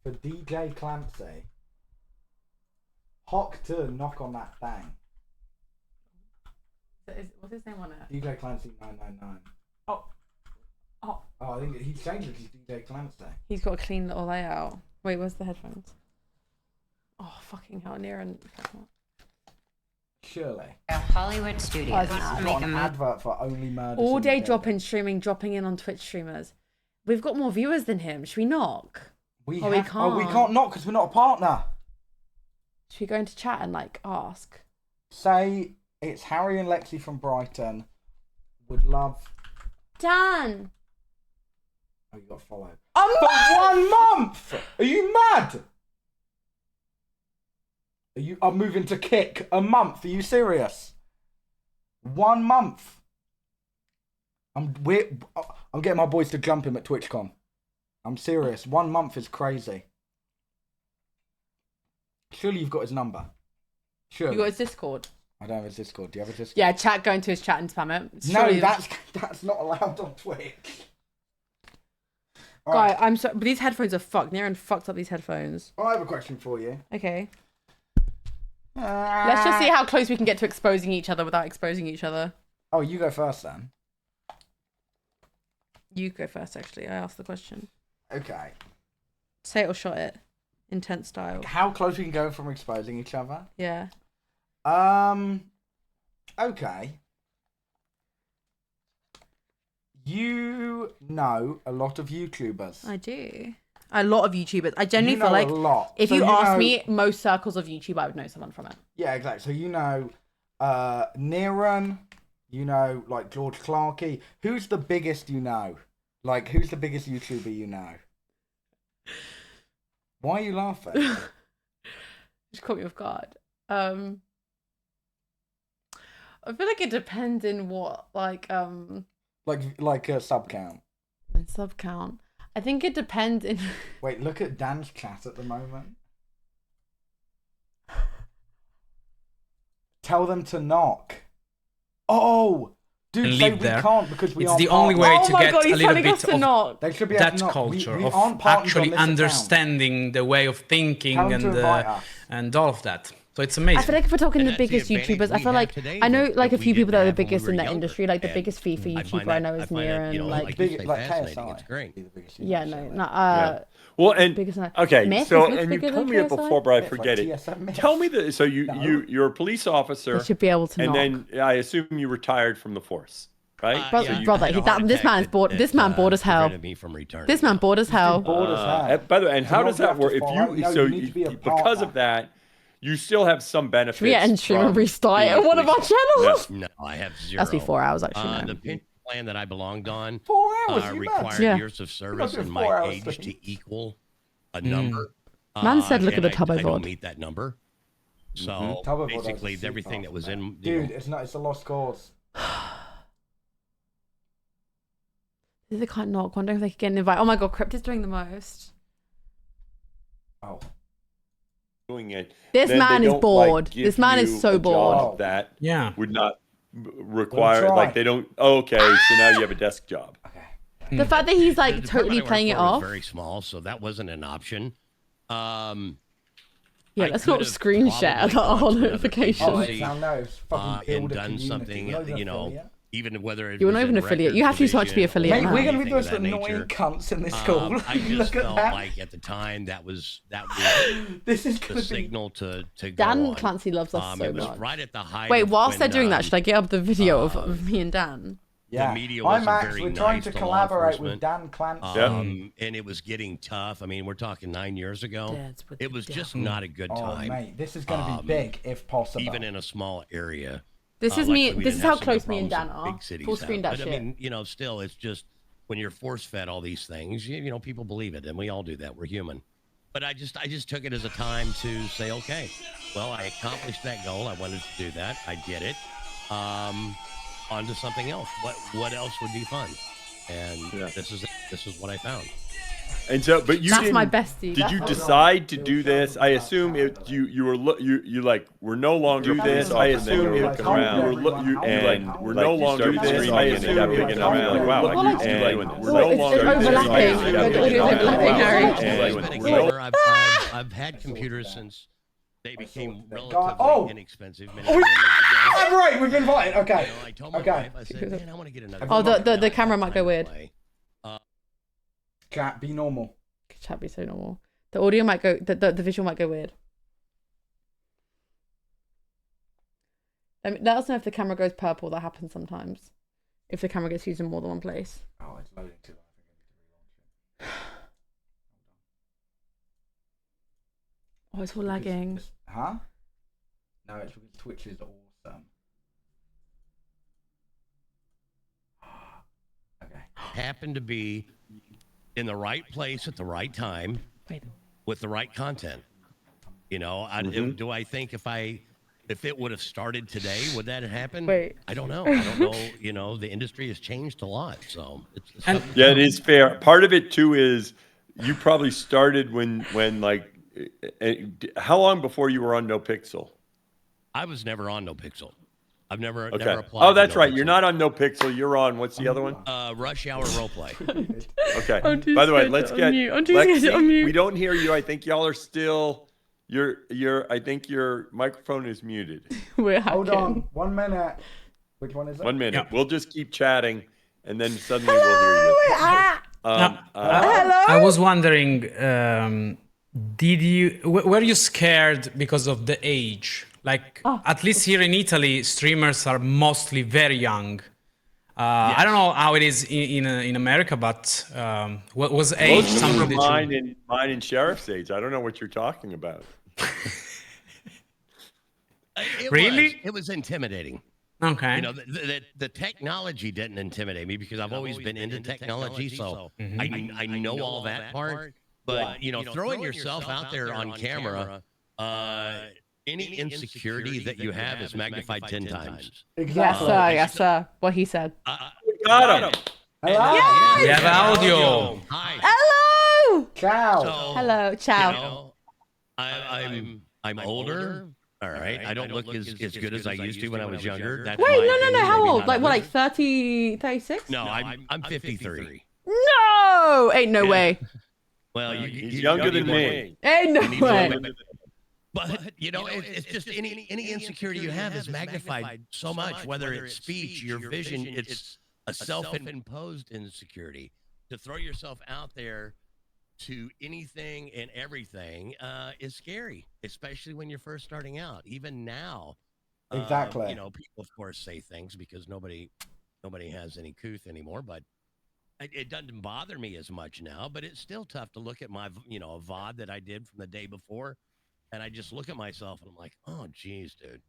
For DJ Clancy. Hock to knock on that thing. What's his name on it? DJ Clancy 999. Oh, I think he's changed it to DJ Clancy. He's got a clean little layout. Wait, where's the headphones? Oh, fucking hell, near and... Surely. Hollywood Studios. Got an advert for Only Murders. All day dropping in on Twitch streamers. We've got more viewers than him. Should we knock? We can't knock because we're not a partner. Should we go into chat and like ask? Say it's Harry and Lexie from Brighton. Would love. Dan. Oh, you got to follow. For 1 month. Are you mad? I'm moving to Kick. A month. Are you serious? 1 month. I'm getting my boys to jump him at TwitchCon. I'm serious. 1 month is crazy. Surely you've got his number. Surely. You got his Discord. I don't have his Discord. Do you have a Discord? Yeah, chat. Go into his chat and spam it. No, that's not allowed on Twitch. Guy, I'm sorry, but these headphones are fucked. Niran fucked up these headphones. I have a question for you. Okay. Let's just see how close we can get to exposing each other without exposing each other. Oh, you go first then. You go first, actually. I asked the question. Okay. Say it or shot it. Intense style. How close we can go from exposing each other? Yeah. Okay. You know a lot of YouTubers. I do. A lot of YouTubers. I genuinely feel know like a lot. if So you ask know- me, most circles of YouTube, I would know someone from it. Yeah, exactly. So you know Niran, you know, like George Clarkey. Who's the biggest you know? Like, who's the biggest YouTuber you know? Why are you laughing? Just caught me off guard. I feel like it depends in what, like a sub count. in sub count. I think it depends in. Wait, look at Dan's chat at the moment. Tell them to knock. Oh, dude, And say leave we there. can't because we It's aren't the only partners. way Oh to my get god, a he's little telling us bit to of knock. They should be able that to knock. culture we of aren't partners actually on this account. understanding the way of thinking Tell them to invite us. and all of that. So it's amazing. I feel like if we're talking the And that's the biggest advantage YouTubers, I we feel have like today I know that like a we few people didn't that are the have when we biggest were in that younger. industry, like the And biggest FIFA I find YouTuber I know that- is I find Mira that, and you know, like like- Big, like fascinating. KSI. It's great. He's the biggest yeah, YouTuber, no, right? not Well, and biggest than- okay, Myth? so Is Myth and you bigger told than me it KSI? before, but I Myth, like forget it. TSM Myth. Tell me that. So No. you're a police officer, they should be able to and knock. then I assume you retired from the force, right? Brother, So you- brother, I had a that- heart this attack man's that- bored- that, this man bored as hell. prevented me from returning. This man bored as hell. Bored as hell. By the way, and So how not does that just work? to If follow, you no, so you need to be a because partner. of that, you still have some benefits. Should we end stream and from restart it being on one of our police. channels? No, I have zero. That's be 4 hours actually. The No. pension plan that I belonged on 4 hours. you required mad? Yeah. years of service doing and 4 my hours age things. to equal a number. Man said, "Look at and the tub I I bought." don't meet that number. So Tub I bought basically, is a everything super that was man. in, you Dude, know, it's not. It's a lost cause. They can't knock. Wondering if they could get an invite. Oh my god, Crypt is doing the most. Oh. Doing it. This then man they is don't, bored. Like, give This man is you so a job bored. That Yeah. would not require try. like they don't. Oh, okay, so now you have a desk job. Okay. The fact that he's like the department totally I worked playing it for was off. very small, so that wasn't an option. Yeah, I let's could not have screen share probably our gone to another notifications. Oh, agency, it's now no. It's fucking build and a done community. something, You're not even you know, affiliate. even whether it You're was not even in affiliate. records You have to so much to be division affiliate Mate, now. we're gonna be anything doing of some that annoying nature. cunts in this school. I Look just at felt that. like at the time that was This is the gonna be. signal to go Dan on. Clancy loves us so It was much. right at the height. Wait, of whilst when, they're doing that, should I get up the video of me and Dan? Yeah. media Hi wasn't Max, very we're trying nice to to law collaborate with enforcement. Dan Clancy. And it was getting tough. I mean, we're talking 9 years ago. Dads with It the was just devil. not a good Oh time, mate, this is gonna be big if possible. even in a small area. This is Luckily, me. we This didn't is have how some of close the me and Dan problems that are. big cities Full screen have. that But shit. I mean, you know, still, it's just when you're force fed all these things, you know, people believe it, and we all do that. We're human. But I just took it as a time to say, okay, well, I accomplished that goal. I wanted to do that. I did it. On to something else. What else would be fun? And this is what I found. And so, but you That's didn't, my bestie. Did That's you my decide to do this? I assume you were you like we're no longer Do this. this, I and assume then you you're were like, around. how And we're no like, longer you this. started I streaming assume and you got were big enough. around. Like wow, Well, like, like- and we're Well, no it's longer this. overlapping. I assume you The got big audio's enough. overlapping, Wow. Harry. It's been a And we're no gamer. I've had computers since they became relatively Oh. inexpensive. Oh, I'm right. We've been invited. Okay. You know, I told my Okay. wife, I said, man, I want to get another. Oh, computer. the I camera have might go time to weird. play. Chat, be normal. Chat be so normal. The audio might go. The visual might go weird. Let us know if the camera goes purple. That happens sometimes. If the camera gets used in more than one place. Oh, it's loading too. I think Oh, it's all I need to relaunch it. lagging. Huh? No, it's because Twitch is awesome. Okay. Happened to be in the right place at the right time Wait. with the right content. You know, do I think if it would have started today, would that have happened? Wait. I don't know. I don't know. You know, the industry has changed a lot, so it's And- Yeah, it is fair. Part of it too is you probably started when like how long before you were on No Pixel? I was never on No Pixel. I've never Okay. applied. Oh, that's to right. No You're Pixel. not on No Pixel. You're on. What's the other one? Rush Hour Roleplay. Okay. I'm too By the way, scared let's to get unmute. I'm too scared to Lexie. unmute. We don't hear you. I think y'all are still. I think your microphone is muted. We're hacking. Hold on. 1 minute. Which one is it? 1 minute. Yeah. We'll just keep chatting, and then suddenly we'll hear you. Hello? I was wondering, were you scared because of the age? Like, at least here in Italy, streamers are mostly very young. I don't know how it is in America, but what was age Most of something them are that you... mine and Sheriff's age. I don't know what you're talking about. It was intimidating. Okay. You know, the technology didn't intimidate me because I've always been into technology, so I know all that part. But you know, throwing yourself out there on camera, any insecurity that you have is magnified 10 times. Exactly. Yes, sir. What he said. Got him. Hello. We have audio. Hi. Hello. Ciao. So, Hello. Ciao. You know, I'm older. All right. I don't look as good as I used to when I was younger. That's Wait, my no. opinion, How maybe old? not Like, what, others. like 30, 36? No, I'm 53. No! Ain't no way. Well, He's younger than me. Ain't no need way. to- But you know, it's just any insecurity you have is magnified so much. Whether it's speech, your vision, it's a self-imposed insecurity. To throw yourself out there to anything and everything is scary, especially when you're first starting out. Even now, Exactly. you know, people of course say things because nobody has any couth anymore, but. It doesn't bother me as much now, but it's still tough to look at my, you know, a VOD that I did from the day before, and I just look at myself and I'm like, oh, geez, dude,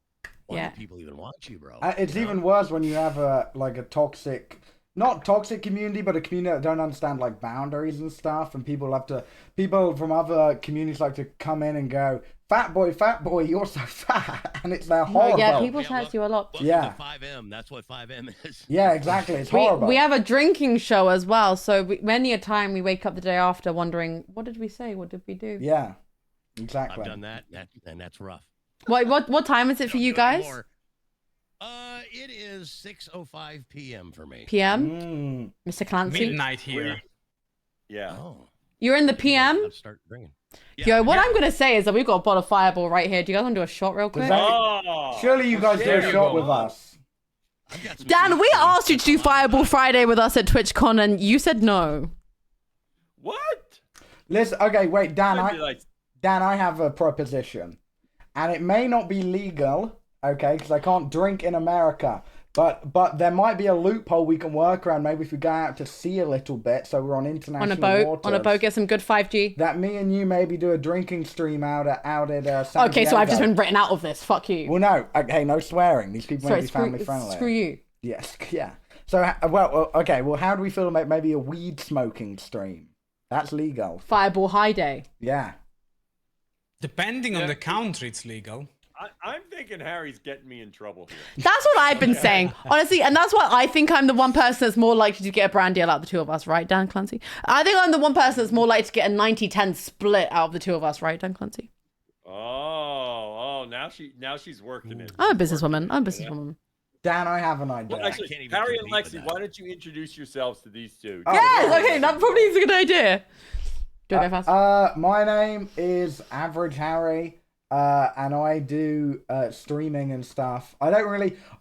why do people even watch you, bro? It's You know? even worse when you have a toxic, not toxic community, but a community that don't understand like boundaries and stuff, and people from other communities like to come in and go, fat boy, you're so fat, and it's that horrible. Yeah, people test you a lot. Yeah, 5M. That's what 5M is. Yeah, exactly. It's horrible. We have a drinking show as well, so many a time we wake up the day after wondering, what did we say? What did we do? Yeah, exactly. I've done that, and that's rough. What time is it for you guys? It is 6:05 p.m. for me. PM? Mr. Clancy? Midnight here. Yeah. Oh. You're in the PM? Let's start drinking. Yo, what I'm going to say is that we've got a bottle of Fireball right here. Do you guys want to do a shot real quick? Surely you guys do a shot with us. Dan, we asked you to do Fireball Friday with us at TwitchCon, and you said no. What? Listen, okay, wait, Dan, I'd be like, Dan, I have a proposition. And it may not be legal, okay, because I can't drink in America. But there might be a loophole we can work around. Maybe if we go out to sea a little bit, so we're on international waters. On a boat, get some good 5G. That me and you maybe do a drinking stream out at San Okay, so I've just Diego. been written out of this. Fuck you. Well, no. Okay, no swearing. These people may be family friendly. Screw you. Yes, yeah. So, okay, well, how do we feel about maybe a weed smoking stream? That's legal. Fireball High Day. Yeah. Depending on the country, it's legal. I'm thinking Harry's getting me in trouble here. That's what I've been saying, honestly, and that's why I think I'm the one person that's more likely to get a brand deal out of the two of us, right, Dan Clancy? I think I'm the one person that's more likely to get a 90-10 split out of the two of us, right, Dan Clancy? Oh, now she's working it. I'm a businesswoman. Dan, I have an idea. Well, actually, Harry and Lexie, why don't you introduce yourselves to these two? Yes, okay, that probably is a good idea. Do it go fast. My name is AverageHarry. And I do streaming and stuff. I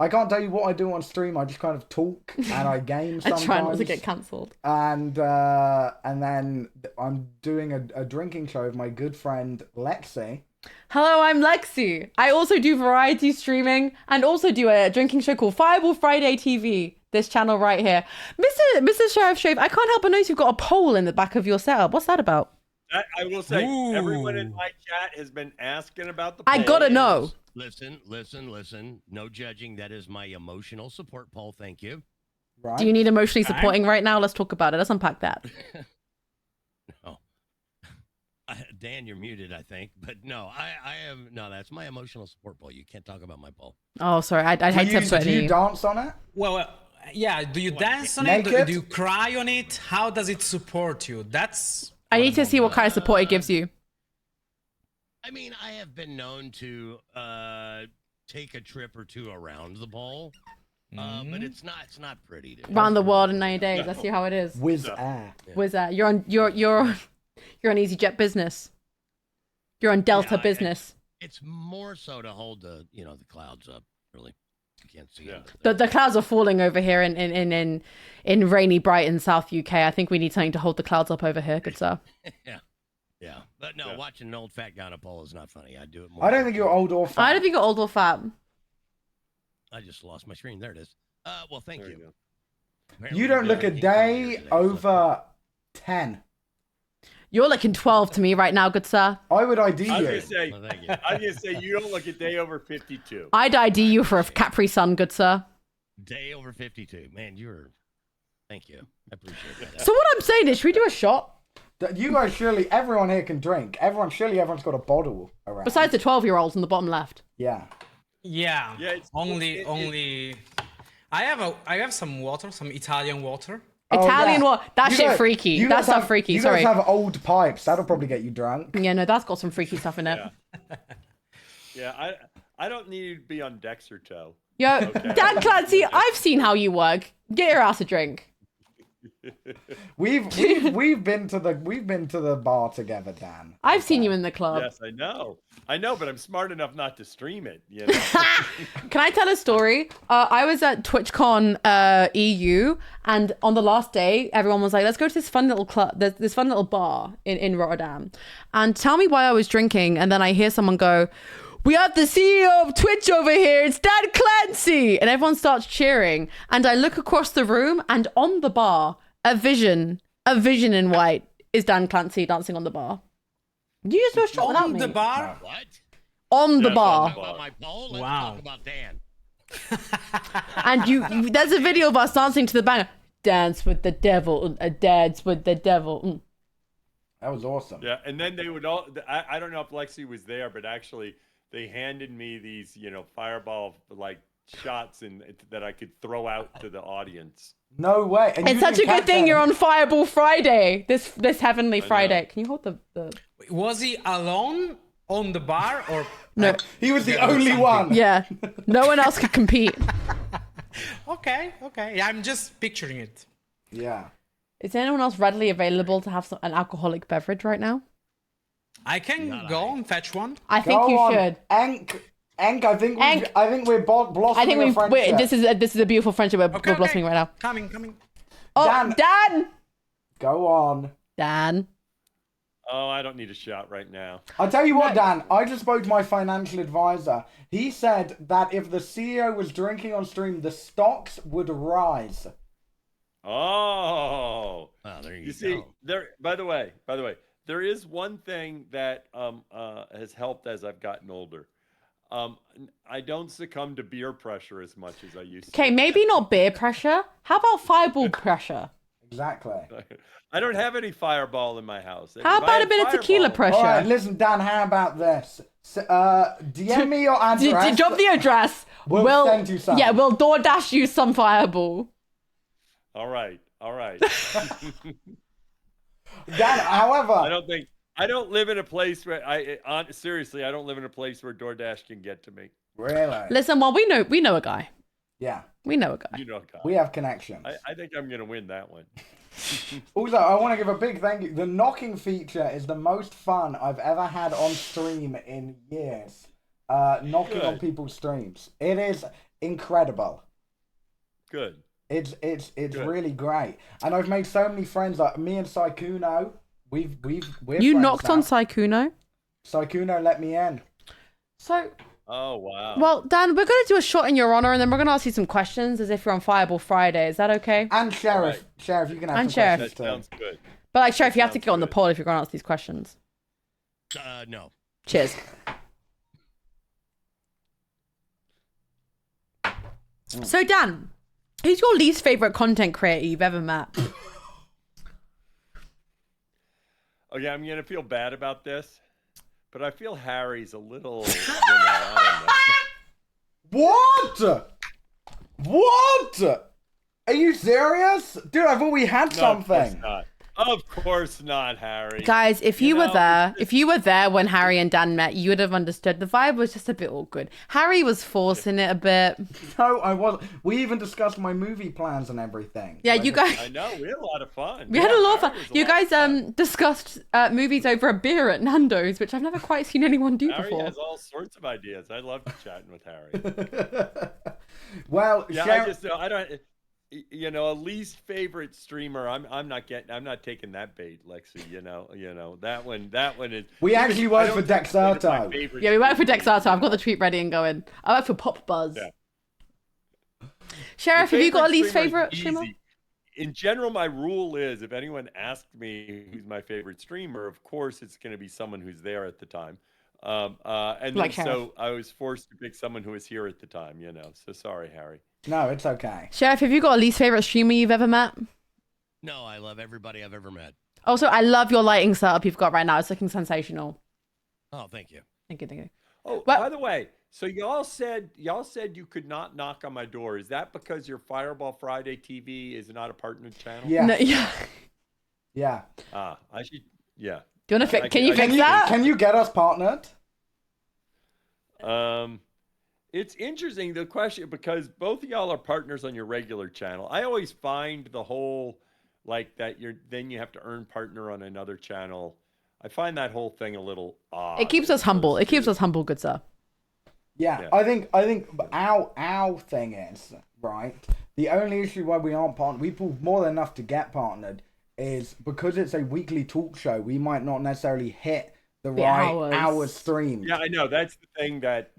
can't tell you what I do on stream. I just kind of talk and I game sometimes. I try not to get cancelled. And then I'm doing a drinking show with my good friend Lexie. Hello, I'm Lexie. I also do variety streaming and also do a drinking show called Fireball Friday TV. This channel right here. Mr. Sheriff Shave, I can't help but notice you've got a poll in the back of your setup. What's that about? I will say, everyone in my chat has been asking about the I poll. gotta know. Listen. No judging. That is my emotional support poll. Thank you. Right. Do you need emotionally supporting right now? Let's talk about it. Let's unpack that. No. Dan, you're muted, I think. But no, I am. No, that's my emotional support poll. You can't talk about my poll. Oh, sorry. I'd hate to upset Do you. you dance on it? Well, yeah. Do you dance on naked? it? Do you cry on it? How does it support you? That's. I need to see what kind of support it gives you. I mean, I have been known to take a trip or two around the bowl. But it's not pretty. Around the world in 90 days. Let's see how it is. Wizz Air. Wizz Air. You're on EasyJet business. You're on Delta business. It's more so to hold the clouds up. Really, you can't see it. The clouds are falling over here in rainy Brighton, South UK. I think we need something to hold the clouds up over here. Good sir. Yeah. But no, watching an old fat guy on a pole is not funny. I do it more. I don't think you're old or fat. I don't think you're old or fat. I just lost my screen. There it is. Well, thank you. You don't look a day over 10. You're looking 12 to me right now, good sir. I would ID you. I was gonna say you don't look a day over 52. I'd ID you for a Capri Sun, good sir. Day over 52. Man, thank you. I appreciate that. So what I'm saying is, should we do a shot? You guys everyone here can drink. Everyone's got a bottle around. Besides the 12-year-olds on the bottom left. Yeah. Yeah. It's Only. I have some water, some Italian water. Italian water. That shit freaky. That's not freaky. You Sorry. guys have old pipes. That'll probably get you drunk. Yeah, no, that's got some freaky stuff in it. Yeah, I don't need to be on Dexerto. Yo, Okay. Dan Clancy, I've seen how you work. Get your ass a drink. We've been to the bar together, Dan. I've seen you in the club. Yes, I know, but I'm smart enough not to stream it. Can I tell a story? I was at TwitchCon EU, and on the last day, everyone was like, "Let's go to this fun little club, this fun little bar in Rotterdam." And tell me why I was drinking, and then I hear someone go, "We have the CEO of Twitch over here. It's Dan Clancy," and everyone starts cheering. And I look across the room, and on the bar, a vision in white is Dan Clancy dancing on the bar. You just do a shot without me. On the bar? What? On the bar. About my pole? Let's Wow. talk about Dan. And there's a video of us dancing to the banger. Dance with the devil, dance with the devil. That was awesome. Yeah, and then they would all. I don't know if Lexie was there, but actually they handed me these, fireball shots that I could throw out to the audience. No way. And It's such a good thing you're on Fireball Friday. This heavenly Friday. Can you hold the? Was he alone on the bar or? No, he was the only one. Yeah, no one else could compete. Okay. Yeah, I'm just picturing it. Yeah. Is anyone else readily available to have an alcoholic beverage right now? I can go and fetch one. I think you should. Enk, I think we're blossoming. I think this is a beautiful friendship. We're blossoming right now. Coming. Oh, Dan! Go on. Dan. Oh, I don't need a shot right now. I'll tell you what, Dan. I just spoke to my financial advisor. He said that if the CEO was drinking on stream, the stocks would rise. Oh, there you you go. see, by the way, there is one thing that has helped as I've gotten older. I don't succumb to beer pressure as much as I used to. Okay, maybe not beer pressure. How about fireball pressure? Exactly. I don't have any fireball in my house. How about a bit of tequila pressure? All right, listen, Dan, how about this? DM me your address. Drop the address. We'll send you some. Yeah, we'll DoorDash you some fireball. All right. Dan, however, I don't live in a place where seriously, I don't live in a place where DoorDash can get to me. Really? Listen, well, we know a guy. Yeah. We know a guy. You know a guy. We have connections. I think I'm gonna win that one. Also, I want to give a big thank you. The knocking feature is the most fun I've ever had on stream in years. Knocking on people's streams. It is incredible. Good. It's really great, and I've made so many friends. Like me and Saikuno, we're You friends knocked now. on Saikuno? Saikuno let me in. So. Oh wow. Well, Dan, we're gonna do a shot in your honor, and then we're gonna ask you some questions as if you're on Fireball Friday. Is that okay? And Sheriff, Right. Sheriff, you can have And some Sheriff. questions That too. sounds good. But like, Sheriff, you have to sounds get on the good. poll if you're gonna ask these questions. No. Cheers. So, Dan, who's your least favorite content creator you've ever met? Okay, I'm gonna feel bad about this, but I feel Harry's a little. I don't know. What? Are you serious? Dude, I thought we had No, of course something. not. Of course not, Harry. Guys, if you were there when Harry and Dan met, you would have understood. The vibe was just a bit awkward. Harry was forcing it a bit. No, I wasn't. We even discussed my movie plans and everything. Yeah, you guys. I know, we had a lot of fun. We had a lot of fun. You guys discussed movies over a beer at Nando's, which I've never quite seen anyone do Harry before. has all sorts of ideas. I love chatting with Harry. Well, yeah, I don't. You know, a least favorite streamer. I'm not taking that bait, Lexie. You know that one is. We actually work for Dexarto. Yeah, we work for Dexarto. I've got the tweet ready and going. I work for Pop Buzz. Yeah. Sheriff, have you got a least favorite streamer? In general, my rule is if anyone asked me who's my favorite streamer, of course it's going to be someone who's there at the time. And like so I was forced to pick someone who was here at the time. You know, so sorry, Harry. No, it's okay. Sheriff, have you got a least favorite streamer you've ever met? No, I love everybody I've ever met. Also, I love your lighting setup you've got right now. It's looking sensational. Oh, thank you. Thank you. Oh, by the way, so y'all said you could not knock on my door. Is that because your Fireball Friday TV is not a partner channel? Yeah. No, yeah. Yeah. I should. Yeah. Do you want to fix? Can you fix that? Can you get us partnered? It's interesting, the question, because both of y'all are partners on your regular channel. I always find the whole, like, that then you have to earn partner on another channel. I find that whole thing a little odd. It keeps us humble. It keeps us humble, good sir. Yeah, I think our thing is, right, the only issue why we aren't partnered, we pull more than enough to get partnered, is because it's a weekly talk show, we might not necessarily hit the right hours streamed. Yeah, I know. That's the thing that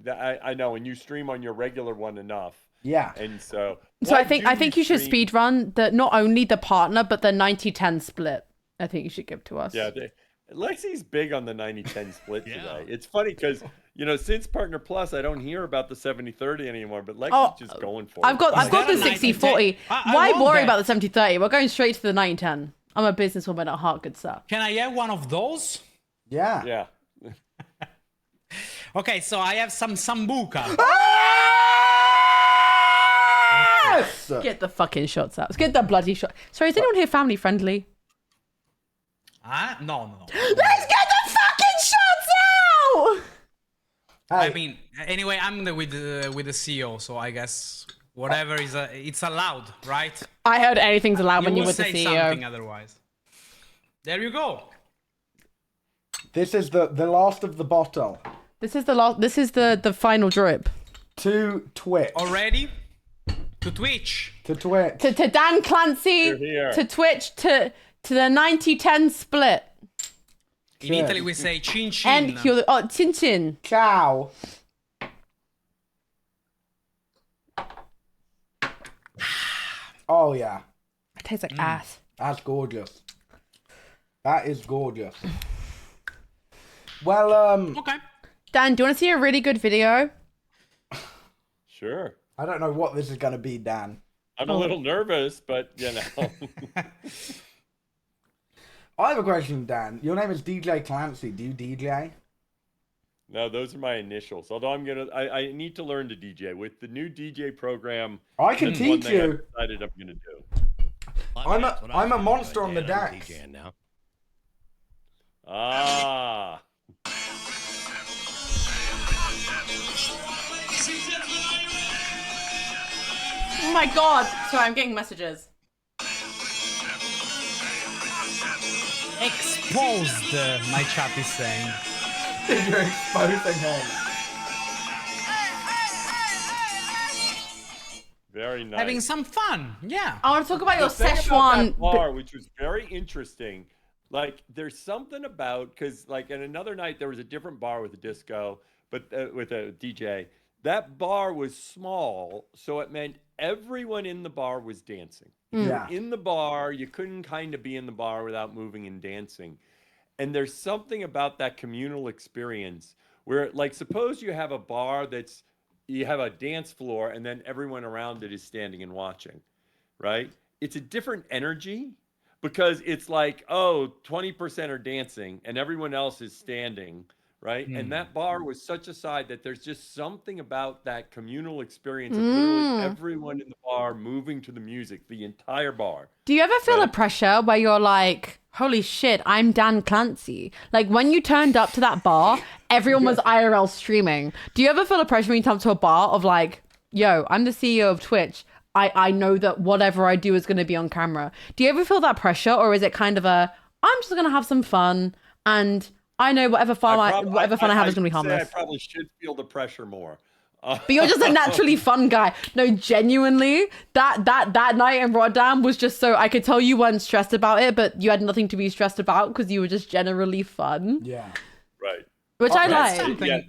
I know. When you stream on your regular one enough. Yeah. And so. So I think you should speed run not only the partner but the 90-10 split. I think you should give to us. Yeah, Lexie's big on the 90-10 split today. It's funny because since Partner Plus, I don't hear about the 70-30 anymore. But Lexie's just going for it. I've got the 60-40. Why worry about the 70-30? We're going straight to the 90-10. I'm a businesswoman at heart, good sir. Can I have one of those? Yeah. Yeah. Okay, so I have some sambuca. Yes! Get the fucking shots out. Get the bloody shot. Sorry, is anyone here family friendly? No. Let's get the fucking shots out! I mean, anyway, I'm with the CEO, so I guess whatever is it's allowed, right? I heard anything's allowed when you're with the say CEO. Something otherwise. There you go. This is the last of the bottle. This is the last. This is the final drip. To Twitch. Already? To Twitch. To Twitch. To Dan Clancy. Here. To Twitch. To the 90-10 split. In Italy we say chin chin. And chin chin. Ciao. Oh yeah. It tastes like ass. That's gorgeous. That is gorgeous. Well, Okay. Dan, do you want to see a really good video? Sure. I don't know what this is going to be, Dan. I'm a little nervous, but I have a question, Dan. Your name is DJ Clancy. Do you DJ? No, those are my initials. Although I need to learn to DJ with the new DJ program. I can teach you. I decided I'm gonna do. I'm a monster on the deck. Now. Ah. Oh my god! Sorry, I'm getting messages. Exposed, my chat is saying. You're exposing him. Very nice. Having some fun, yeah. I want to talk about your The thing about Szechuan that bar, which was very interesting. Like, there's something about, because like in another night there was a different bar with a disco, but with a DJ. That bar was small, so it meant everyone in the bar was dancing. If you were in the bar, you couldn't kind of be in the bar without moving and dancing. And there's something about that communal experience where, like, suppose you have a bar you have a dance floor and then everyone around it is standing and watching, right? It's a different energy because it's like, 20% are dancing and everyone else is standing, right? And that bar was such a side that there's just something about that communal experience of literally everyone in the bar moving to the music, the entire bar. Do you ever feel a pressure where you're like, holy shit, I'm Dan Clancy? Like when you turned up to that bar, everyone was IRL streaming. Do you ever feel a pressure when you come to a bar of like, yo, I'm the CEO of Twitch. I know that whatever I do is going to be on camera. Do you ever feel that pressure, or is it kind of a, I'm just going to have some fun and I know whatever fun I have is going to be harmless? I probably should feel the pressure more. But you're just a naturally fun guy. No, genuinely, that night in Rotterdam was just so, I could tell you weren't stressed about it, but you had nothing to be stressed about because you were just generally fun. Yeah. Right. Which I like.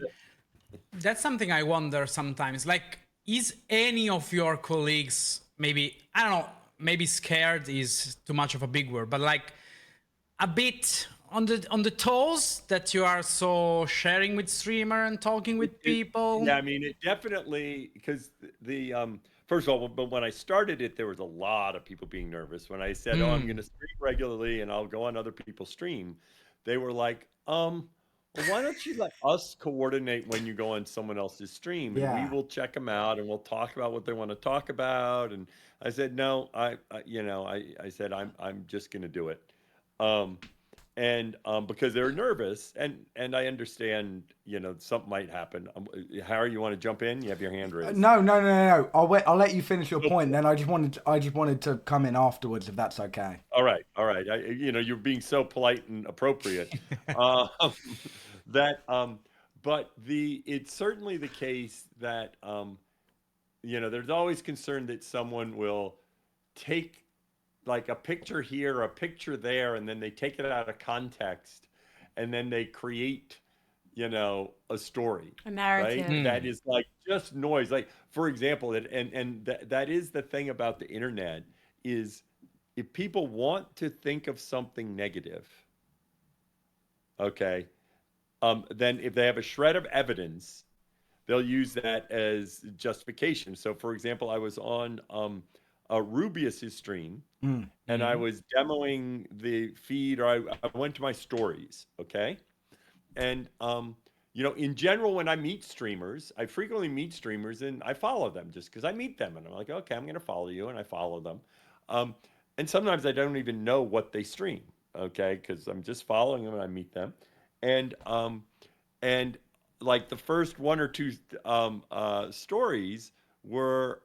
That's something I wonder sometimes. Like, is any of your colleagues maybe, I don't know, maybe scared is too much of a big word, but like a bit on the toes that you are so sharing with streamer and talking with people? Yeah, I mean, it definitely, because the first of all, but when I started it, there was a lot of people being nervous. When I said, oh, I'm going to stream regularly and I'll go on other people's stream, they were like, well, why don't you let us coordinate when you go on someone else's stream, and we will check them out and we'll talk about what they want to talk about. And I said, no, I said, I'm just going to do it. And because they're nervous, and I understand, something might happen. Harry, you want to jump in? You have your hand raised. No. I'll let you finish your point. Then I just wanted to come in afterwards, if that's okay. All right. You're being so polite and appropriate. But it's certainly the case that there's always concern that someone will take like a picture here or a picture there, and then they take it out of context, and then they create, a story, a narrative, right? That is like just noise. Like, for example, that is the thing about the internet, is if people want to think of something negative, okay, then if they have a shred of evidence, they'll use that as justification. So, for example, I was on Rubius's stream, and I was demoing the feed, or I went to my stories, okay? And, in general, when I meet streamers, I frequently meet streamers and I follow them just because I meet them. And I'm like, okay, I'm going to follow you, and I follow them. And sometimes I don't even know what they stream, okay? Because I'm just following them and I meet them. And like the first one or two stories were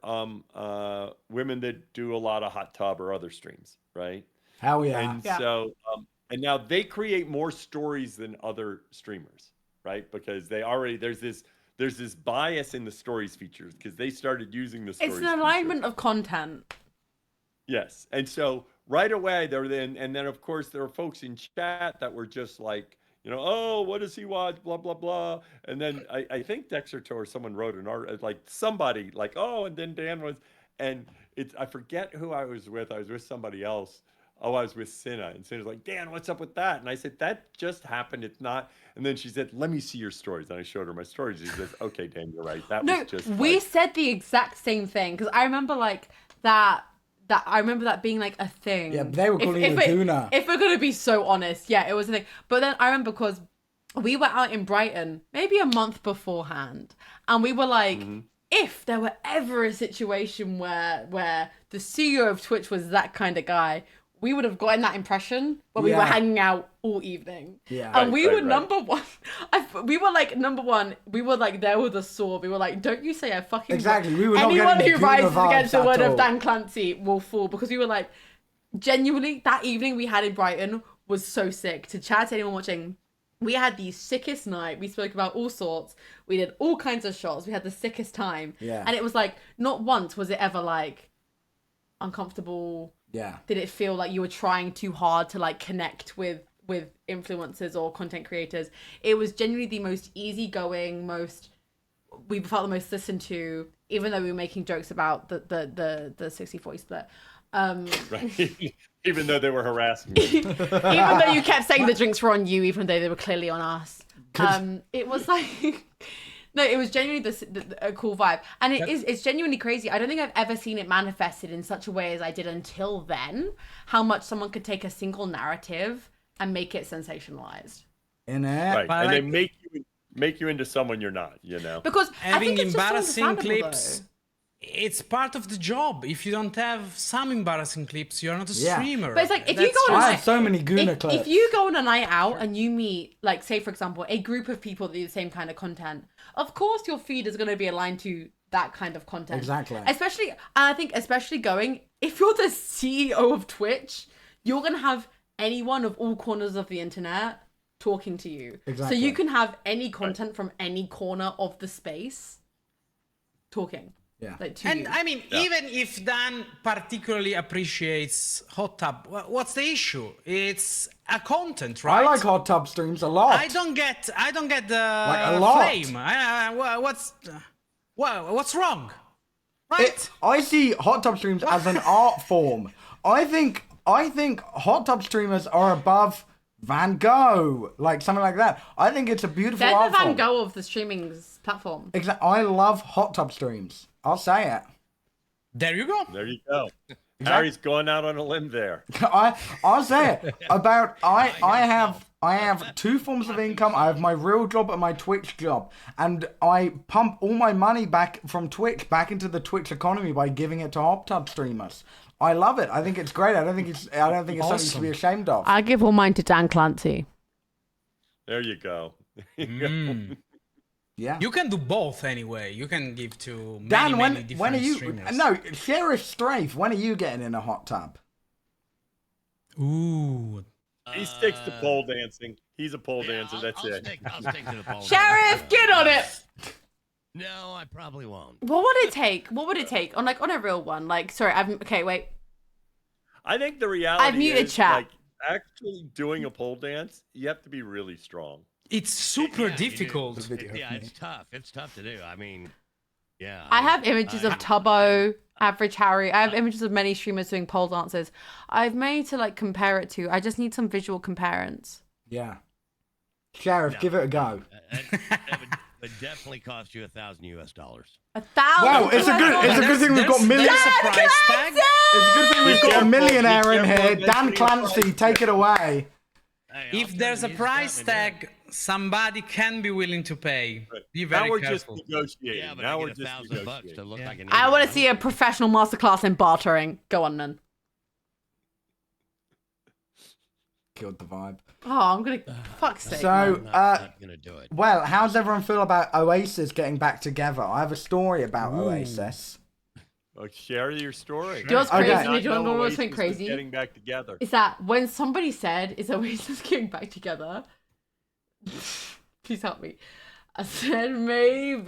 women that do a lot of hot tub or other streams, right? Hell yeah. And so, and now they create more stories than other streamers, right? Because there's this bias in the stories features because they started using the stories. It's an alignment of content. Yes. And so right away and then of course there were folks in chat that were just like, oh, what does he watch? Blah, blah, blah. And then I think Dexter or someone wrote an article, like somebody like, oh, and then Dan was, and I forget who I was with. I was with somebody else. Oh, I was with Cinna. And Cinna's like, Dan, what's up with that? And I said, that just happened. It's not. And then she said, let me see your stories. And I showed her my stories. She says, okay, Dan, you're right. That was just. We said the exact same thing. Because I remember like that I remember that being like a thing. Yeah, but they were calling it Tuna. If we're gonna be so honest, yeah, it was a thing. But then I remember because we were out in Brighton maybe a month beforehand, and we were like, if there were ever a situation where the CEO of Twitch was that kind of guy, we would have gotten that impression when we were hanging out all evening. Yeah. And we were number one. We were like number one. We were like there with a sword. We were like, don't you say a fucking exactly. word. We were not anyone who rises against the word of Dan Clancy will fall, because we were like, genuinely, that evening we had in Brighton was so sick. To chat to anyone watching, we had the sickest night. We spoke about all sorts. We did all kinds of shots. We had the sickest time. Yeah. And it was like, not once was it ever like uncomfortable. Yeah. Did it feel like you were trying too hard to like connect with influencers or content creators? It was genuinely the most easygoing, we felt the most listened to, even though we were making jokes about the 60-40 split. Right. Even though they were harassing me. Even though you kept saying the drinks were on you, even though they were clearly on us. It was like, no, it was genuinely a cool vibe. And it's genuinely crazy. I don't think I've ever seen it manifested in such a way as I did until then, how much someone could take a single narrative and make it sensationalized. Right, But and they like- make you into someone you're not. You know. Because I Having think it's just embarrassing understandable, clips, though. it's part of the job. If you don't have some embarrassing clips, you're not a Yeah. streamer. But it's like, if you That's go on a I night- had so many Guna clips. If you go on a night out and you meet, like, say for example, a group of people that do the same kind of content, of course your feed is going to be aligned to that kind of content. Exactly. Especially, and I think especially going, if you're the CEO of Twitch, you're going to have anyone of all corners of the internet talking to you. Exactly. So you can have any content from any corner of the space talking. Yeah. Like, to And you. I mean, even if Dan particularly appreciates hot tub, what's the issue? It's a content, right? I like hot tub streams a lot. I don't get the Like, a lot. flame. What's wrong? Right? I see hot tub streams as an art form. I think hot tub streamers are above Van Gogh, like something like that. I think it's a beautiful They're the art Van form. Gogh of the streaming platform. Exactly. I love hot tub streams. I'll say it. There you go. There you go. Harry's going out on a limb there. I'll say it. I have two forms of income. I have my real job and my Twitch job, and I pump all my money back from Twitch back into the Twitch economy by giving it to hot tub streamers. I love it. I think it's great. I don't think it's something to be ashamed of. I give all mine to Dan Clancy. There you go. Yeah. You can do both anyway. You can give to many, Dan, many different when are you? streamers. No, Sheriff Strafe. When are you getting in a hot tub? Ooh. He sticks to pole dancing. He's a pole dancer. That's it. I'll stick to the pole. Sheriff, get on it. No, I probably won't. What would it take? What would it take on a real one? Like, sorry, okay, wait. I think the reality I've muted is, chat. like, actually doing a pole dance, you have to be really strong. It's super difficult. Yeah, it's tough. It's tough to do. I mean, yeah. I have images of Tubbo, AverageHarry. I have images of many streamers doing pole dances. I've made to like compare it to. I just need some visual comparisons. Yeah. Sheriff, give it a go. That would definitely cost you $1,000 US. $1,000. Wow, it's a good thing we've got millions. There's a price tag. It's a good thing we've got a millionaire in here. Be Dan careful. Clancy, take it away. Hey, If there's a price tag, somebody can be willing to pay. Be Now very we're careful. just negotiating. Yeah, but now I we're get just $1,000 to negotiating. look like an I want to idiot. see a professional masterclass in bartering. Go on, then. Killed the vibe. Oh, I'm gonna. Fuck's sake. So, I'm not gonna do it. well, how's everyone feel about Oasis getting back together? I have a story about Oasis. Oh, share your story. Do you know what's Okay. crazy? I Do you know know what's Oasis is crazy? Getting back together. Is that when somebody said, "Is Oasis getting back together?" Please help me. I said maybe.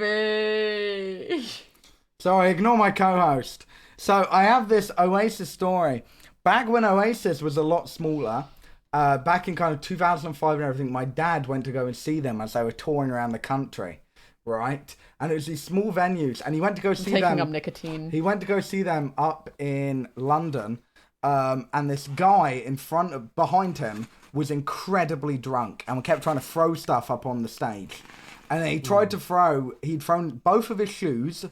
Sorry, ignore my co-host. So I have this Oasis story. Back when Oasis was a lot smaller, back in kind of 2005 and everything, my dad went to go and see them as they were touring around the country, right? And it was these small venues, and he went to go see Taking them. up nicotine. He went to go see them up in London, and this guy behind him was incredibly drunk and kept trying to throw stuff up on the stage. And then he tried to he'd thrown both of his shoes,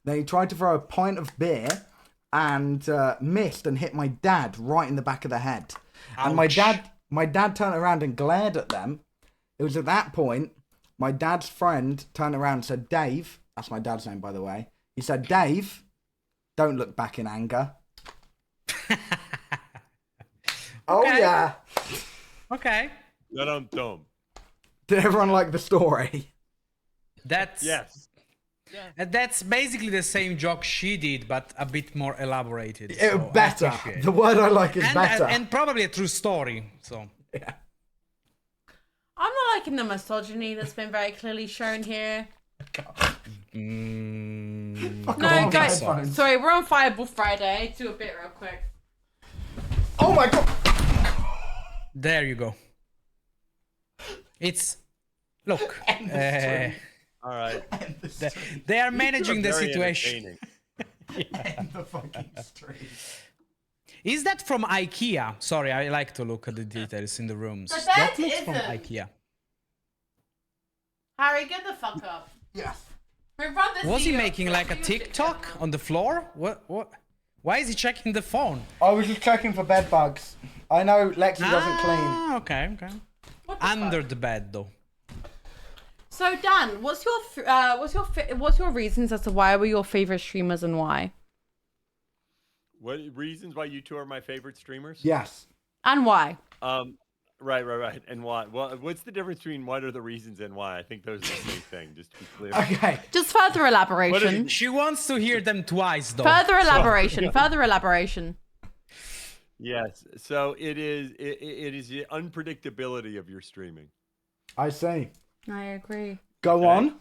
then he tried to throw a pint of beer and missed and hit my dad right in the back of the head. And my dad turned around and glared at them. It was at that point, my dad's friend turned around and said, "Dave," that's my dad's name, by the way. He said, "Dave, don't look back in anger." Oh, yeah. Okay. Dum. Did everyone like the story? That's Yes. That's basically the same joke she did, but a bit more elaborated. so I Better. appreciate it. The word I like is and, better. and probably a true story. So Yeah. I'm not liking the misogyny that's been very clearly shown here. Fuck No, off, guys. headphones. Sorry, we're on Fireball Friday. Do a bit real quick. Oh my god. there you go. It's look. All right. They are managing the Very situation. entertaining. End the fucking stream. Is that from IKEA? Sorry, I like to look at the details in the rooms. But That that looks from isn't. IKEA. Harry, get the fuck up. Yes. We've run this Was he video making for like a you to TikTok get on the floor? What? Why is he checking the phone? I was just checking for bed bugs. I know Lexie doesn't clean. Okay. Under the bed, though. So Dan, what's your reasons as to why were your favorite streamers and why? What reasons why you two are my favorite streamers? Yes. And why? Right. And why? Well, what's the difference between what are the reasons and why? I think those are the same thing, just to be clear. Okay. Just further elaboration. She wants to hear them twice, though. Further elaboration. Further elaboration. Yes. So it is the unpredictability of your streaming. I see. I agree. Go on.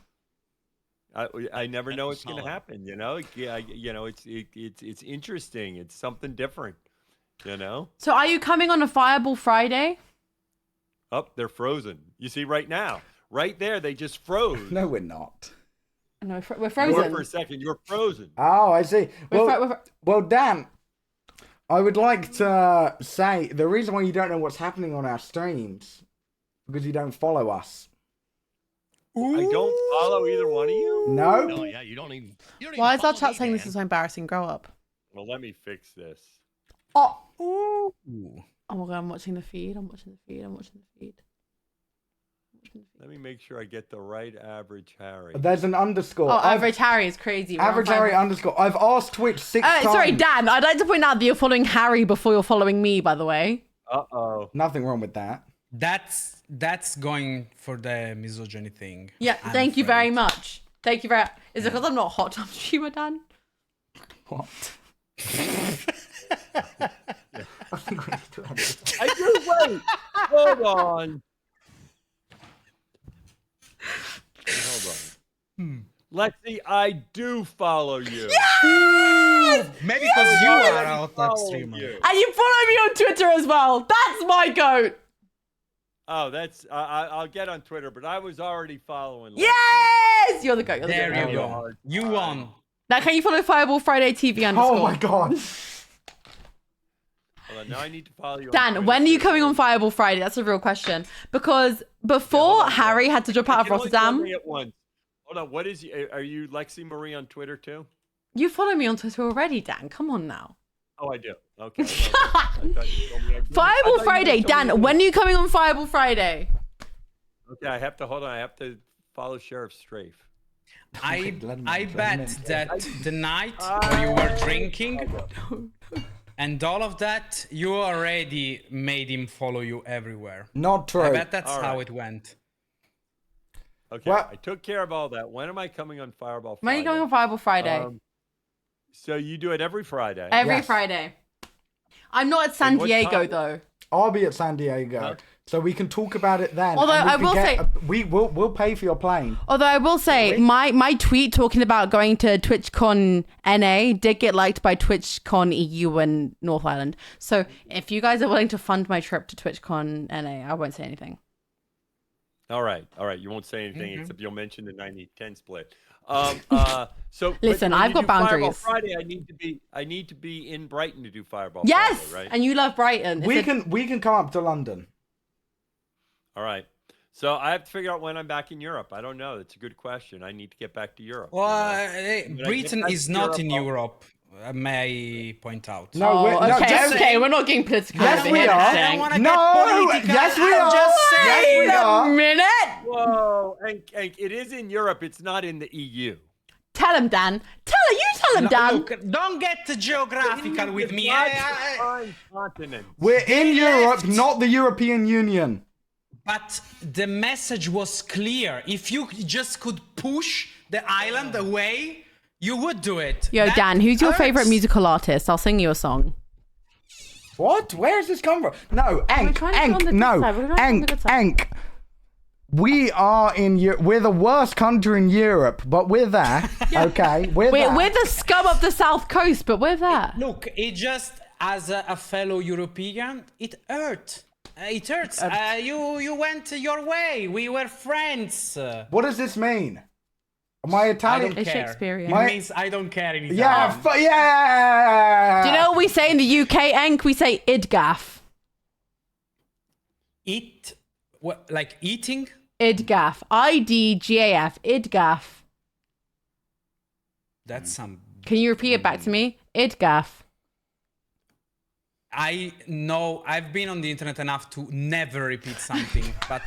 I never know what's going to happen, you know? Yeah, you know, it's interesting. It's something different, you know? So are you coming on a Fireball Friday? Oh, they're frozen. You see right now. Right there, they just froze. No, we're not. No, we're frozen. For a second, you're frozen. Oh, I see. Well, Dan, I would like to say the reason why you don't know what's happening on our streams because you don't follow us. I don't follow either one of you? No. No, yeah, you don't even. Why is our chat saying this is so embarrassing? Grow up. Well, let me fix this. Oh. Oh my god, I'm watching the feed. Let me make sure I get the right average Harry. There's an underscore. Oh, AverageHarry is crazy. AverageHarry underscore. I've asked Twitch 6 times. Sorry, Dan. I'd like to point out that you're following Harry before you're following me, by the way. Uh-oh. Nothing wrong with that. That's going for the misogyny thing. Yeah, thank you very much. Thank you very much. Is it because I'm not a hot tub streamer, Dan? What? I think we need to end this. I do wait. Hold on. Hold on. Lexie, I do follow you. Yes! Maybe because you are a hot tub streamer. And you follow me on Twitter as well. That's my goat. Oh, that's I'll get on Twitter, but I was already following. Lexie. Yes, you're the goat. You're the There goat. you go. You won. Now, can you follow Fireball Friday TV underscore? Oh my god. Hold on, now I need to follow you. Dan, when are you coming on Fireball Friday? That's a real question. Because before Harry had to drop out of Rotterdam. Hold on, what is are you Lexie Marie on Twitter too? You follow me on Twitter already, Dan. Come on now. Oh, I do. Okay. Fireball Friday, Dan. When are you coming on Fireball Friday? Okay, I have to follow Sheriff Strafe. I bet that the night when you were drinking and all of that, you already made him follow you everywhere. Not true. I bet that's how it went. Okay, I took care of all that. When am I coming on Fireball Friday? When are you going on Fireball Friday? So you do it every Friday? Every Friday. I'm not at San Diego, though. I'll be at San Diego, so we can talk about it then. Although I will say, we'll pay for your plane. Although I will say, my tweet talking about going to TwitchCon NA did get liked by TwitchCon EU and North Island. So if you guys are willing to fund my trip to TwitchCon NA, I won't say anything. All right. You won't say anything except you'll mention the 90-10 split. So listen, I've got boundaries. Friday, I need to be in Brighton to do Fireball. Yes, Friday, right? and you love Brighton. We can come up to London. All right. So I have to figure out when I'm back in Europe. I don't know. That's a good question. I need to get back to Europe. Well, Britain is not in Europe. May I point out? No, okay, we're not getting political. Yes, we are. I don't want to get political. Yes, we are. Just saying. Yes, we are. Minute. Whoa, and it is in Europe. It's not in the EU. Tell him, Dan. Tell him, Dan. Look, don't get geographical with me. We're in Europe, not the European Union. But the message was clear. If you just could push the island away, you would do it. Yo, Dan, who's your favorite musical artist? I'll sing you a song. What? Where is this come from? No, Enk. We are we're the worst country in Europe, but we're there. Okay, we're the scum of the South Coast, but we're there. Look, it just, as a fellow European, it hurt. It hurts. You went your way. We were friends. What does this mean? My Italian. I don't care. Shakespearean. It means I don't care in Italian. Yeah. Do you know what we say in the UK, Enk? We say idgaff. What, like eating? Idgaff. IDGAF. Idgaff. That's some. Can you repeat it back to me? Idgaff. I know I've been on the internet enough to never repeat something, but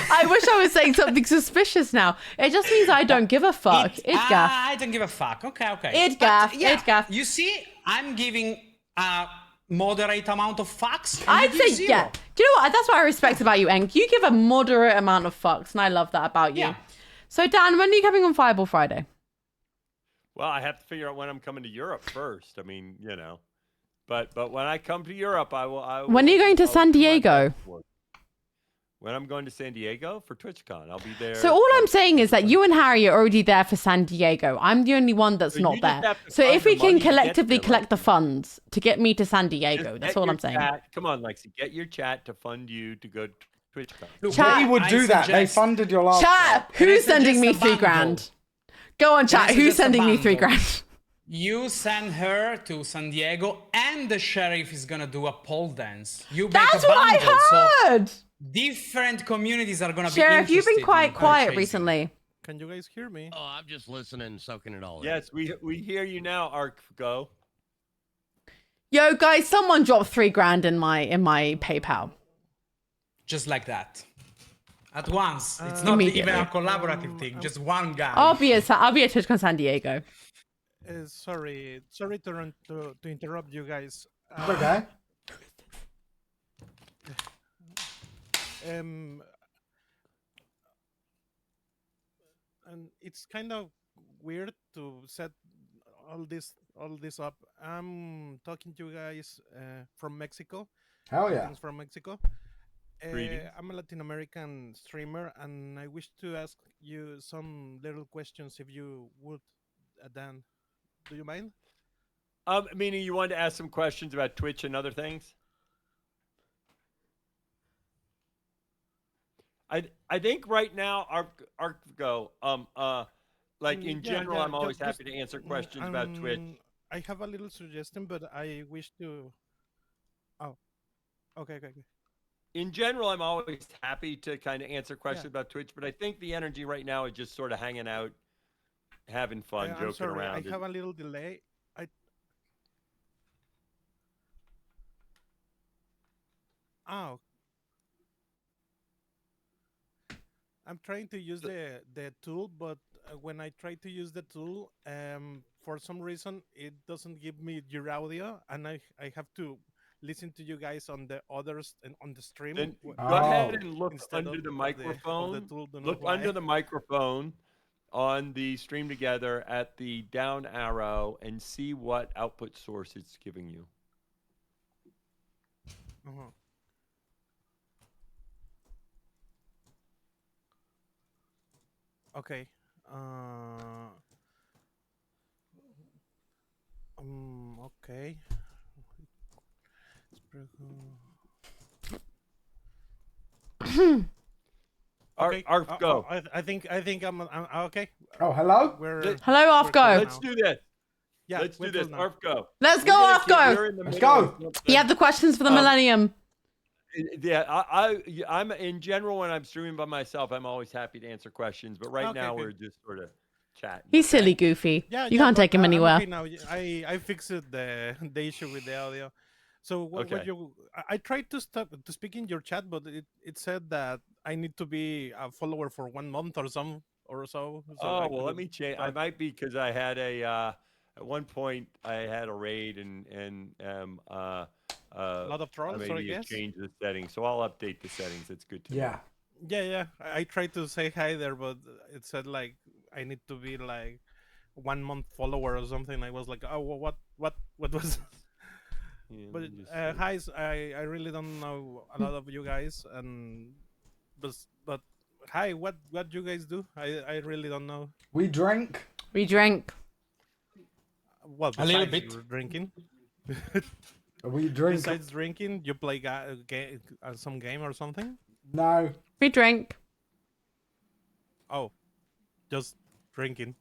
I wish I was saying something suspicious now. It just means I don't give a fuck. Gaff. I don't give a fuck. Okay. Gaff. Yeah, Gaff. You see, I'm giving a moderate amount of fucks. I'd say, yeah. Do you know what? That's what I respect about you, Enk. You give a moderate amount of fucks, and I love that about you. Yeah. So, Dan, when are you coming on Fireball Friday? Well, I have to figure out when I'm coming to Europe first. I mean, but when I come to Europe, I will. When are you going to San Diego? When I'm going to San Diego for TwitchCon, I'll be there. So all I'm saying is that you and Harry are already there for San Diego. I'm the only one that's not there. So if we can collectively collect the funds to get me to San Diego, that's all I'm saying. Come on, Lexie, get your chat to fund you to go to TwitchCon. Look, they would do that. They funded your last. Chat, who's sending me $3,000? Go on, chat. Who's sending me $3,000? You send her to San Diego, and the sheriff is gonna do a pole dance. You make That's a what bundle, I heard. So different communities are gonna be Sheriff, you've been interested quite in quiet purchasing. recently. Can you guys hear me? Oh, I'm just listening, soaking it all in. Yes, we hear you now, Arco. Yo, guys, someone dropped $3,000 in my PayPal. Just like that. At once. It's not even a collaborative thing. Just one guy. I'll be at TwitchCon San Diego. Sorry to interrupt you guys. Okay. And it's kind of weird to set all this up. I'm talking to you guys from Mexico. Hell yeah. Greetings from Mexico. I'm a Latin American streamer, and I wish to ask you some little questions, if you would, Dan. Do you mind? Meaning you wanted to ask some questions about Twitch and other things? I think right now, Arco, in general, I'm always happy to answer questions about Twitch. I have a little suggestion, but I wish to. Oh, okay. In general, I'm always happy to kind of answer questions about Twitch, but I think the energy right now is just sort of hanging out, having fun, joking around. I have a little delay. I'm trying to use the tool, but when I try to use the tool, for some reason it doesn't give me your audio, and I have to listen to you guys on the others and on the stream. Then go ahead and look under the microphone. Look under the microphone on the stream together at the down arrow and see what output source it's giving you. Okay. Okay. Go. I think I'm okay. Oh, hello. Hello, Arco. Let's do this. Yeah, let's do this. Arco. Let's go, Arco. Let's go. You have the questions for the Millennium. Yeah, I'm in general when I'm streaming by myself, I'm always happy to answer questions. But right now we're just sort of chatting. He's silly, goofy. You can't take him anywhere. Okay now. I fixed the issue with the audio. So what I tried to speak in your chat, but it said that I need to be a follower for 1 month or so. Well, let me change. I might be because I had at one point I had a raid and a lot of trolls. I guess change the settings, so I'll update the settings. It's good to know. Yeah. I tried to say hi there, but it said like I need to be like 1 month follower or something. I was like, oh, what was? Yeah, but hi, I really don't know a lot of you guys, but hi, what you guys do? I really don't know. We drink. What, a little bit drinking? We drink. Besides drinking, you play some game or something? No. We drink. Oh, just drinking.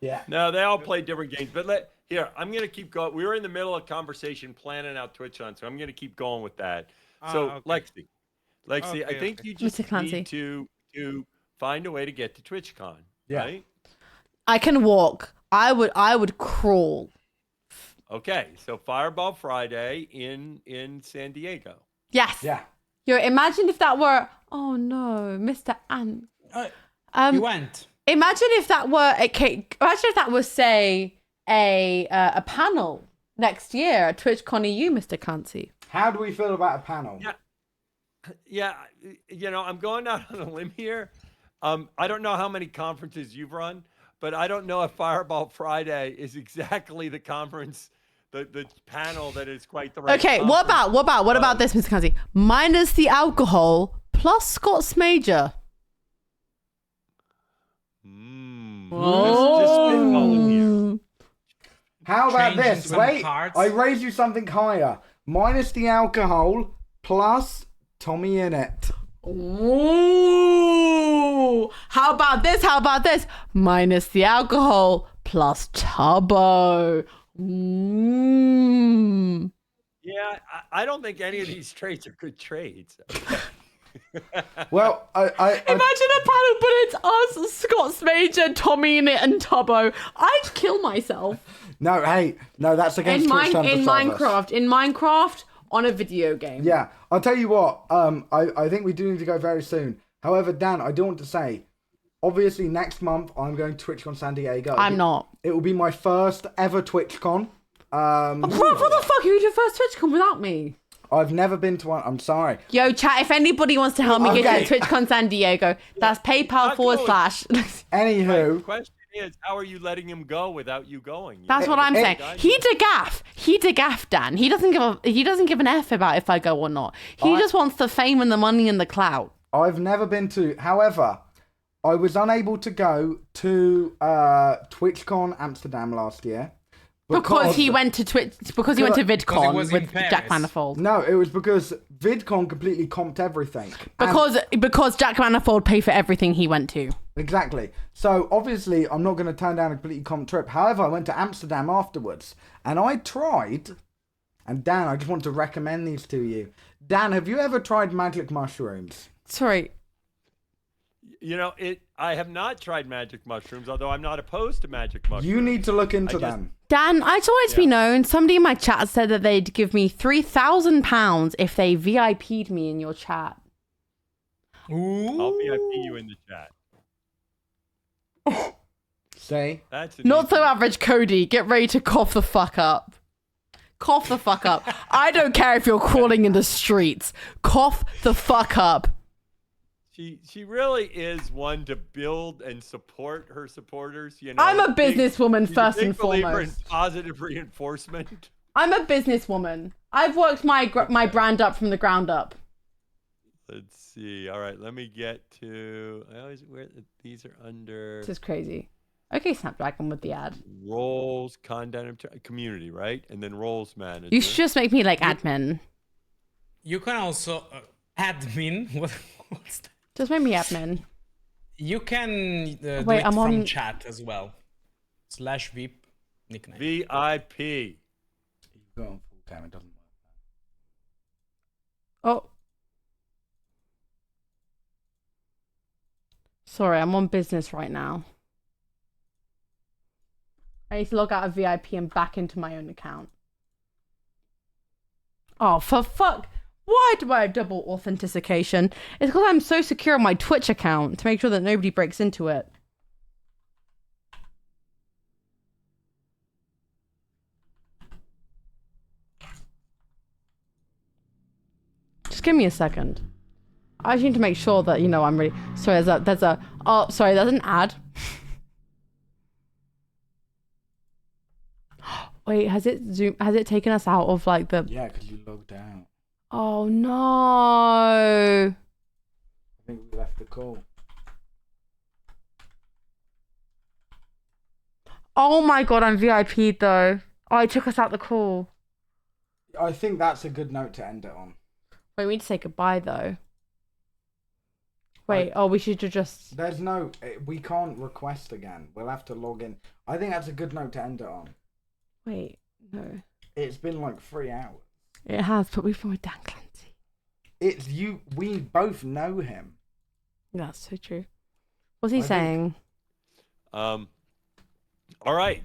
Yeah. No, they all play different games. But I'm going to keep going. We were in the middle of conversation planning out TwitchCon, so I'm going to keep going with that. So, okay. Lexie, I think you just need to find a way to get to TwitchCon, right? I can walk. I would crawl. Okay, so Fireball Friday in San Diego. Yes. Yeah. Yo, imagine if that were. Oh no, Mr. Ant. You went. Imagine if that were imagine if that was say a panel next year at TwitchCon EU, Mr. Clancy. How do we feel about a panel? Yeah, I'm going out on a limb here. I don't know how many conferences you've run, but I don't know if Fireball Friday is exactly the conference, the panel that is quite the right. Okay, conference. what about this, Mr. Clancy? Minus the alcohol plus Scott's Major. Just spitballing here. How about Changing this? some Wait, cards. I raise you something higher. Minus the alcohol plus Tommy in it. Ooh. How about this? Minus the alcohol plus Tubbo. Yeah, I don't think any of these trades are good trades. Well, I Imagine a panel, but it's us, Scott's Major, Tommy in it, and Tubbo. I'd kill myself. No, that's against Twitch terms of service. In Minecraft, on a video game. Yeah, I'll tell you what. I think we do need to go very soon. However, Dan, I do want to say, obviously next month I'm going to TwitchCon San Diego. I'm not. It will be my first ever TwitchCon. What the fuck? You did your first TwitchCon without me? I've never been to one. I'm sorry. Yo, chat, if anybody wants to help me get to TwitchCon San Diego, that's PayPal / Anywho. The question is, how are you letting him go without you going? That's what I'm saying. He de gaff, Dan. He doesn't give an F about if I go or not. He just wants the fame and the money and the clout. I've never been to. However, I was unable to go to TwitchCon Amsterdam last year. Because he went to VidCon with Jack Manifold. No, it was because VidCon completely comped everything. Because Jack Manifold paid for everything he went to. Exactly. So obviously I'm not going to turn down a completely comped trip. However, I went to Amsterdam afterwards and I tried, and Dan, I just want to recommend these to you. Dan, have you ever tried magic mushrooms? Sorry. I have not tried magic mushrooms, although I'm not opposed to magic mushrooms. You need to look into them. Dan, I just want it to be known, somebody in my chat said that they'd give me £3,000 if they VIP'd me in your chat. Ooh. I'll VIP you in the chat. Say? Not so average, Cody. Get ready to cough the fuck up. Cough the fuck up. I don't care if you're crawling in the streets. Cough the fuck up. She really is one to build and support her supporters. I'm a businesswoman first and believer in foremost. positive reinforcement. I'm a businesswoman. I've worked my brand up from the ground up. Let's see. All right, let me get to. These are under. This is crazy. Okay, Snapdragon with the ad. Roles, content, community, right? And then roles manager. You should just make me like admin. You can also admin. What's that? Just make me admin. You can do it I'm from on chat as well. /VIP nickname. VIP. You go on full time, it doesn't work. Oh. Sorry, I'm on business right now. I need to log out of VIP and back into my own account. Oh, for fuck. Why do I have double authentication? It's because I'm so secure on my Twitch account to make sure that nobody breaks into it. Just give me a second. I just need to make sure that, I'm ready. Sorry, there's an ad. Wait, has it taken us out of like the... Yeah, because you logged out. Oh no. I think we left the call. Oh my god, I'm VIP'd though. Oh, it took us out the call. I think that's a good note to end it on. Wait, we need to say goodbye though. Wait, we should just... we can't request again. We'll have to log in. I think that's a good note to end it on. Wait, no. It's been like 3 hours. It has, but we've been with Dan Clancy. It's you. We both know him. That's so true. What's he saying? All right.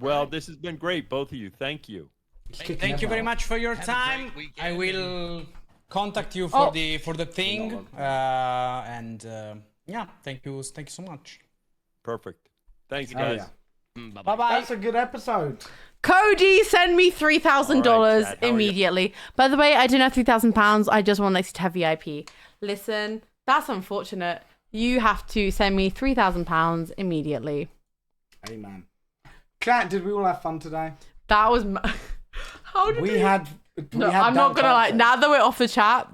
Well, this has been great, both of you. Thank you. Thank you very much for your time. I will contact you for the thing. Yeah, thank you so much. Perfect. Thanks, guys. Bye bye. That's a good episode. Cody, send me $3,000 immediately. By the way, I don't have £3,000. I just want Lexie to have VIP. Listen, that's unfortunate. You have to send me £3,000 immediately. Amen. Chat, did we all have fun today? That was... How did we... I'm not going to lie. Now that we're off the chat,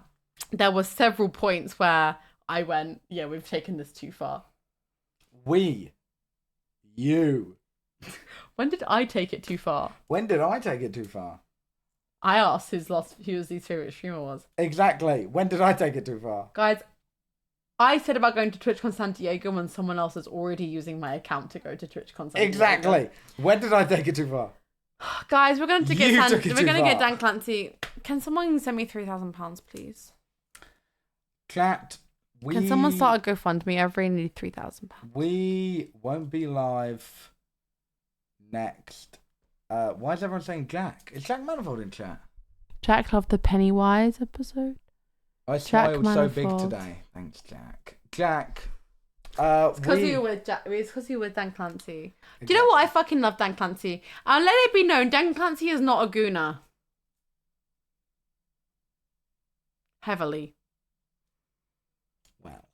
there were several points where I went, yeah, we've taken this too far. You. When did I take it too far? When did I take it too far? I asked who his favorite streamer was. Exactly. When did I take it too far? Guys, I said about going to TwitchCon San Diego when someone else is already using my account to go to TwitchCon San Diego. Exactly. When did I take it too far? Guys, we're going to get Dan Clancy. Can someone send me £3,000, please? Chat. Can someone start a GoFundMe? I really need £3,000. We won't be live next. Why is everyone saying Jack? Is Jack Manifold in chat? Jack loved the Pennywise episode. I smiled so big today. Thanks, Jack. Jack. It's because you were with Dan Clancy. Exactly. Do you know what? I fucking love Dan Clancy. And let it be known, Dan Clancy is not a gooner. Heavily. Well,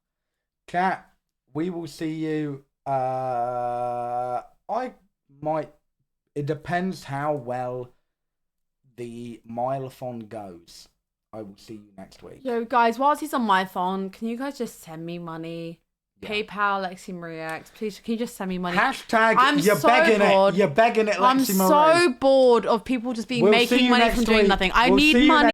chat. We will see you. It depends how well the Mileathon goes. I will see you next week. Yo, guys, whilst he's on Mileathon, can you guys just send me money? Yeah. PayPal, Lexie Marie X. Please, can you just send me money? Hashtag, you're begging it. You're begging it, Lexie Marie. I'm so bored of people just making money from doing nothing. I need money.